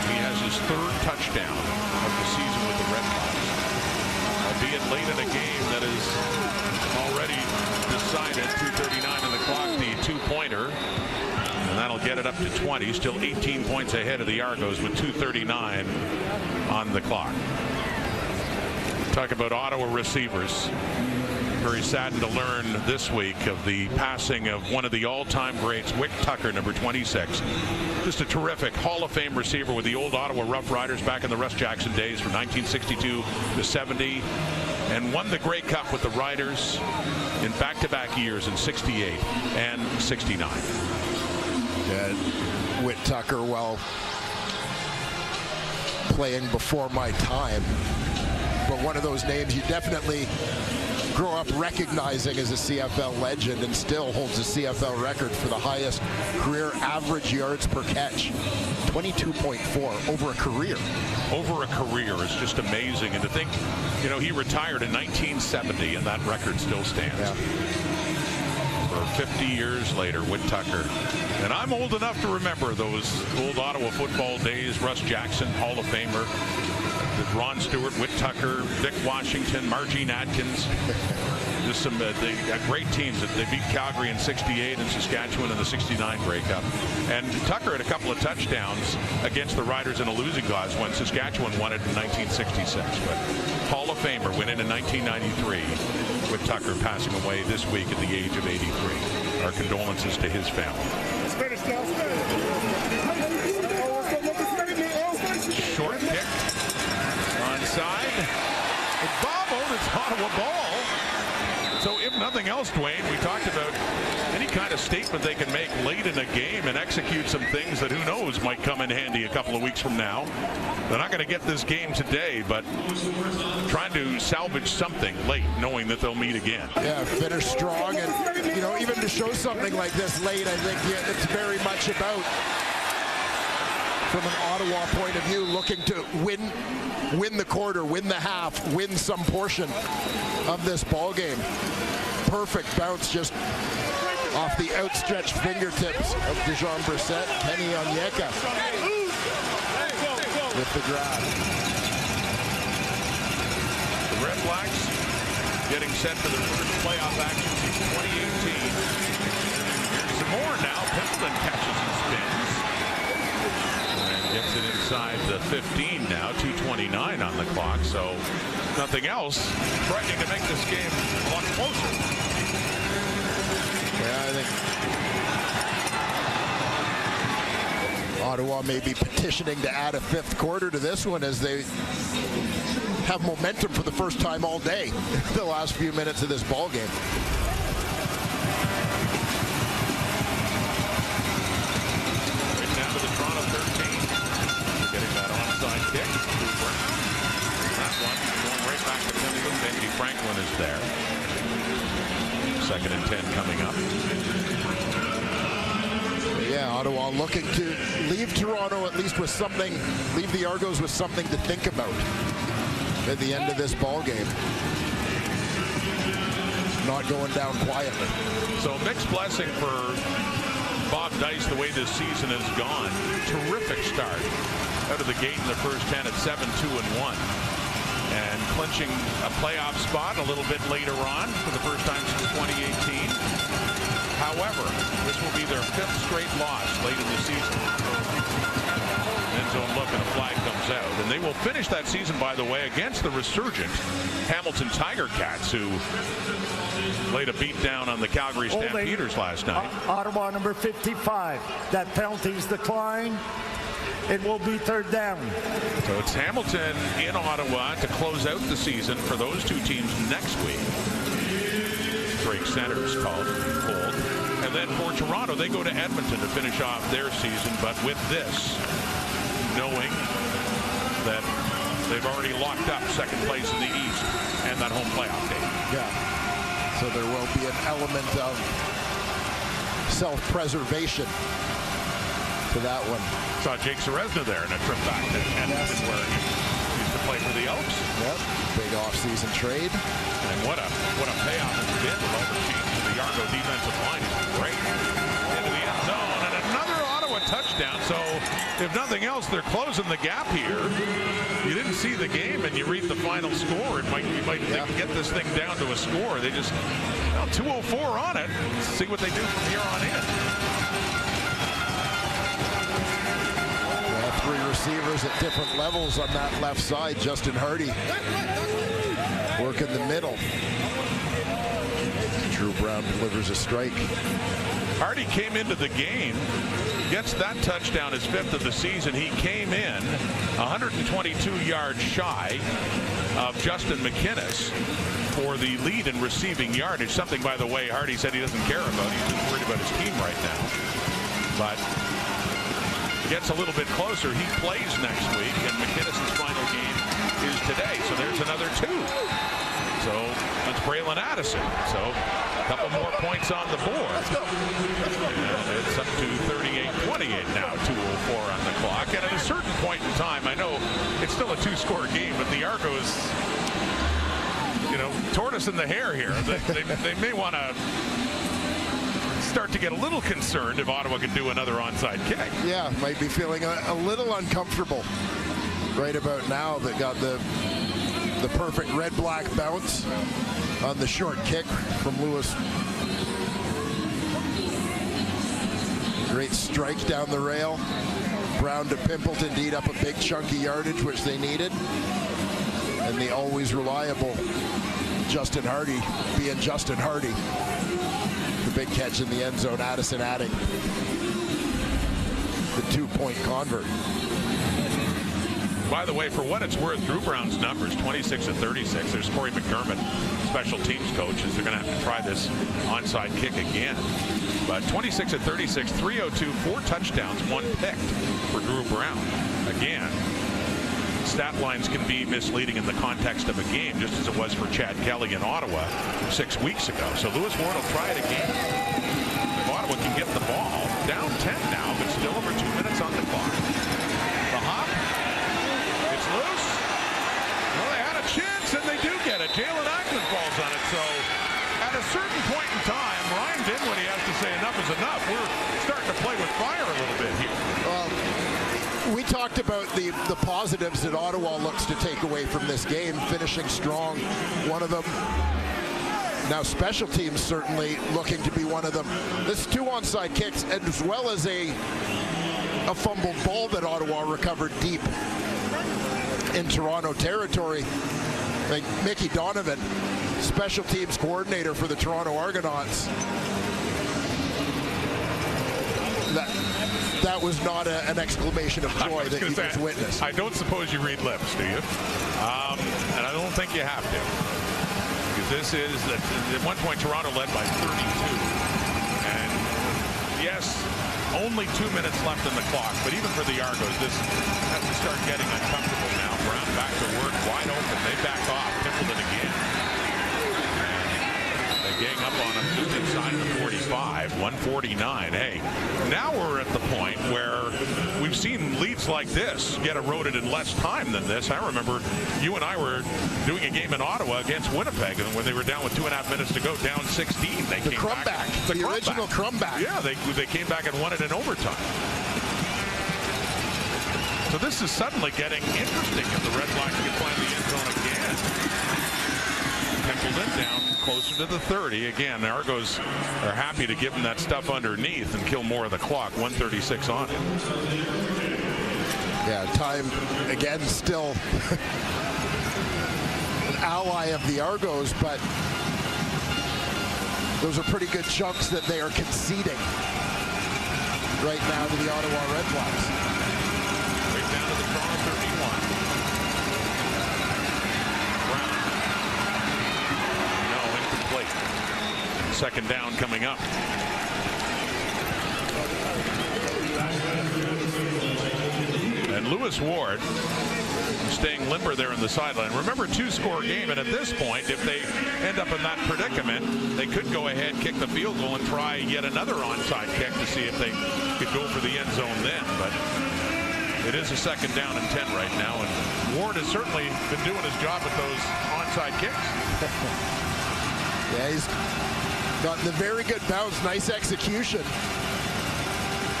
he has his 3rd touchdown of the season with the Red Blacks. Albeit late in a game that is already decided, 2:39 on the clock, the 2-pointer, and that'll get it up to 20. Still 18 points ahead of the Argos with 2:39 on the clock. Talk about Ottawa receivers. Very saddened to learn this week of the passing of one of the all-time greats, Wick Tucker, number 26. Just a terrific Hall of Fame receiver with the old Ottawa Rough Riders back in the Russ Jackson days from 1962 to 70, and won the Grey Cup with the Riders in back-to-back years in 68 and 69. Yeah, Wick Tucker, well, playing before my time, but one of those names you definitely grow up recognizing as a CFL legend, and still holds a CFL record for the highest career average yards per catch. 22.4 over a career. Over a career is just amazing. And to think, you know, he retired in 1970 and that record still stands. Yeah. For 50 years later, Whit Tucker. And I'm old enough to remember those old Ottawa football days. Russ Jackson, Hall of Famer. Ron Stewart, Whit Tucker, Vic Washington, Margene Atkins. Just some great teams. They beat Calgary in '68 and Saskatchewan in the '69 Grey Cup. And Tucker had a couple of touchdowns against the Riders in a losing cause when Saskatchewan won it in 1966. But Hall of Famer went in 1993 with Tucker passing away this week at the age of 83. Our condolences to his family. Short kick. Onside. It bobbled. It's Ottawa ball. So if nothing else, Dwayne, we talked about any kind of statement they can make late in a game and execute some things that who knows might come in handy a couple of weeks from now. They're not going to get this game today, but trying to salvage something late, knowing that they'll meet again. Yeah, finish strong, and you know, even to show something like this late, I think it's very much about, from an Ottawa point of view, looking to win the quarter, win the half, win some portion of this ball game. Perfect bounce just off the outstretched fingertips of Dejon Brissett. Kenny Onyeka with the grab. The Redblacks getting set for their first playoff action since 2018. Here's some more now. Pimpleton catches and spins. And gets it inside the 15 now. 2:29 on the clock. So nothing else threatening to make this game a lot closer. Yeah, I think Ottawa may be petitioning to add a fifth quarter to this one as they have momentum for the first time all day the last few minutes of this ball game. Right down to the Toronto 13. Getting that onside kick. That one going right back to Pinball. Benji Franklin is there. 2nd and 10 coming up. Yeah, Ottawa looking to leave Toronto at least with something, leave the Argos with something to think about at the end of this ball game. Not going down quietly. So mixed blessing for Bob Dice the way this season has gone. Terrific start out of the gate in the first 10 at 7-2-1. And clinching a playoff spot a little bit later on for the first time since 2018. However, this will be their 5th straight loss late in the season. End zone look and a flag comes out. And they will finish that season, by the way, against the resurgent Hamilton Tiger Cats, who laid a beat down on the Calgary Stampeders last night. Ottawa number 55. That penalty's declined. It will be 3rd down. So it's Hamilton in Ottawa to close out the season for those two teams next week. Drake Center's called cold. And then for Toronto, they go to Edmonton to finish off their season. But with this, knowing that they've already locked up 2nd place in the East and that home playoff game. Yeah. So there will be an element of self-preservation to that one. Saw Jake Ceresna there in a trip back to Edmonton where he used to play for the Elks. Yep. Big off-season trade. And what a payoff it's been with all the changes. The Argo defensive line is great. Into the end zone and another Ottawa touchdown. So if nothing else, they're closing the gap here. You didn't see the game and you read the final score. You might get this thing down to a score. They just 2:04 on it. Let's see what they do from here on in. 3 receivers at different levels on that left side. Justin Hardy work in the middle. Drew Brown delivers a strike. Hardy came into the game, gets that touchdown, his 5th of the season. He came in 122 yards shy of Justin McInnes for the lead in receiving yardage. Something, by the way, Hardy said he doesn't care about. He's just worried about his team right now. But gets a little bit closer. He plays next week, and McInnes' final game is today. So there's another 2. So it's Braylon Addison. So a couple more points on the board. And it's up to 38-28 now, 2:04 on the clock. And at a certain point in time, I know it's still a 2-score game, but the Argos, tortoise in the hair here. They may want to start to get a little concerned if Ottawa could do another onside kick. Yeah, might be feeling a little uncomfortable right about now. That got the perfect red-black bounce on the short kick from Lewis. Great strike down the rail. Brown to Pimpleton, indeed up a big chunky yardage, which they needed. And the always reliable Justin Hardy being Justin Hardy. The big catch in the end zone, Addison adding the 2-point convert. By the way, for what it's worth, Drew Brown's numbers, 26 of 36. There's Corey McDermott, special teams coach, as they're going to have to try this onside kick again. But 26 of 36, 302, 4 touchdowns, 1 picked for Drew Brown. Again, stat lines can be misleading in the context of a game, just as it was for Chad Kelly in Ottawa 6 weeks ago. So Lewis Ward will try it again. If Ottawa can get the ball, down 10 now, but still over 2 minutes on the clock. The hop, it's loose. Well, they had a chance, and they do get it. Jalen Ackman falls on it. So at a certain point in time, Ryan Dinwiddie has to say enough is enough. We're starting to play with fire a little bit here. We talked about the positives that Ottawa looks to take away from this game, finishing strong, one of them. Now special teams certainly looking to be one of them. This 2 onside kicks, as well as a fumbled ball that Ottawa recovered deep in Toronto territory. Like Mickey Donovan, special teams coordinator for the Toronto Argonauts. That was not an exclamation of joy that you just witnessed. I don't suppose you read lips, do you? And I don't think you have to. Because this is, at one point, Toronto led by 32. And yes, only 2 minutes left in the clock. But even for the Argos, this has to start getting uncomfortable now. Brown back to work, wide open. They back off. Pimpleton again. Gang up on him just inside the 45, 149. Hey, now we're at the point where we've seen leads like this get eroded in less time than this. I remember you and I were doing a game in Ottawa against Winnipeg, and when they were down with 2.5 minutes to go, down 16, they came back. The original Crumback. Yeah, they came back and won it in overtime. So this is suddenly getting interesting if the Redblacks can find the end zone again. Pimpleton down closer to the 30. Again, the Argos are happy to give him that stuff underneath and kill more of the clock. 1:36 on it. Yeah, time again still an ally of the Argos, but those are pretty good chunks that they are conceding right now to the Ottawa Redblacks. Right down to the Toronto 31. Second down coming up. And Lewis Ward staying limber there in the sideline. Remember, 2-score game, and at this point, if they end up in that predicament, they could go ahead, kick the field goal, and try yet another onside kick to see if they could go for the end zone then. But it is a second down and 10 right now, and Ward has certainly been doing his job with those onside kicks. Yeah, he's gotten a very good bounce, nice execution.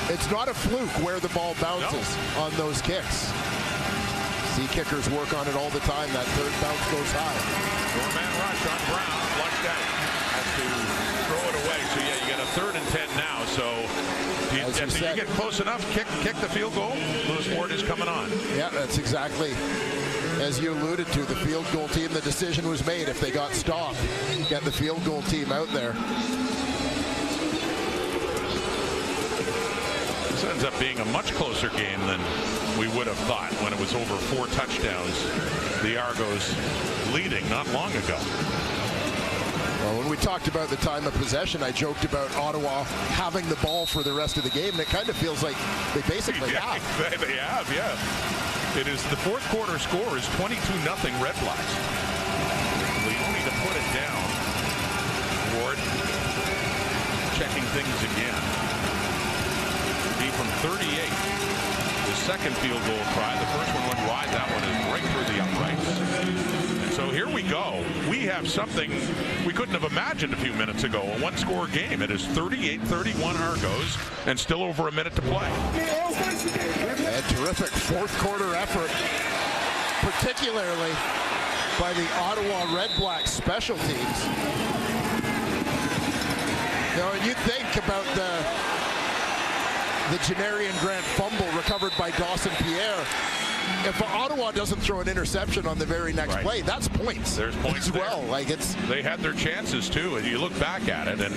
It's not a fluke where the ball bounces on those kicks. See kickers work on it all the time. That third bounce goes high. 4-man rush on Brown, flushed out. Has to throw it away. So yeah, you got a 3rd and 10 now. So if you get close enough, kick the field goal. Lewis Ward is coming on. Yeah, that's exactly as you alluded to. The field goal team, the decision was made. If they got stopped, get the field goal team out there. This ends up being a much closer game than we would have thought when it was over 4 touchdowns. The Argos leading not long ago. Well, when we talked about the time of possession, I joked about Ottawa having the ball for the rest of the game, and it kind of feels like they basically have. They have, yeah. It is the 4th quarter score is 22-0 Redblacks. Leone to put it down. Ward checking things again. Be from 38. the second field goal try. The first one went wide. That one is right through the uprights. And so here we go. We have something we couldn't have imagined a few minutes ago. A one-score game. It is 38-31 Argos, and still over a minute to play. A terrific fourth quarter effort, particularly by the Ottawa Redblacks special teams. You know, you think about the Janarian Grant fumble recovered by Dawson Pierre. If Ottawa doesn't throw an interception on the very next play, that's points. There's points as there. well. Like they had their chances too, and you look back at it, and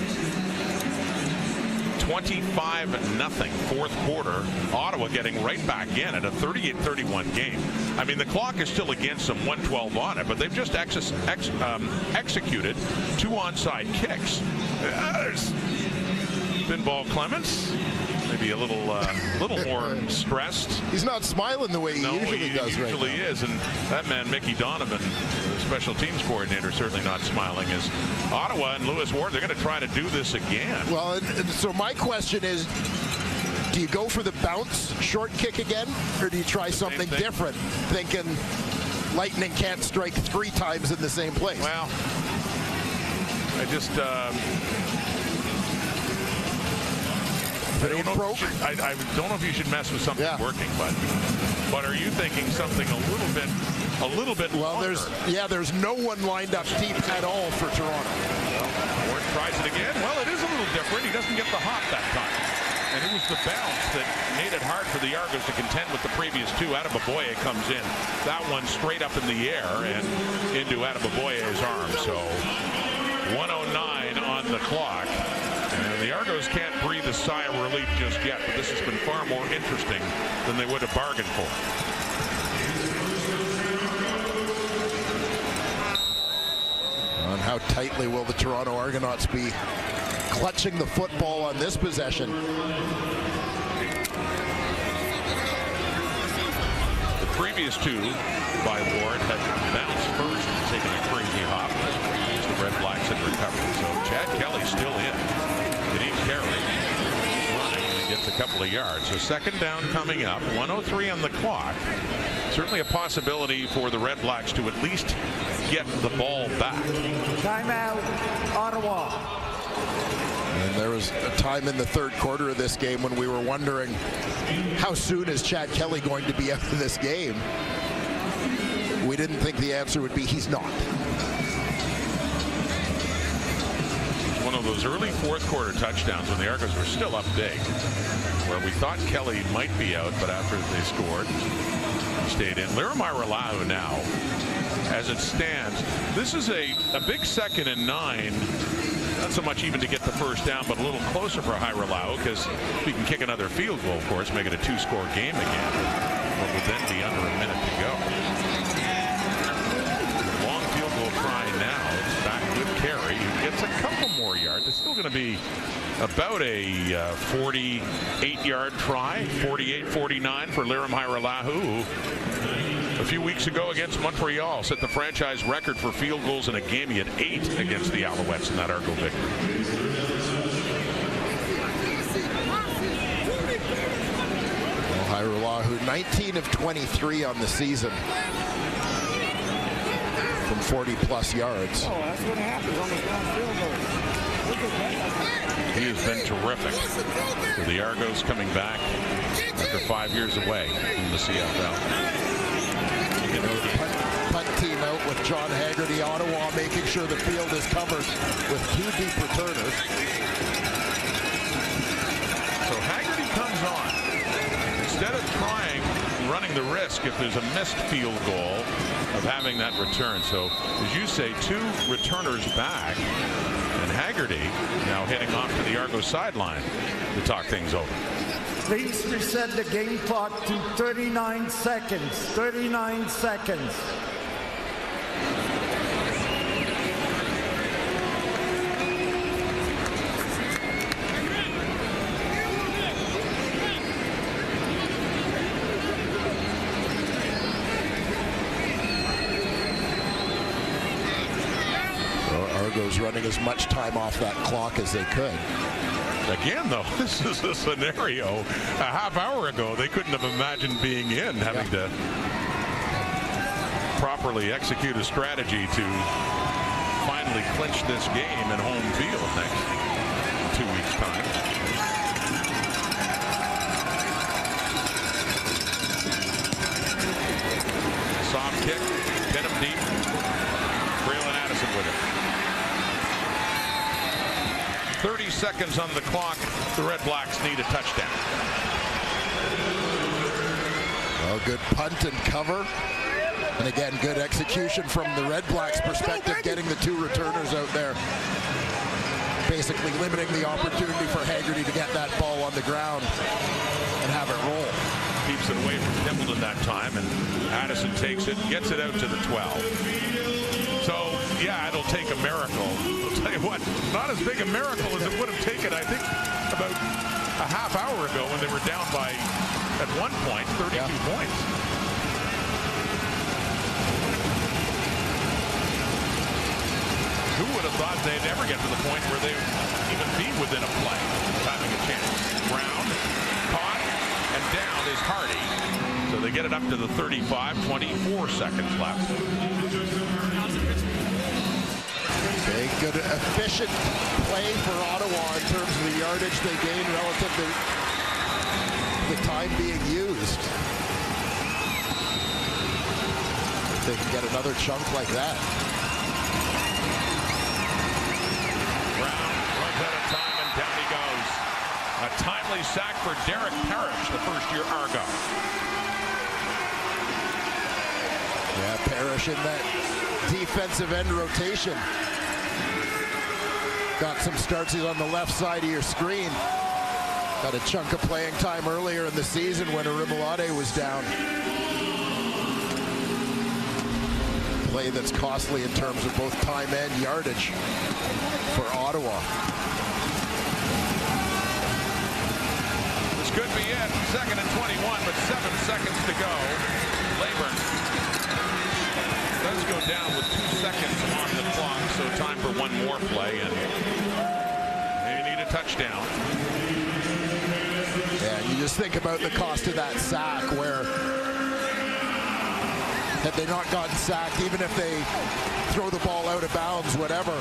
25-0 fourth quarter. Ottawa getting right back in at a 38-31 game. I mean, the clock is still against them, 1:12 on it, but they've just executed 2 onside kicks. There's Pinball Clements. Maybe a little more stressed. He's not smiling the way he usually does right now. He usually is, and that man, Mickey Donovan, the special teams coordinator, certainly not smiling. As Ottawa and Lewis Ward, they're going to try to do this again. Well, and so my question is, do you go for the bounce short kick again, or do you try something different, thinking Lightning can't strike 3 times in the same place? Well, I just... I don't know if you should mess with something working, but are you thinking something a little bit well, longer? there's no one lined up deep at all for Toronto. Ward tries it again. Well, it is a little different. He doesn't get the hop that time. And it was the bounce that made it hard for the Argos to contend with the previous 2. Adeboboye comes in. That one straight up in the air and into Adeboboye's arm. So 1:09 on the clock. And the Argos can't breathe a sigh of relief just yet, but this has been far more interesting than they would have bargained for. And how tightly will the Toronto Argonauts be clutching the football on this possession? The previous 2 by Ward had bounced first and taken a crazy hop. The Redblacks had recovered. So Chad Kelly's still in. Carry running, and he gets a couple of yards. So second down coming up, 1:03 on the clock. Certainly a possibility for the Redblacks to at least get the ball back. Timeout, Ottawa. And there was a time in the third quarter of this game when we were wondering how soon is Chad Kelly going to be out of this game. We didn't think the answer would be he's not. One of those early fourth quarter touchdowns when the Argos were still up big, where we thought Kelly might be out, but after they scored, he stayed in. Lirimairalahu now, as it stands, this is a big 2nd and 9. Not so much even to get the first down, but a little closer for Hairelau, because we can kick another field goal, of course, make it a 2-score game again. What would then be under a minute to go. Long field goal try now. It's back with Carey, who gets a couple more yards. It's still going to be about a 48-yard try, 48-49 for Lirim Hairelau, a few weeks ago against Montreal set the franchise record for field goals in a game. He had 8 against the Alouettes in that Argo victory. Well, Hairelau, 19 of 23 on the season from 40-plus yards. Oh, that's what happens on the field goal. He has been terrific for the Argos, coming back after 5 years away from the CFL. You know, the punt team out with John Haggerty. Ottawa making sure the field is covered with 2 deep returners. So Haggerty comes on. Instead of running the risk if there's a missed field goal of having that return. So, as you say, 2 returners back. And Haggerty now heading off to the Argos sideline to talk things over. Please reset the game clock to 39 seconds. 39 seconds. Argos running as much time off that clock as they could. Again, though, this is a scenario a half hour ago they couldn't have imagined being in, having to properly execute a strategy to finally clinch this game in home field next 2 weeks' time. Soft kick, hit him deep. Braylon Addison with it. 30 seconds on the clock. The Red Blacks need a touchdown. Well, good punt and cover. And again, good execution from the Red Blacks' perspective, getting the two returners out there. Basically limiting the opportunity for Haggerty to get that ball on the ground and have it roll. Keeps it away from Templeton that time, and Addison takes it, gets it out to the 12. So, yeah, it'll take a miracle. I'll tell you what, not as big a miracle as it would have taken, I think, about a half hour ago when they were down by, at one point, 32 points. Who would have thought they'd ever get to the point where they would even be within a play, having a chance? Brown, caught, and down is Hardy. So they get it up to the 35, 24 seconds left. Okay, good, efficient play for Ottawa in terms of the yardage they gain relative to the time being used. If they can get another chunk like that. Down he goes. A timely sack for Derek Parrish, the first-year Argo. Yeah, Parrish in that defensive end rotation. Got some starts. He's on the left side of your screen. Got a chunk of playing time earlier in the season when Arimulade was down. Play that's costly in terms of both time and yardage for Ottawa. Could be it. 2nd and 21, but 7 seconds to go. Leyburn does go down with 2 seconds on the clock, so time for one more play, and they need a touchdown. Yeah, you just think about the cost of that sack, where had they not gotten sacked, even if they throw the ball out of bounds, whatever,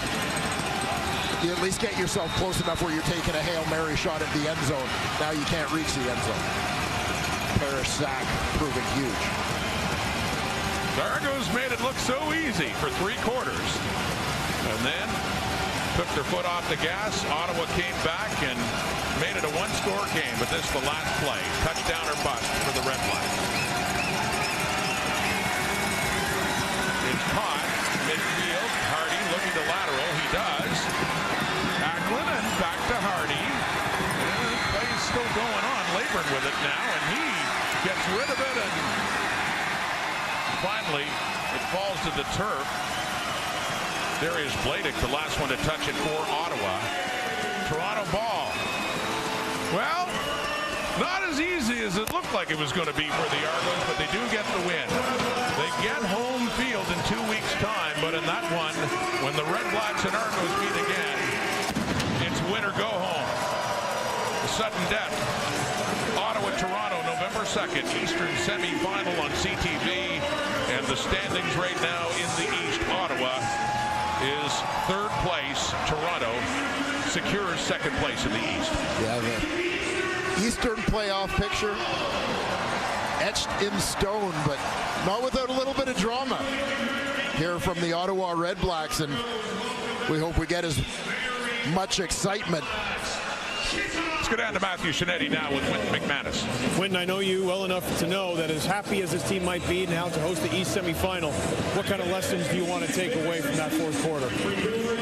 you at least get yourself close enough where you're taking a Hail Mary shot at the end zone. Now you can't reach the end zone. Parrish sack proving huge. The Argos made it look so easy for 3 quarters. And then took their foot off the gas. Ottawa came back and made it a one-score game. But this is the last play. Touchdown or bust for the Red Blacks. It's caught. Midfield. Hardy looking to lateral. He does. And back to Hardy. Play's still going on. Leyburn with it now, and he gets rid of it, and finally it falls to the turf. There is Bladick, the last one to touch it for Ottawa. Toronto ball. Well, not as easy as it looked like it was going to be for the Argos, but they do get the win. They get home field in 2 weeks' time, but in that one, when the Red Blacks and Argos meet again, it's win or go home. The sudden death. Ottawa, Toronto, November 2nd, Eastern semi-final on CTV. And the standings right now in the East, Ottawa is 3rd place. Toronto secures 2nd place in the East. Yeah, the Eastern playoff picture etched in stone, but not without a little bit of drama here from the Ottawa Redblacks, and we hope we get as much excitement. Let's go down to Matthew Shinetti now with Wynton McManus. Wynton, I know you well enough to know that as happy as this team might be now to host the East semifinal, what kind of lessons do you want to take away from that 4th quarter?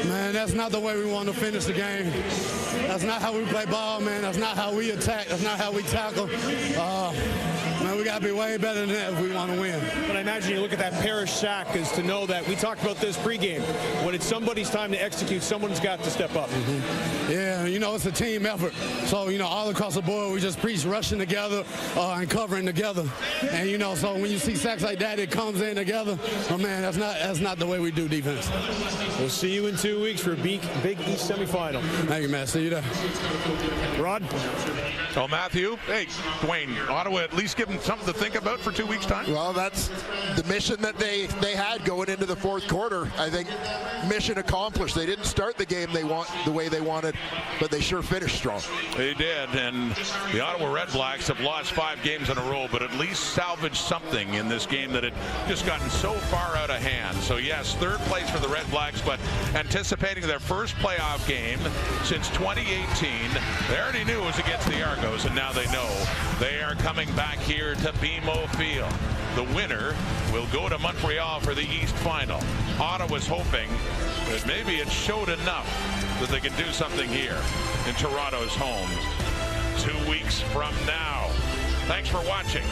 Man, that's not the way we want to finish the game. That's not how we play ball, man. That's not how we attack. That's not how we tackle. Man, we got to be way better than that if we want to win. But I imagine you look at that Parrish sack is to know that we talked about this pregame. When it's somebody's time to execute, someone's got to step up. Yeah, it's a team effort. So, all across the board, we just preach rushing together and covering together. And, so when you see sacks like that, it comes in together. Oh, man, that's not the way we do defense. We'll see you in 2 weeks for a Big East semifinal. Thank you, man. See you there. Rod? Oh, Matthew. Hey, Dwayne, Ottawa at least give them something to think about for 2 weeks' time? Well, that's the mission that they had going into the fourth quarter. I think mission accomplished. They didn't start the game the way they wanted, but they sure finished strong. They did, and the Ottawa Redblacks have lost 5 games in a row, but at least salvaged something in this game that had just gotten so far out of hand. So yes, third place for the Redblacks, but anticipating their first playoff game since 2018. They already knew it was against the Argos, and now they know they are coming back here to BMO Field. The winner will go to Montreal for the East Final. Ottawa's hoping that maybe it showed enough that they can do something here in Toronto's home 2 weeks from now. Thanks for watching.